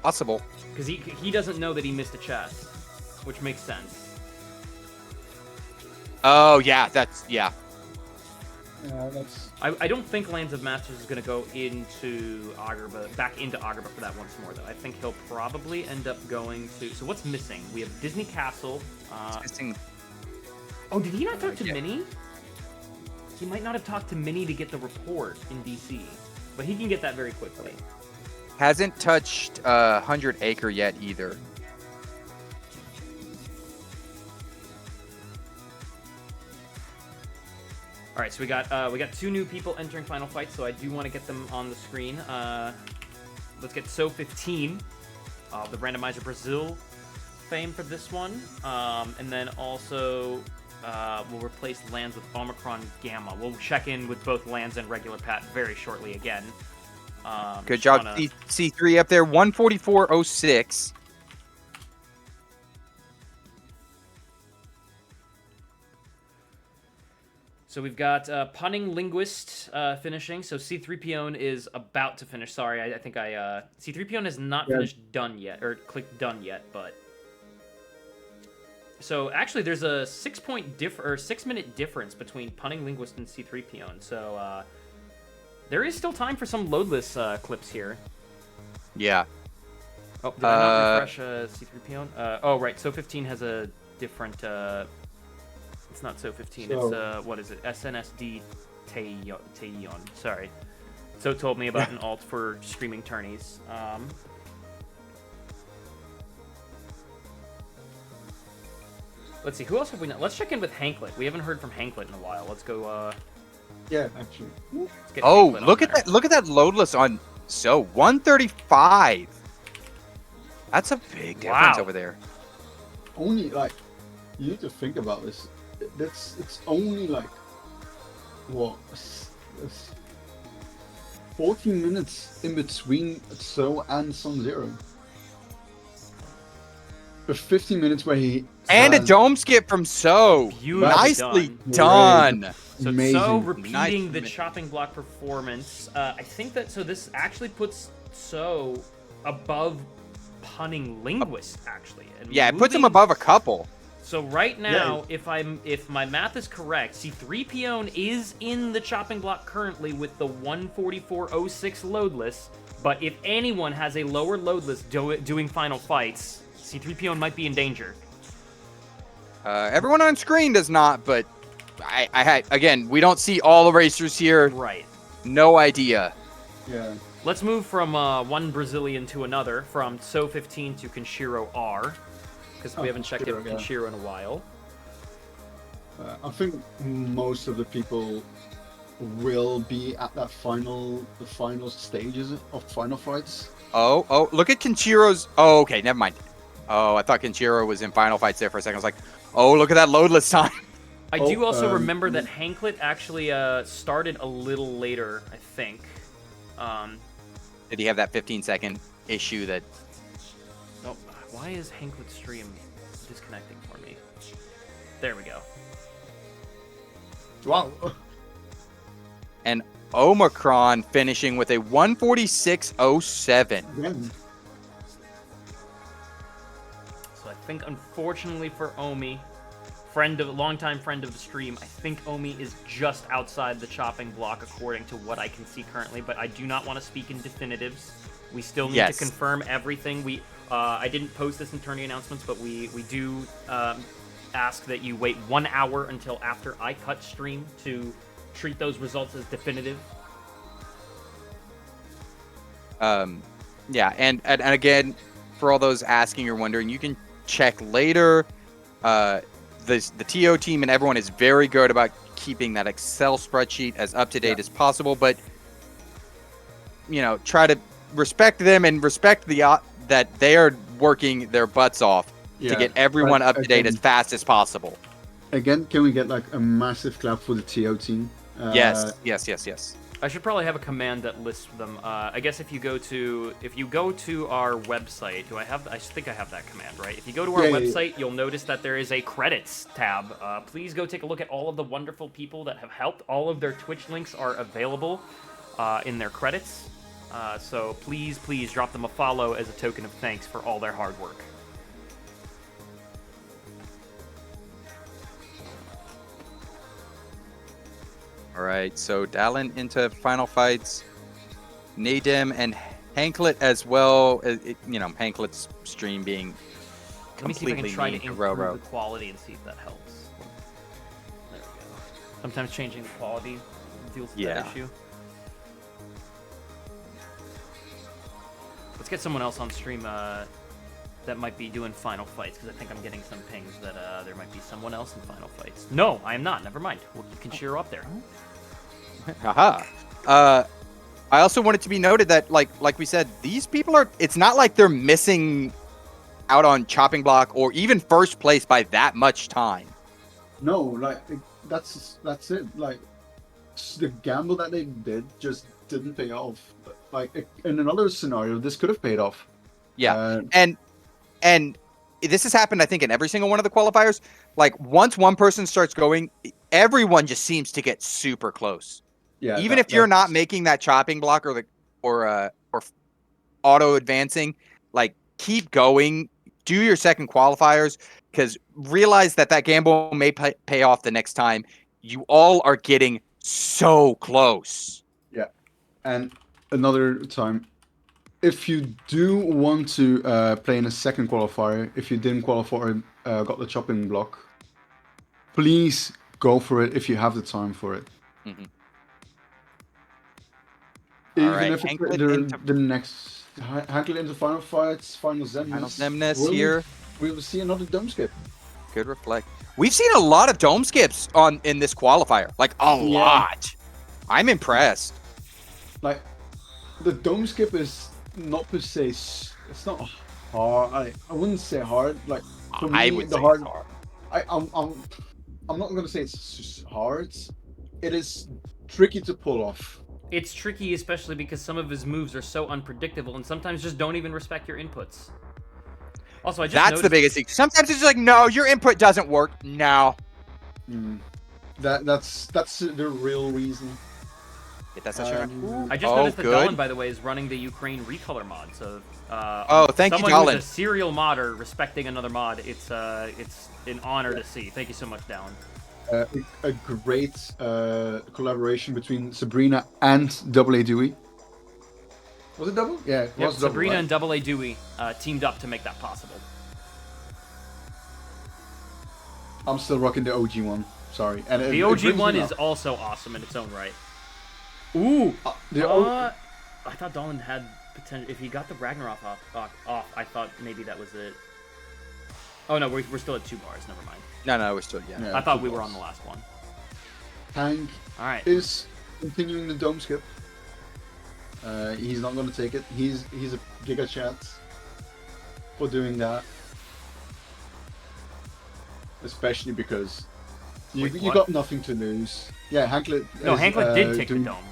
Possible. Because he doesn't know that he missed a chest, which makes sense. Oh yeah, that's Yeah, that's. I don't think Lands of Masters is going to go into Agrabah, back into Agrabah for that once more, though. I think he'll probably end up going to... So what's missing? We have Disney Castle. missing. Oh, did he not go to Mini? he might not have talked to Minnie to get the report in DC, but he can get that very quickly. Hasn't touched 100 Acre yet either. All right, so we got 2 new people entering Final Fight, so I do want to get them on the screen. Let's get So15, the randomizer Brazil fame for this one, and then also we'll replace Lands with Omicron Gamma. We'll check in with both Lands and regular Pat very shortly again. Good job, C3 up there, 144.06. So we've got Punning Linguist finishing. So C3PO is about to finish. Sorry, I think C3PO has not finished done yet, or clicked done yet, but. So actually, there's a 6-minute difference between Punning Linguist and C3PO. So there is still time for some loadless clips here. Yeah. Oh, did I not refresh C3PO? Oh, right. So 15 has a different. It's not So15. It's what is it? SNSD Taeyeon. Sorry. So told me about an alt for streaming tourneys. Let's see, who else have we not? Let's check in with Hanklet. We haven't heard from Hanklet in a while. Let's go. Yeah, actually. Let's get Oh, Hanklet look on at there. that! Look at that loadless on. So 135. That's a big difference over there. Only like you need to think about this. It's only like what 14 minutes in between So and Sun Zero. But 15 minutes where he And a dome skip from So. Beautifully Nicely done. done. So Amazing. So repeating Nice. the chopping block performance. I think that this actually puts So above Punning Linguist actually. And Yeah, it puts him moving- above a couple. So right now, if my math is correct, C3PO is in the chopping block currently with the 144.06 loadless. But if anyone has a lower loadless doing final fights, C3PO might be in danger. Everyone on screen does not, but again, we don't see all the racers here. Right. No idea. Yeah. Let's move from one Brazilian to another, from So15 to Kenshiro R, because we haven't checked in with Kenshiro in a while. I think most of the people will be at the final stages of Final Fights. Oh, look at Kenshiro's. Oh, okay, never mind. Oh, I thought Kenshiro was in Final Fights there for a second. I was like, oh, look at that loadless time. I do also remember that Hanklet actually started a little later, I think. Did he have that 15-second issue that... Oh, why is Hanklet's stream disconnecting for me? There we go. Wow. And Omicron finishing with a 146.07. Yeah. So I think, unfortunately for Omi, longtime friend of the stream, I think Omi is just outside the chopping block according to what I can see currently, but I do not want to speak in definitives. We still need to confirm everything. I didn't post this in tourney announcements, but we do ask that you wait 1 hour until after I cut stream to treat those results as definitive. Yeah, and again, for all those asking or wondering, you can check later. The TO team and everyone is very good about keeping that Excel spreadsheet as up to date as possible, but try to respect them and respect that they are working their butts off to get everyone up to date as fast as possible. Again, can we get like a massive clap for the TO team? Yes. I should probably have a command that lists them. I guess if you go to our website, I think I have that command, right? If you go to our website, you'll notice that there is a credits tab. Please go take a look at all of the wonderful people that have helped. All of their Twitch links are available in their credits. So please drop them a follow as a token of thanks for all their hard work. All right, so Dallin into Final Fights, Nadem and Hanklet as well. Hanklet's stream being Let me see if I completely can try to neat to improve Roro. the quality and see if that helps. There we go. Sometimes changing the quality deals with Yeah. that issue. Let's get someone else on stream that might be doing Final Fights, because I think I'm getting some pings that there might be someone else in Final Fights. No, I am not. Never mind. We'll keep Kenshiro up there. Haha. I also want it to be noted that, like we said, these people are. It's not like they're missing out on chopping block or even first place by that much time. No, like that's it. Like the gamble that they did just didn't pay off. Like in another scenario, this could have paid off. Yeah, and this has happened, I think, in every single one of the qualifiers. Like once one person starts going, everyone just seems to get super close. Yeah, Even if you're not making that chopping block or auto advancing, like keep going, do your second qualifiers, because realize that gamble may pay off the next time. You all are getting so close. Yeah, and another time, if you do want to play in a second qualifier, if you didn't qualify or got the chopping block, please go for it if you have the time for it. Mm-hmm. Even if it's the next Hanklet into final fights, final Zemnis. Here. We will see another dome skip. Good reflect. We've seen a lot of dome skips in this qualifier. Like a lot. I'm impressed. Like the dome skip is not per se. It's not hard. I wouldn't say hard. Like for me, I would the say hard. it's hard. I'm not gonna say it's just hard. It is tricky to pull off. It's tricky, especially because some of his moves are so unpredictable and sometimes just don't even respect your inputs. Also, That's the biggest thing. Sometimes it's just like, no, your input doesn't work. No. That's the real reason. Get that session right. I just noticed that Dolan, by the way, is running the Ukraine recolor mod. So, thank you, someone Dolan. who's a serial modder respecting another mod. It's an honor to see. Thank you so much, Dolan. A great collaboration between Sabrina and AA Dewey. Was it double? Yeah, it was Sabrina double, right? and AA Dewey teamed up to make that possible. I'm still rocking the OG one. Sorry. And the OG one is also awesome in its own right. Ooh! I thought Dolan had potential. If he got the Ragnarok off, I thought maybe that was it. Oh no, we're still at 2 bars. Never mind. No, we're still, yeah. I thought we were on the last one. Hank is continuing the dome skip. He's not going to take it. He's a giga chat for doing that. Especially because you got nothing to lose. Yeah, Hanklet. No, Hanklet did take the dome.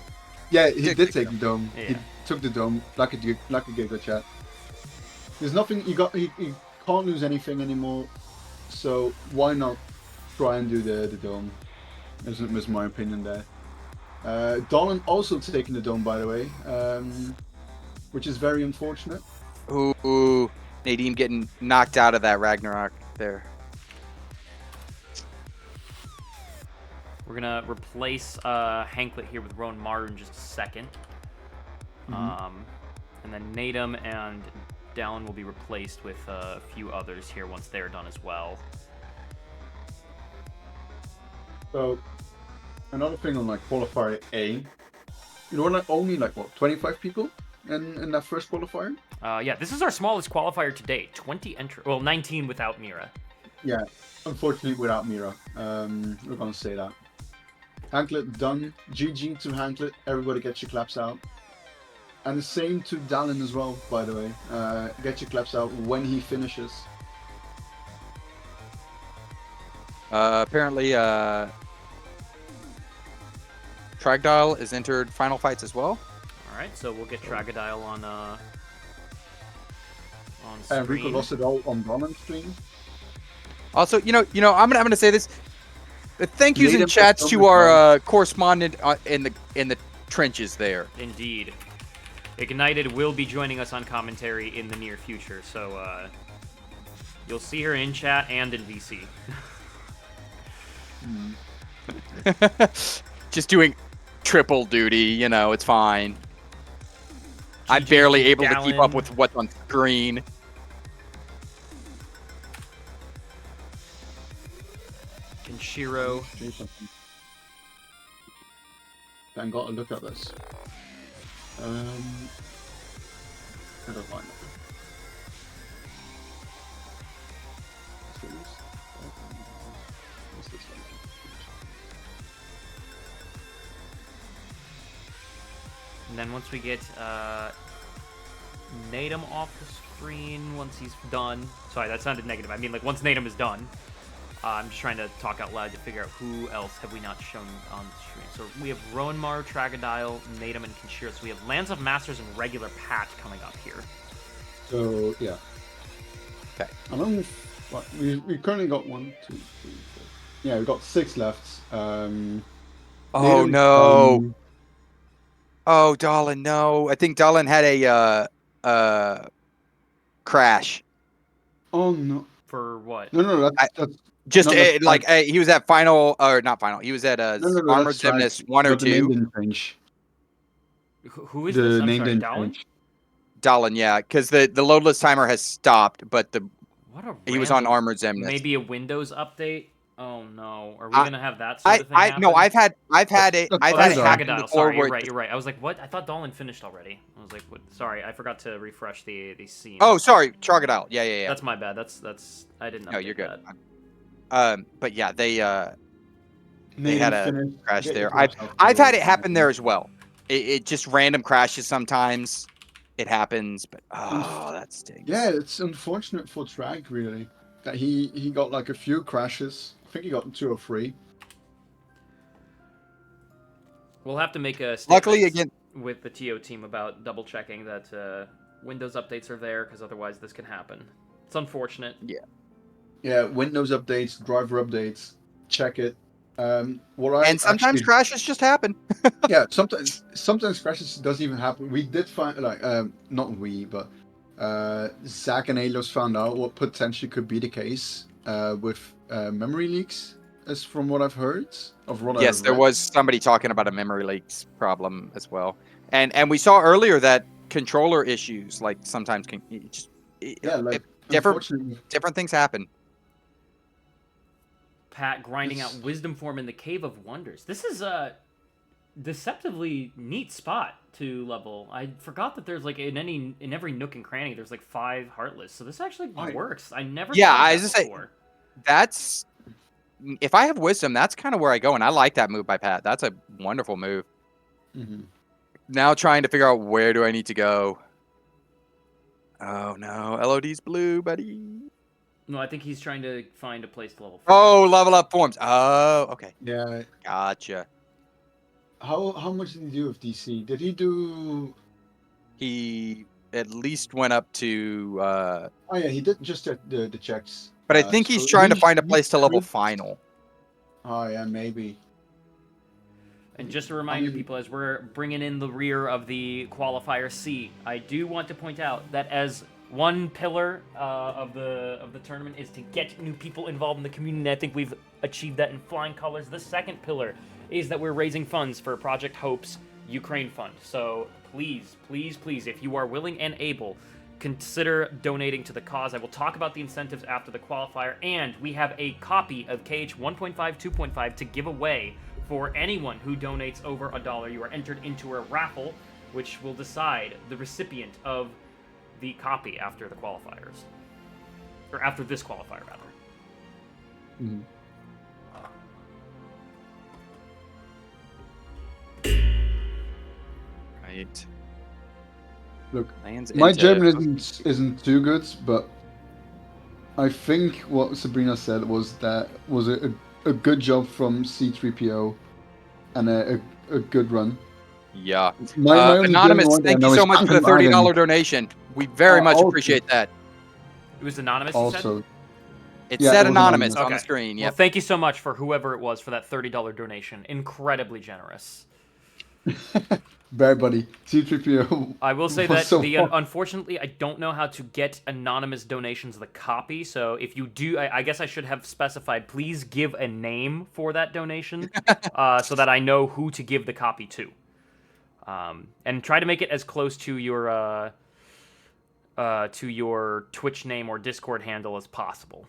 Yeah, he did take the dome. Yeah. He took the dome like a giga chat. There's nothing you can't lose anything anymore. So why not try and do the dome? Is my opinion there. Dolan also taking the dome, by the way, which is very unfortunate. Ooh, Nadim getting knocked out of that Ragnarok there. We're gonna replace Hanklet here with Rowan Maru in just a second. And then Nadim and Dallin will be replaced with a few others here once they're done as well. So, another thing on like qualifier A, you were only 25 people in that first qualifier. Yeah, this is our smallest qualifier to date. 20 entry, well, 19 without Mira. Yeah, unfortunately without Mira. We're gonna say that. Hanklet done. GG to Hanklet. Everybody get your claps out. And the same to Dallin as well, by the way. Get your claps out when he finishes. Apparently, Tragdile is entered final fights as well. All right, so we'll get Tragadile on And Rico screen. lost it all on Ronan stream. Also, I'm gonna say this. Thank yous in Native chats to October our correspondent in the trenches there. Indeed. Ignited will be joining us on commentary in the near future, so you'll see her in chat and in VC. Just doing triple duty, it's fine. I'm barely able to keep up with what's on screen. Kenshiro. then got a look at this. I don't mind that. What's this one? And then once we get Natum off the screen, once he's done. Sorry, that sounded negative. I mean, like, once Natum is done. I'm just trying to talk out loud to figure out who else have we not shown on the screen. So we have Rowanmar, Tragodile, Natum, and Kinshira. So we have Lands of Masters and regular Pat coming up here. So, yeah. Okay. I don't. We currently got 1, 2, 3, 4. Yeah, we've got 6 left. Oh Natum, no! Oh, Dolan, no! I think Dolan had a crash. Oh no! For what? No, that's Just no, that's like he was at final or not final. He was at no, Armored that's right. Gymnast 1 or But the name 2. didn't change. Who is The this? I'm name sorry, didn't Dallin? change. Dolan, yeah, because the loadless timer has stopped, but What a he was on random- Armored Gymnast. Maybe a Windows update? Oh no. Are we gonna have that sort of thing happen? No, I've had it that's had it happen Tragodile. before. Sorry, Where you're right. I was like, what? I thought Dolan finished already. I was like, what? Sorry, I forgot to refresh the scene. Oh, sorry, Tragodile. Yeah. That's my bad. That's I didn't update No, you're good. that. But yeah, they had Natum a finished. crash Get there. your class out I've the had way. it happen there as well. It just random crashes sometimes. It happens, but that stinks. Yeah, it's unfortunate for Trag really that he got like a few crashes. I think he got 2 or 3. We'll have to make a Luckily, statement again, with the TO team about double checking that Windows updates are there, because otherwise this can happen. It's unfortunate. Yeah, Windows updates, driver updates, check it. and sometimes crashes just happen. Yeah, sometimes crashes doesn't even happen. We did find not we, but Zach and Alos found out what potentially could be the case with memory leaks, as from what I've heard. Yes, there was somebody talking about a memory leaks problem as well, and we saw earlier that controller issues like sometimes can just different things happen. Pat grinding out Wisdom Form in the Cave of Wonders. This is a deceptively neat spot to level. I forgot that there's like in every nook and cranny there's like 5 Heartless. So this actually works. I never I thought was that just before. That's if I have Wisdom, that's kind of where I go, and I like that move by Pat. That's a wonderful move. Mm-hmm. Now trying to figure out where do I need to go. Oh no, LOD's blue, buddy. No, I think he's trying to find a place to level. Oh, level up forms. Oh, okay. Yeah. Gotcha. How much did he do with DC? Did he do? He at least went up to. Oh yeah, he did just the checks. But I think he's trying to find a place to level final. Oh yeah, maybe. And just a reminder, people, as we're bringing in the rear of the Qualifier C, I do want to point out that as one pillar of the tournament is to get new people involved in the community. I think we've achieved that in flying colors. The second pillar is that we're raising funds for Project Hope's Ukraine Fund. So please, if you are willing and able, consider donating to the cause. I will talk about the incentives after the qualifier, and we have a copy of KH 1.5, 2.5 to give away for anyone who donates over $1. You are entered into a raffle, which will decide the recipient of the copy after the qualifiers. Or after this qualifier, rather. Mm-hmm. Right. Look, Lands my into- German isn't too good, but I think what Sabrina said was that was a good job from C3PO and a good run. Yeah. My only Anonymous, German thank one you I so know much is for the $30 Ireland. donation. We very much also- appreciate that. It was anonymous, you said? Also, It Yeah, said it was anonymous anonymous. on Okay. the screen. Well, Yep. thank you so much for whoever it was for that $30 donation. Incredibly generous. Bear Buddy, C3PO. I will say was that so fun. unfortunately, I don't know how to get anonymous donations the copy. So if you do, I guess I should have specified. Please give a name for that donation, so that I know who to give the copy to. And try to make it as close to your Twitch name or Discord handle as possible.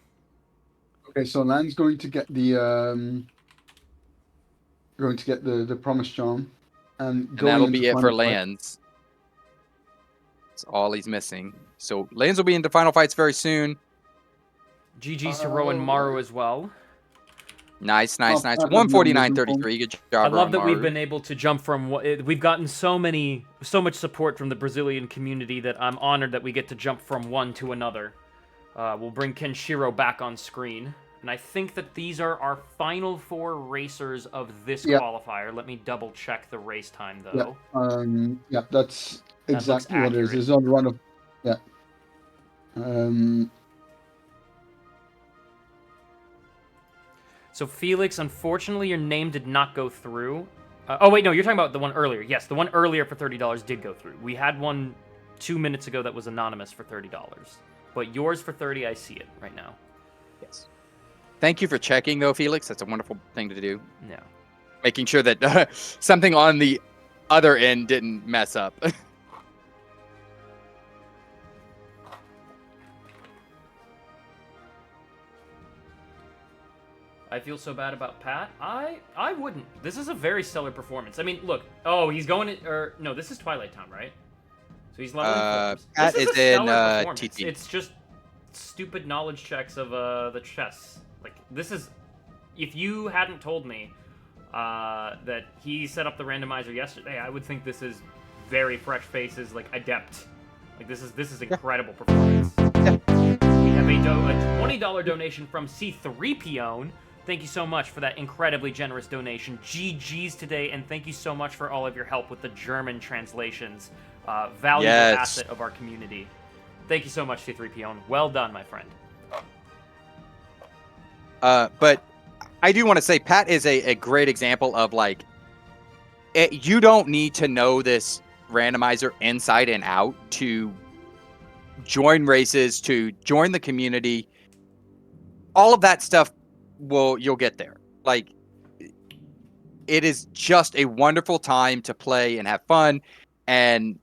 Okay, so Lan's going to get the promise charm. And And going that'll into be it for final fight- lands. That's all he's missing. So lands will be into final fights very soon. GG's to Rowan Maru as well. Nice. Pat has no 149.33. Good I job, love that we've Maru. been able to jump from we've gotten so much support from the Brazilian community that I'm honored that we get to jump from one to another. We'll bring Kenshiro back on screen, and I think that these are our final 4 racers of this qualifier. Let me double check the race time though. That's That exactly looks what it is. accurate. It's on run of So Felix, unfortunately, your name did not go through. Oh wait, no, you're talking about the one earlier. Yes, the one earlier for $30 did go through. We had one 2 minutes ago that was anonymous for $30, but yours for 30, I see it right now. Yes. Thank you for checking, though, Felix. That's a wonderful thing to do. Yeah. Making sure that something on the other end didn't mess up. I feel so bad about Pat. I wouldn't. This is a very stellar performance. I mean, look. Oh, he's going to, or no, this is Twilight Town, right? So he's leveling forms. Pat This is is a in stellar performance. TT. It's just stupid knowledge checks of the chess. Like, this is, if you hadn't told me that he set up the randomizer yesterday, I would think this is very fresh faces, like adept. Like, this is incredible performance. We have a $20 donation from C3Pione. Thank you so much for that incredibly generous donation. GG's today, and thank you so much for all of your help with the German translations. Valuable asset of our community. Thank you so much, C3Pione. Well done, my friend. But I do want to say Pat is a great example of, like, you don't need to know this randomizer inside and out to join races, to join the community. All of that stuff you'll get there. Like, it is just a wonderful time to play and have fun. And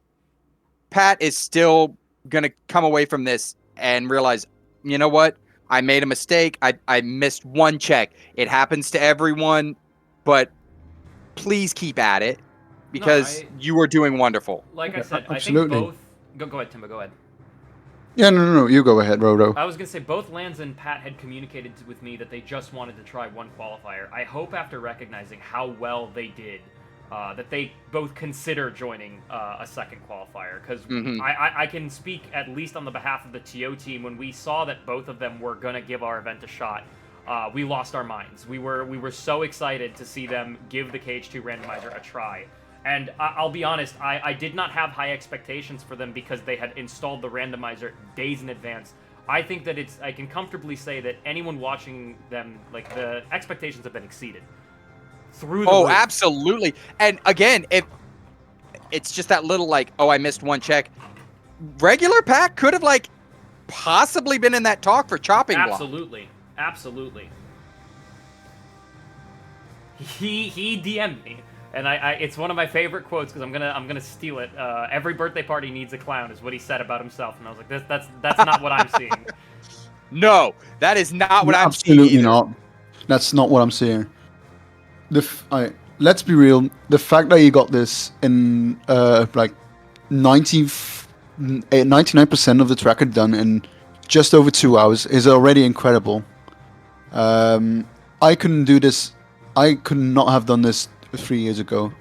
Pat is still going to come away from this and realize, you know what? I made a mistake. I missed one check. It happens to everyone, but please keep at it because you are doing wonderful. Like I said, absolutely. I think both... Go ahead, Timbo, go ahead. Yeah, no, you go ahead, Rodo. I was going to say, both Lance and Pat had communicated with me that they just wanted to try one qualifier. I hope after recognizing how well they did, that they both consider joining a second qualifier. Because I can speak at least on the behalf of the TO team. When we saw that both of them were going to give our event a shot, we lost our minds. We were so excited to see them give the KH2 randomizer a try. And I'll be honest, I did not have high expectations for them because they had installed the randomizer days in advance. I think that I can comfortably say that anyone watching them, like, the expectations have been exceeded. Through the roof. Absolutely. And again, if it's just that little, like, I missed one check. Regular Pat could have, like, possibly been in that talk for chopping block. Absolutely. He DM'd me. And it's one of my favorite quotes because I'm gonna steal it. Every birthday party needs a clown is what he said about himself, and I was like, that's not what I'm seeing. No, that is not what I'm seeing. Absolutely not. That's not what I'm seeing. Let's be real. The fact that you got this in like 99% of the tracker done in just over 2 hours is already incredible. I couldn't do this. I could not have done this 3 years ago,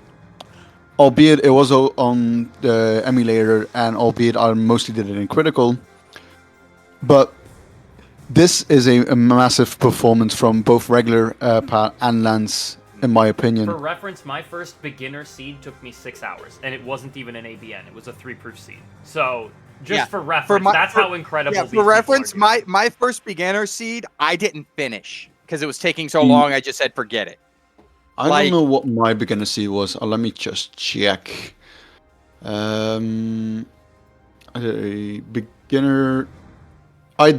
albeit it was on the emulator, and albeit I mostly did it in critical. But this is a massive performance from both regular Pat and Lance, in my opinion. For reference, my first beginner seed took me 6 hours, and it wasn't even an ABN. It was a 3-proof seed. So just for reference, that's how incredible. Yeah, for reference, my first beginner seed, I didn't finish because it was taking so long. I just said forget it. I don't know what my beginner seed was. Let me just check. A beginner. I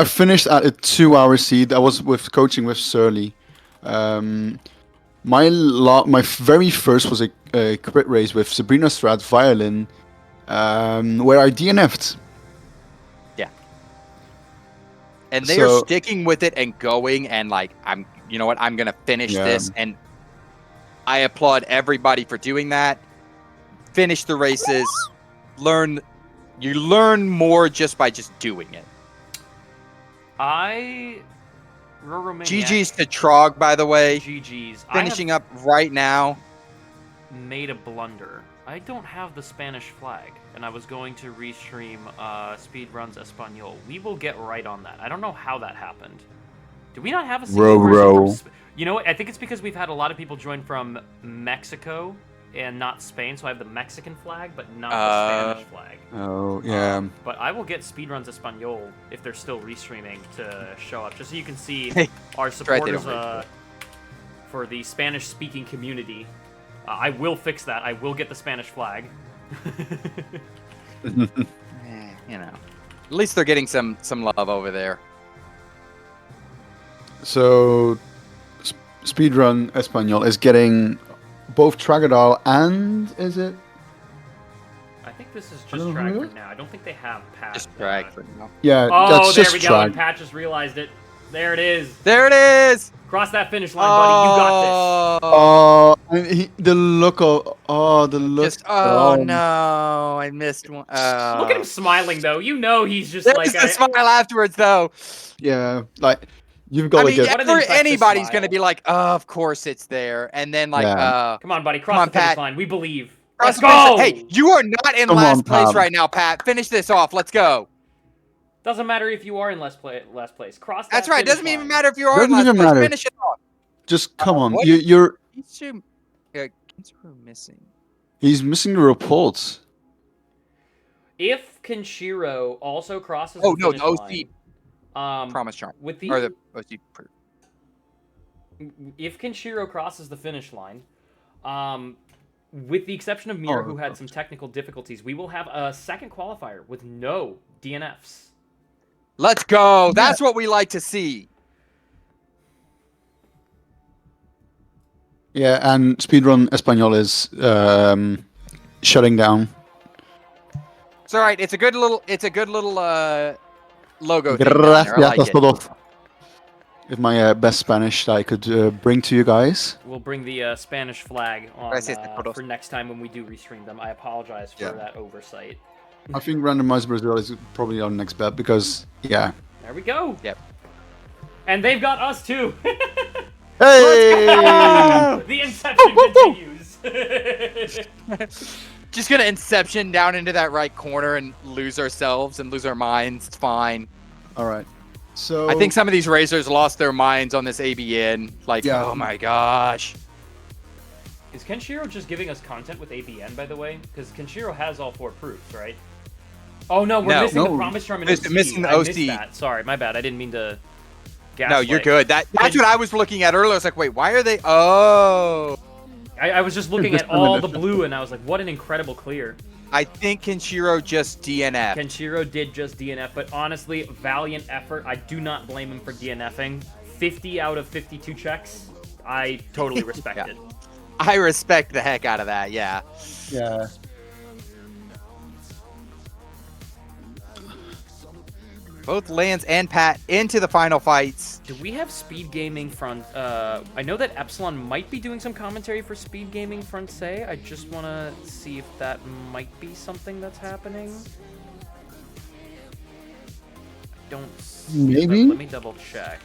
finished at a 2-hour seed. I was coaching with Surly. My very first was a crit race with Sabrina Strat Violin, where I DNF'd. Yeah. And they are sticking with it and going, and like, you know what, I'm gonna finish this, and I applaud everybody for doing that. Finish the races. You learn more just by just doing it. GG's to Trog, by the way. GG's. Finishing up right now. Made a blunder. I don't have the Spanish flag, and I was going to restream Speedruns Espanol. We will get right on that. I don't know how that happened. Do we not have a single person from You know what? I think it's because we've had a lot of people join from Mexico and not Spain, so I have the Mexican flag, but not the Spanish flag. Oh, yeah. But I will get Speedruns Espanol if they're still restreaming to show up, just so you can see our supporters for the Spanish-speaking community. I will fix that. I will get the Spanish flag. You know, at least they're getting some love over there. So, Speedrun Espanol is getting both Tragadal and is it? I think this is just drag for now. I don't think they have Pat. Just drag for now. Yeah, oh, that's there just we go. drag. And Pat just realized it. There it is. There it is. Cross that finish line, buddy. You got this. Oh, and the look of the look. Just, no, I missed one. Look at him smiling though. You know he's just There's like the smile afterwards, though. Yeah, like you've got to get. Anybody's gonna be like, of course it's there, and then like, come on, buddy, cross the finish line. We believe. Let's go. Hey, you are not in last place right now, Pat. Finish this off. Let's go. Doesn't matter if you are in last place. Cross that. That's right. Doesn't line. even matter if you are in last place. Matter. Finish it off. Just come on. What? You're. He's missing. He's missing the reports. If Kenshiro also crosses the finish OC line, promise charm with the or the OC. If Kenshiro crosses the finish line, with the exception of Mira, who had some technical difficulties, we will have a second qualifier with no DNFs. Let's go. That's what we like to see. Yeah, and Speedrun Espanol is shutting down. It's all right. It's a good little logo. Gracias todos. It's my best Spanish that I could bring to you guys. We'll bring the Spanish flag on for next time when we do restream them. I apologize for that oversight. I think Randomized Brazil is probably our next bet because, yeah. There we go. Yep. And they've got us too. Hey! The inception continues. Just gonna inception down into that right corner and lose ourselves and lose our minds. It's fine. All right. So I think some of these racers lost their minds on this ABN. Like, oh my gosh. Is Kenshiro just giving us content with ABN, by the way? Because Kenshiro has all 4 proofs, right? Oh no, we're missing the promise charm and OC. Missing the OC. I missed that. Sorry, my bad. I didn't mean to. No, you're good. That's what I was looking at earlier. I was like, wait, why are they? Oh. I was just looking at all the blue, and I was like, what an incredible clear. I think Kenshiro just DNF. Kenshiro did just DNF, but honestly, valiant effort. I do not blame him for DNFing. 50 out of 52 checks. I totally respect it. I respect the heck out of that, yeah. Yeah. Both Lance and Pat into the final fights. Do we have Speed Gaming front? I know that Epsilon might be doing some commentary for Speed Gaming Francais. I just want to see if that might be something that's happening. I don't see Maybe? Let me double check.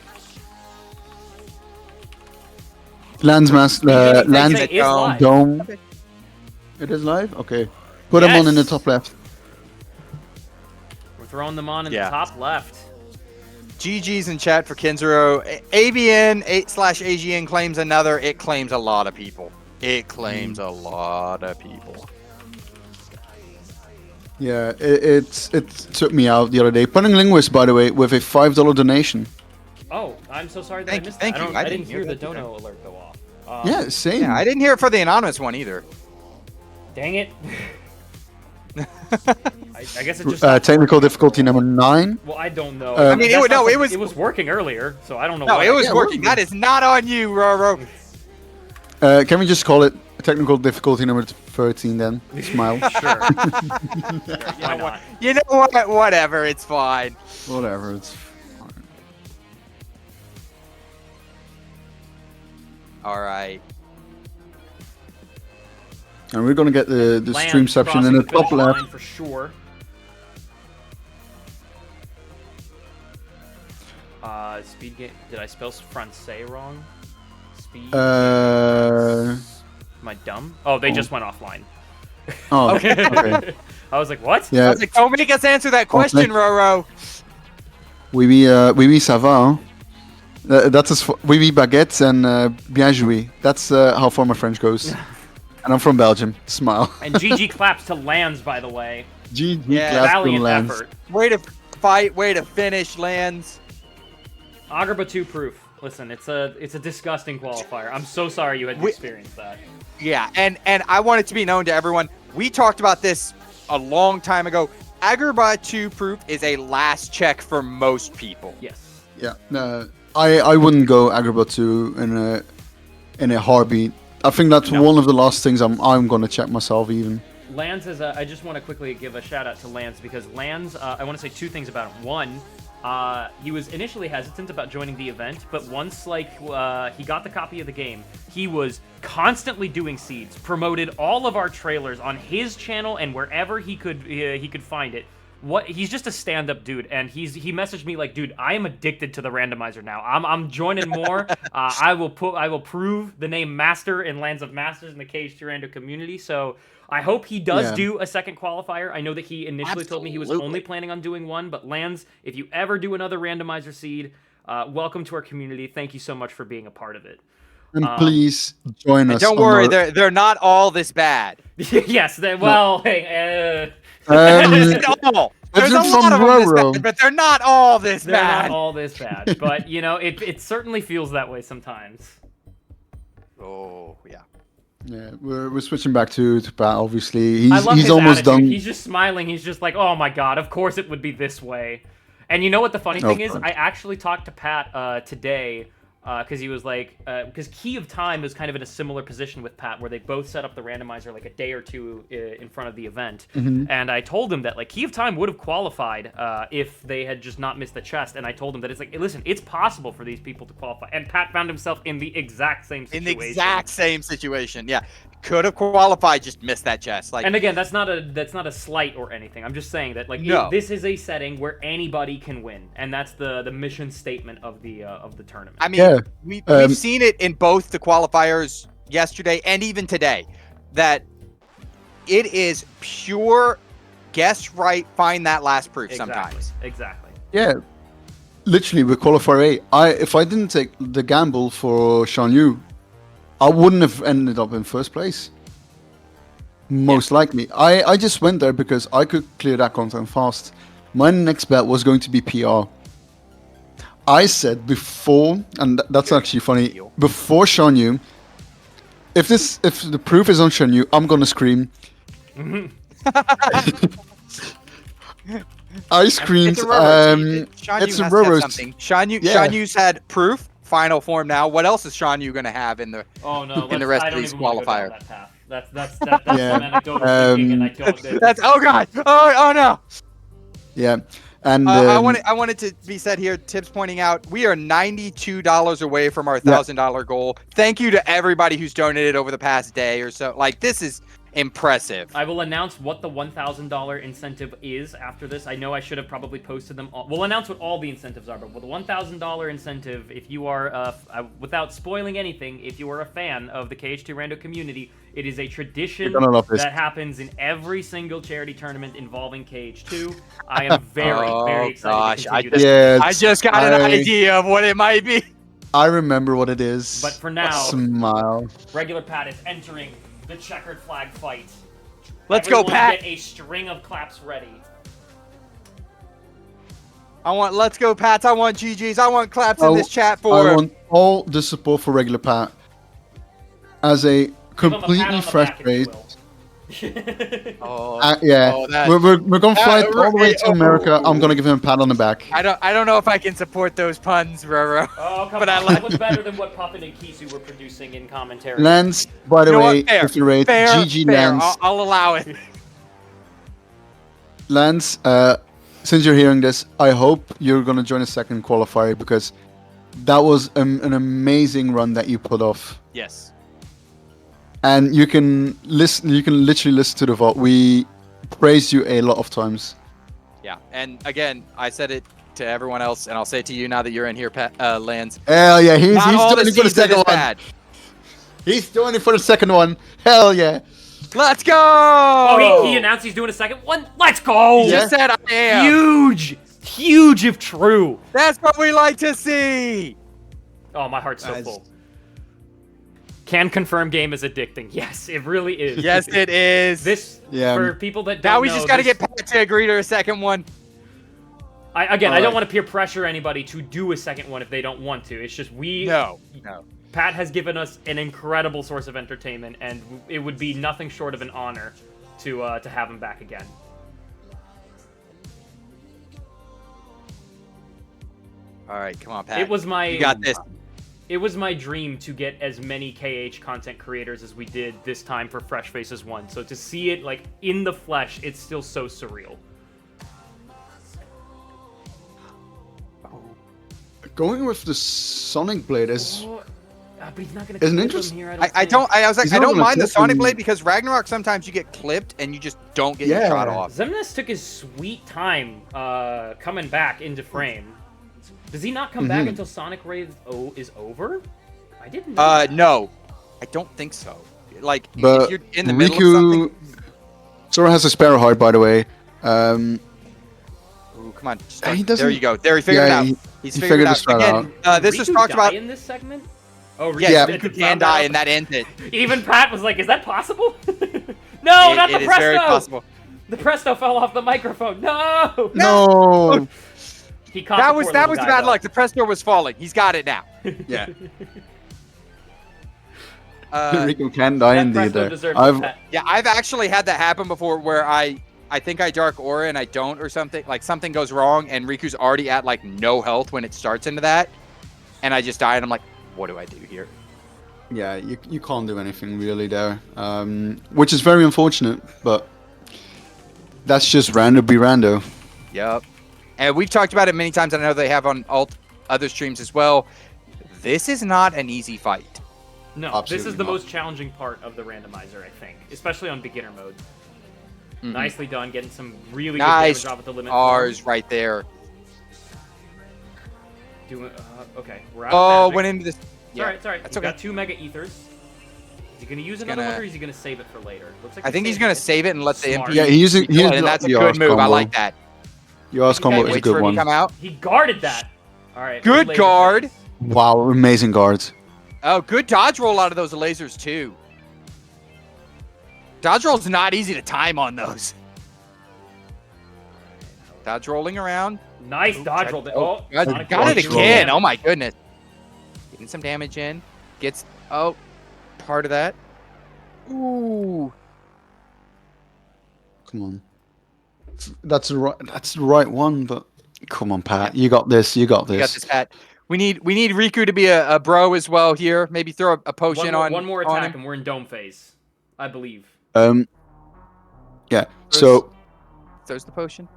Lands live. Dome. Okay. It is live? Okay. Put them on in the top left. We're throwing them on in the top left. GG's in chat for Kenzuro. ABN/AGN claims another. It claims a lot of people. It claims a lot of people. Yeah, it took me out the other day. Punning Linguist, by the way, with a $5 donation. Oh, I'm so sorry that I missed that. I didn't hear the dono alert go off. Yeah, same. Yeah, I didn't hear it for the anonymous one either. Dang it. I guess it just technical difficulty number 9. Well, I don't know. I mean, it was working earlier, so I don't know. No, it was working. That is not on you, Roro. Can we just call it technical difficulty number 13 then? Smile. Sure. Why not? You know what? Whatever. It's fine. Whatever. It's fine. All right. And we're gonna get the Land streamception crossing in the finish top left. line for sure. Speed game. Did I spell Francais wrong? Speed. Am I dumb? Oh, they just went offline. Oh, Okay. okay. I was like, what? I Yeah, was like, don't make us answer that question, Roro. oui, ça va, hein? That is oui, oui, baguettes and bien joué. That's how far my French goes. And I'm from Belgium. Smile. And GG claps to Lands, by the way. GG Yeah, claps to Valiant Lance. effort. Way to fight, way to finish, Lands. Agrabah 2 proof. Listen, it's a disgusting qualifier. I'm so sorry you had to experience that. Yeah, and I want it to be known to everyone. We talked about this a long time ago. Agrabah 2 proof is a last check for most people. Yes. Yeah, no, I wouldn't go Agrabah 2 in a heartbeat. I think that's one of the last things I'm gonna check myself even. Lands is I just want to quickly give a shout out to Lands because Lands, I want to say two things about him. One, he was initially hesitant about joining the event, but once he got the copy of the game, he was constantly doing seeds, promoted all of our trailers on his channel and wherever he could find it. He's just a stand-up dude, and he messaged me like, dude, I am addicted to the randomizer now. I'm joining more. I will prove the name Master in Lands of Masters in the KH2 Rando community. So I hope he does do a second qualifier. I know that he initially told me he was only planning on doing one, but Lands, if you ever do another randomizer seed, welcome to our community. Thank you so much for being a part of it. And please join us. Don't worry, they're not all this bad. Yes, hey, all. There's a lot of them this bad, but they're not all this they're bad. not all this bad. But you know, it certainly feels that way sometimes. Oh yeah. Yeah, we're switching back to Pat. Obviously, I love he's his almost attitude. done. He's just smiling. He's just like, oh my god, of course it would be this way. And you know what the funny thing is? I actually talked to Pat today because he was like, because Key of Time was kind of in a similar position with Pat, where they both set up the randomizer like a day or two in front of the event. And I told him that like Key of Time would have qualified if they had just not missed the chest. And I told him that it's like, hey, listen, it's possible for these people to qualify. And Pat found himself in the exact same situation. In the exact same situation, yeah. Could have qualified, just missed that chest. Like, and again, that's not a slight or anything. I'm just saying that like this is a setting where anybody can win, and that's the mission statement of the tournament. I mean, we've seen it in both the qualifiers yesterday and even today, that it is pure guess right, find that last proof sometimes. Exactly. Yeah, literally with qualifier A, if I didn't take the gamble for Shan Yu, I wouldn't have ended up in first place. Most likely. I just went there because I could clear that content fast. My next bet was going to be PR. I said before, and that's actually funny, before Shan Yu, if the proof is on Shan Yu, I'm gonna scream. I screamed. It's a Roro's. Shan Yu's had proof. Final form now. What else is Shan Yu gonna have in the in the rest of these qualifiers? That's anecdotal thinking, and I don't. That's oh god. Oh no. Yeah, and I wanted to be said here. Tips pointing out we are $92 away from our $1,000 goal. Thank you to everybody who's donated over the past day or so. Like this is impressive. I will announce what the $1,000 incentive is after this. I know I should have probably posted them all. We'll announce what all the incentives are, but with the $1,000 incentive, if you are, without spoiling anything, if you are a fan of the KH2 Rando community, it is a tradition that happens in every single charity tournament involving KH2. I am very excited to continue this. I just got an idea of what it might be. I remember what it is. But for now, smile. Regular Pat is entering the checkered flag fight. Let's go, Pat. Get a string of claps ready. Let's go, Pats. I want GGs. I want claps in this chat for I want all the support for Regular Pat. As a completely fresh face. We're gonna fly all the way to America. I'm gonna give him a pat on the back. I don't know if I can support those puns, Roro. Oh, come on. That was better than what Puffin and Kisu were producing in commentary. Lance, by the way, if you rate GG Lance. I'll allow it. Lance, since you're hearing this, I hope you're gonna join a second qualifier because that was an amazing run that you put off. Yes. and you can listen. You can literally listen to the VOD. We praised you a lot of times. Yeah, and again, I said it to everyone else, and I'll say it to you now that you're in here, Lance. Hell yeah, he's Not all doing the it for the seeds are second this one. bad. He's doing it for the second one. Hell yeah. Let's go! Oh, he announced he's doing a second one? Let's go! He just said I am. Huge! Huge if true! That's what we like to see! Oh, my heart's so full. Can confirm game is addicting. Yes, it really is. Yes, it is. This, for people that don't now we know, just got to get Pat to agree to a second one. I don't want to peer pressure anybody to do a second one if they don't want to. It's just No. Pat has given us an incredible source of entertainment, and it would be nothing short of an honor to have him back again. All right, come on, Pat. It was my You got this. It was my dream to get as many KH content creators as we did this time for Fresh Faces 1. So to see it like in the flesh, it's still so surreal. Going with the Sonic Blade is... but he's not gonna Isn't clip interesting. him here, I was like, He's I not don't gonna mind the clip Sonic him. Blade because Ragnarok sometimes you get clipped and you just don't get your Yeah. shot off. Xemnas took his sweet time coming back into frame. Does he not come back until Sonic Wave is over? I didn't know that. No. I don't think so. Like, But if you're in the middle of something... Sora has a Sparrow Heart, by the way. Ooh, come on. Just He there doesn't- you go. There, he figured it out. He's figured it out. this one Again, this was Riku talked die about... in this segment? Oh, Riku, Yeah, Riku Riku can found die out. and that ends it. Even Pat was like, is that possible? No, not the It is Presto! very possible. The Presto fell off the microphone. No! No! He caught That the was poor that little was guy, bad though. luck. The Presto was falling. He's got it now. Yeah. Uh, Riku can die That indeed Presto there. deserves I've, a pet. yeah, I've actually had that happen before where I think I Dark Aura and I don't or something. Like something goes wrong and Riku's already at like no health when it starts into that. And I just die and I'm like, what do I do here? yeah, you can't do anything really there. Which is very unfortunate, but that's just rando be rando. Yep. And we've talked about it many times. And I know they have on other streams as well. This is not an easy fight. No, Absolutely this is the not. most challenging part of the randomizer, I think. Especially on beginner mode. Nicely done, getting some really Nice good damage off at the limit. R's right there. Doing, okay, we're out Oh, of magic. went into this. It's alright, it's alright. That's He's okay. got 2 Mega Ethers. Is he gonna use another one or is he gonna save it for later? Looks like I think he's going to save it and let the Smart. MP. Yeah, he's using kill it, and that's a good move. I like that. Your ass combo Okay, is a Wait for good him one. to come out. He guarded that. Alright. Good laser guard. phase. Wow, amazing guards. Oh, good dodge roll out of those lasers, too. Dodge roll's not easy to time on those. Dodge rolling around. Nice dodge roll. Oh, Oh, Sonic got it Boom. again. Oh, my goodness. Getting some damage in. Gets, part of that. Ooh. Come on. That's the right one, but come on, Pat. You got this. You got We got this. this, Pat. We need Riku to be a bro as well here. Maybe throw a potion One more on attack him. and we're in dome phase. I believe. Yeah. So Throws the potion.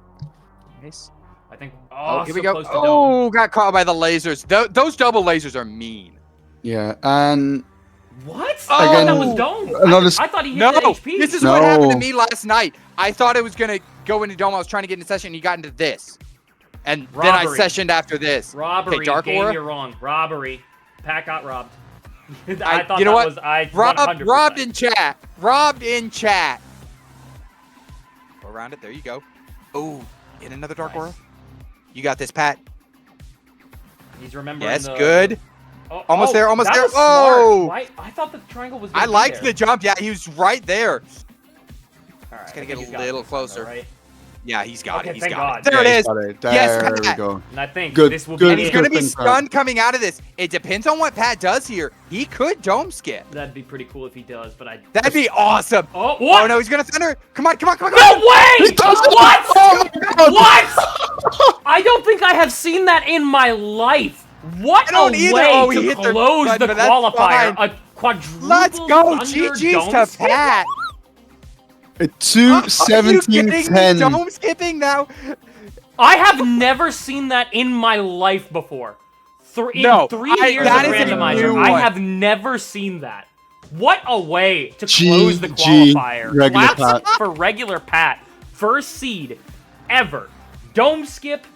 Nice. I think. Oh, Oh, here so we go. close to dome. Oh, got caught by the lasers. Those double lasers are mean. yeah, and What? Oh, I thought that Again, was dome. another I thought he hit No, the HP. this is what happened to No. me last night. I thought it was gonna go into dome. I was trying to get into session, and he got into this, and then I Robbery. sessioned after this. Robbery. Okay, Dark Game, Aura. you're wrong. Robbery. Pat got robbed. I thought you know that what? was I. Robbed in chat. Robbed in chat. Go around it. There you go. Oh, in another Dark Nice. Aura. You got this, Pat. He's remembering. Yes, the, good. Oh, Almost there, almost that there. was smart. Oh! Why? I thought the triangle was. I gonna be liked there. the jump. Yeah, he was right there. All right, It's gonna I get think a he's got little this one, though, closer. right? Yeah, he's got Okay, it. He's thank got God. it. There yeah, it he's is. got it. Yes, There we Pat. go. And I think Good- this will good- And be. he's it. going to be Good thing, stunned coming out of this. It depends on what Pat does here. He could dome skip. That'd be pretty cool if he does, but I. That'd be awesome. Oh, what? Oh, no, he's going to thunder. Come on, come on, come on. No Come on. way! does it! What? Oh my God! What? I don't think I have seen that in my life. What I don't a either. way Oh, he to hit the close button, the but that's qualifier. fine. A quadruple Let's go. thunder GG's dome to skip? Pat. A Are 2:17:10. you kidding me? Dome skipping now? I have never seen that in my life before. In No, 3 I- years that of is a randomizer, new I one. have never seen that. What a way to close the GG, qualifier. regular Claps Pat. for regular Pat. First seed ever. Dome skip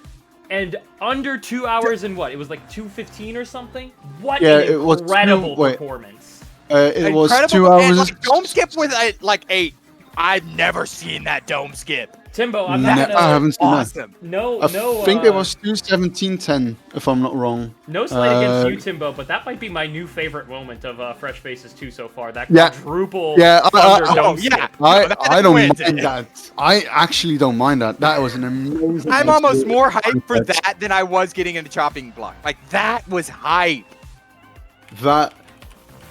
and under 2 hours and what? It was like 2:15 or something? What Yeah, an it was incredible wait. performance. It was Incredible. 2 hours. And, like, dome skip with like 8. I've never seen that dome skip. Timbo, I'm No, not I gonna... haven't seen that. Awesome. No, I no, think it was 2:17:10, if I'm not wrong. no slight against you, Timbo, but that might be my new favorite moment of Fresh Faces 2 so far. That Yeah. quadruple Yeah, thunder dome oh, skip. yeah. I don't wins mind it. that. I actually don't mind that. That was an amazing. I'm almost more hyped for that than I was getting into chopping block. Like, that was hype. That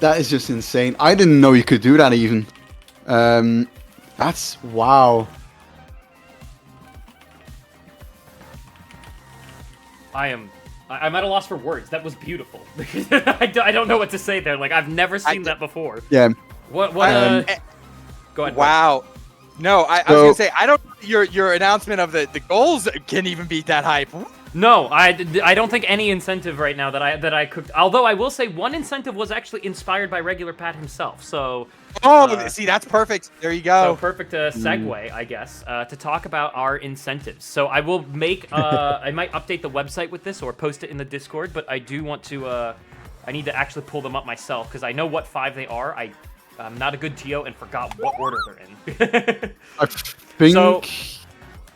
is just insane. I didn't know you could do that even. That's wow. I'm at a loss for words. That was beautiful. I don't know what to say there. Like, I've never seen that before. Yeah. What go ahead. Wow. No, I was gonna say I don't. Your announcement of the goals can even beat that hype. No, I don't think any incentive right now that I cooked. Although I will say one incentive was actually inspired by regular Pat himself. So See, that's perfect. There you go. so perfect segue, I guess, to talk about our incentives. So I will make I might update the website with this or post it in the Discord, but I do want to I need to actually pull them up myself because I know what 5 they are. I'm not a good TO and forgot what order they're in. I think. So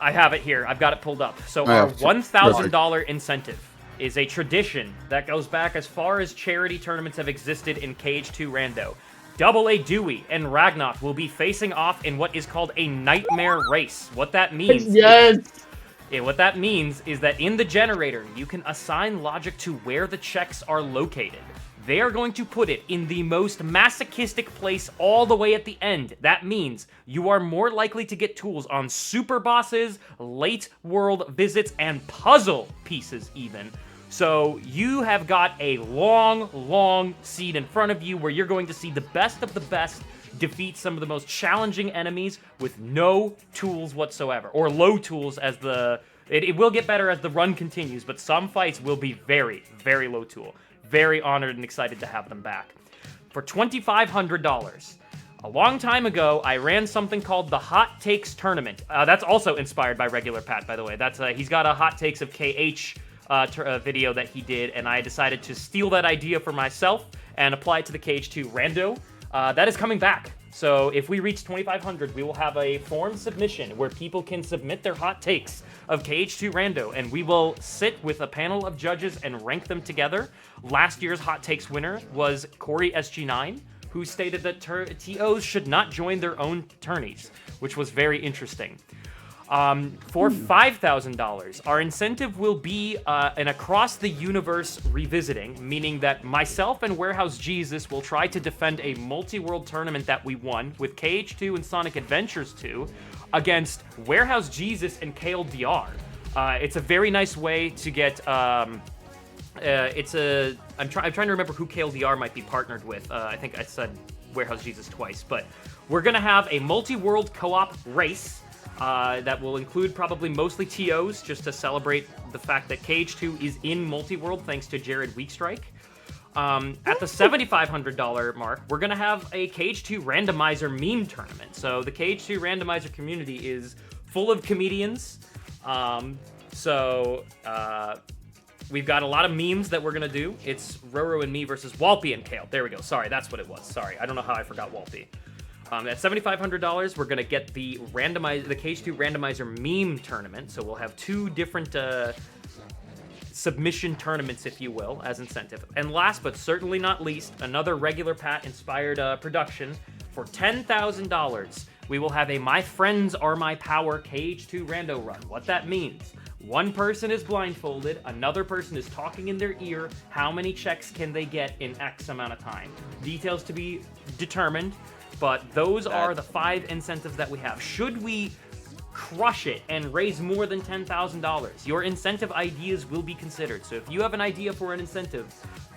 I have it here. I've got it pulled up. So our $1,000 incentive is a tradition that goes back as far as charity tournaments have existed in KH2 Rando. Double A Dewey and Ragnarok will be facing off in what is called a nightmare race. What that means what that means is that in the generator, you can assign logic to where the checks are located. They are going to put it in the most masochistic place all the way at the end. That means you are more likely to get tools on super bosses, late world visits, and puzzle pieces even. So you have got a long seed in front of you where you're going to see the best of the best defeat some of the most challenging enemies with no tools whatsoever. Or low tools as it will get better as the run continues, but some fights will be very, very low tool. Very honored and excited to have them back. For $2,500, a long time ago, I ran something called the Hot Takes Tournament. That's also inspired by regular Pat, by the way. That's he's got a Hot Takes of KH video that he did, and I decided to steal that idea for myself and apply it to the KH2 Rando. That is coming back. So if we reach 2,500, we will have a form submission where people can submit their hot takes of KH2 Rando, and we will sit with a panel of judges and rank them together. Last year's hot takes winner was Corey SG9, who stated that TOs should not join their own tourneys, which was very interesting. For $5,000, our incentive will be an across the universe revisiting, meaning that myself and Warehouse Jesus will try to defend a multi-world tournament that we won with KH2 and Sonic Adventures 2 against Warehouse Jesus and Kale DR. It's a very nice way to get. I'm trying to remember who Kale DR might be partnered with. I think I said Warehouse Jesus twice, but we're gonna have a multi-world co-op race. That will include probably mostly TOs, just to celebrate the fact that KH2 is in multi-world thanks to Jared Weekstrike. At the $7,500 mark, we're going to have a KH2 randomizer meme tournament. So the KH2 randomizer community is full of comedians. We've got a lot of memes that we're going to do. It's Roro and me versus Walpy and Kale. There we go. Sorry, that's what it was. Sorry, I don't know how I forgot Walpy. At $7,500, we're going to get the KH2 randomizer meme tournament. So we'll have 2 different submission tournaments, if you will, as incentive. And last but certainly not least, another regular Pat-inspired production. For $10,000, we will have a My Friends Are My Power KH2 rando run. What that means, one person is blindfolded, another person is talking in their ear. How many checks can they get in X amount of time? Details to be determined. But those are the 5 incentives that we have. Should we crush it and raise more than $10,000, your incentive ideas will be considered. So if you have an idea for an incentive,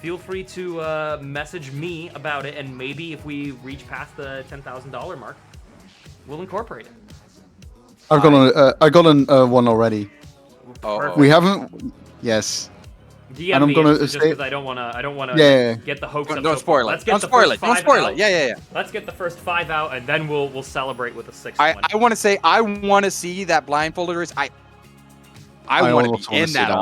feel free to message me about it, and maybe if we reach past the $10,000 mark, we'll incorporate it. I got one already. Oh. We haven't. Yes. DM And I'm me gonna just say- because I don't wanna Yeah. get the hopes up. Don't so spoil far. it. Let's get Don't the spoil first it. Don't 5 spoil out. it. Yeah. Let's get the first 5 out, and then we'll celebrate with the 6th I one. want to say I want to see that blindfolded race. I want to also be wanna in see that that.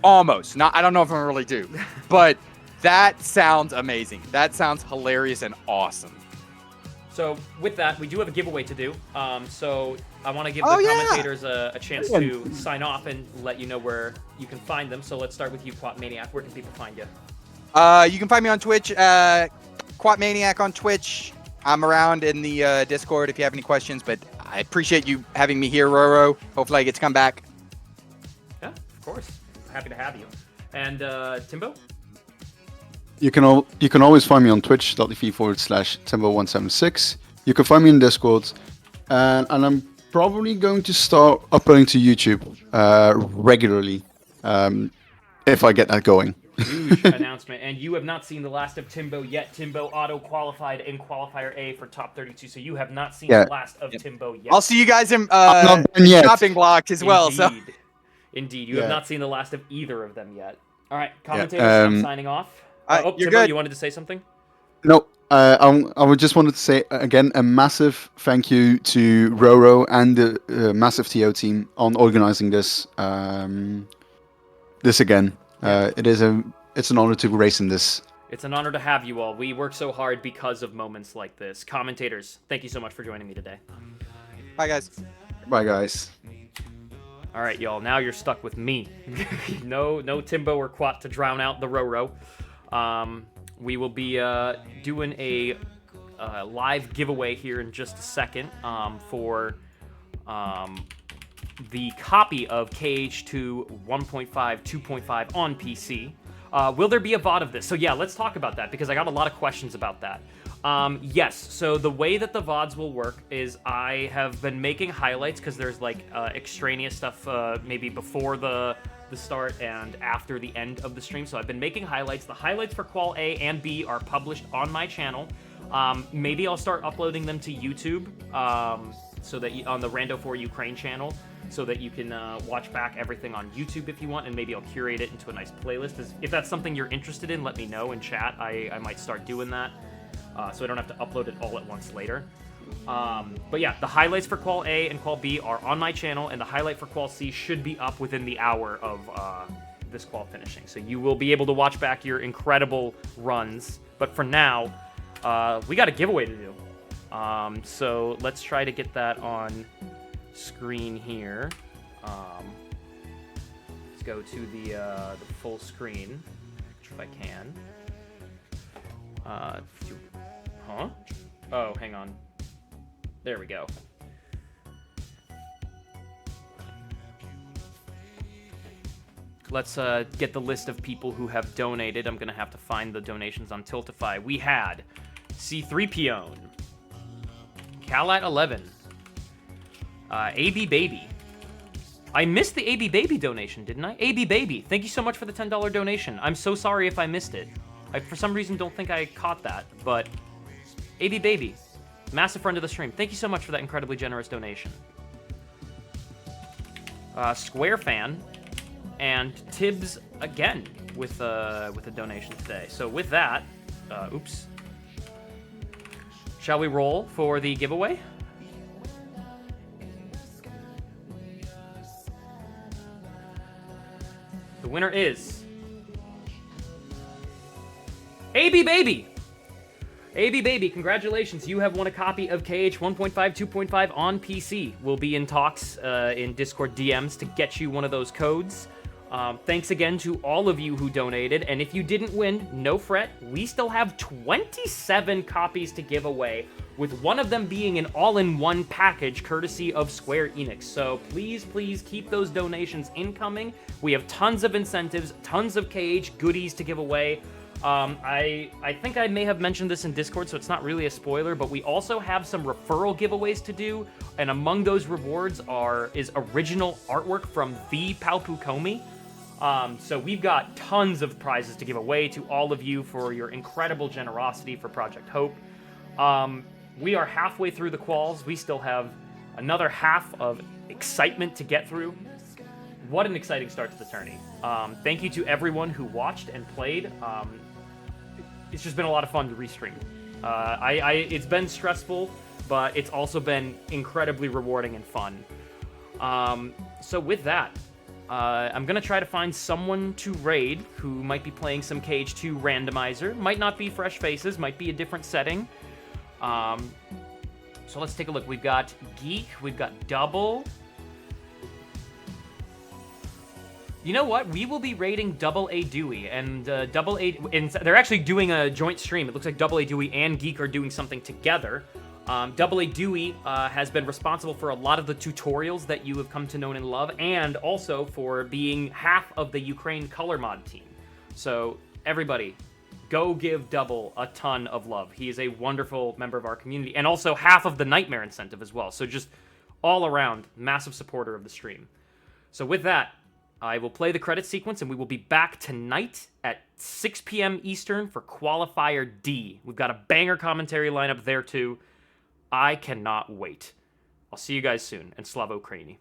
almost. Not I don't know if I really do, but that sounds amazing. That sounds hilarious and awesome. So with that, we do have a giveaway to do. So I want to give Oh, the yeah. commentators a chance Yeah. to sign off and let you know where you can find them. So let's start with you, Quat Maniac. Where can people find you? You can find me on Twitch, Quat Maniac on Twitch. I'm around in the Discord if you have any questions, but I appreciate you having me here, Roro. Hopefully I get to come back. Yeah, of course. Happy to have you. And Timbo? You can always find me on twitch.tv/Timbo176. You can find me in Discord, and I'm probably going to start uploading to YouTube regularly if I get that going. Huge announcement. And you have not seen the last of Timbo yet. Timbo auto-qualified in Qualifier A for top 32, so you have not seen Yeah. the last of Timbo yet. I'll see you guys in not done yet. shopping block as well. So Indeed. You Yeah. have not seen the last of either of them yet. All right, commentators, Yeah, I'm signing off. you're Timbo, good. you wanted to say something? No, I would just wanted to say again a massive thank you to Roro and the massive TO team on organizing this. This again, it's an honor to race in this. It's an honor to have you all. We work so hard because of moments like this. Commentators, thank you so much for joining me today. bye guys. Bye, guys. All right, y'all. Now you're stuck with me. no Timbo or Quat to drown out the Roro. We will be doing a live giveaway here in just a second for the copy of KH2 1.5, 2.5 on PC. Will there be a VOD of this? So yeah, let's talk about that because I got a lot of questions about that. Yes, so the way that the VODs will work is I have been making highlights because there's like extraneous stuff maybe before the start and after the end of the stream. So I've been making highlights. The highlights for Qual A and B are published on my channel. Maybe I'll start uploading them to YouTube so that on the Rando for Ukraine channel so that you can watch back everything on YouTube if you want, and maybe I'll curate it into a nice playlist. If that's something you're interested in, let me know in chat. I might start doing that. So I don't have to upload it all at once later. But yeah, the highlights for Qual A and Qual B are on my channel, and the highlight for Qual C should be up within the hour of this Qual finishing. So you will be able to watch back your incredible runs. But for now, we got a giveaway to do. So let's try to get that on screen here. Let's go to the full screen, if I can. Huh? Oh, hang on. There we go. Let's get the list of people who have donated. I'm going to have to find the donations on Tiltify. We had C3PO, Calat11, AB Baby. I missed the AB Baby donation, didn't I? AB Baby, thank you so much for the $10 donation. I'm so sorry if I missed it. I, for some reason, don't think I caught that, but AB Baby, massive friend of the stream. Thank you so much for that incredibly generous donation. Square Fan and Tibbs again with a donation today. So with that, oops. Shall we roll for the giveaway? The winner is AB Baby. AB Baby, congratulations. You have won a copy of KH 1.5, 2.5 on PC. We'll be in talks in Discord DMs to get you one of those codes. Thanks again to all of you who donated. And if you didn't win, no fret. We still have 27 copies to give away, with one of them being an all-in-one package courtesy of Square Enix. So please, please keep those donations incoming. We have tons of incentives, tons of KH goodies to give away. I think I may have mentioned this in Discord, so it's not really a spoiler, but we also have some referral giveaways to do, and among those rewards is original artwork from the Palpu Komi. So we've got tons of prizes to give away to all of you for your incredible generosity for Project Hope. We are halfway through the quals. We still have another half of excitement to get through. what an exciting start to the tourney. Thank you to everyone who watched and played. It's just been a lot of fun to restream. It's been stressful, but it's also been incredibly rewarding and fun. So with that, I'm going to try to find someone to raid who might be playing some Cage 2 randomizer. Might not be fresh faces, might be a different setting. So let's take a look. We've got Geek, we've got Double. You know what? We will be raiding Double A Dewey, and Double A. And they're actually doing a joint stream. It looks like Double A Dewey and Geek are doing something together. Double A Dewey has been responsible for a lot of the tutorials that you have come to know and love, and also for being half of the Ukraine color mod team. So everybody, go give Double a ton of love. He is a wonderful member of our community, and also half of the Nightmare incentive as well. So just all around, massive supporter of the stream. So with that, I will play the credit sequence, and we will be back tonight at 6 p.m. Eastern for Qualifier D. We've got a banger commentary lineup there, too. I cannot wait. I'll see you guys soon, and Slava Ukraini.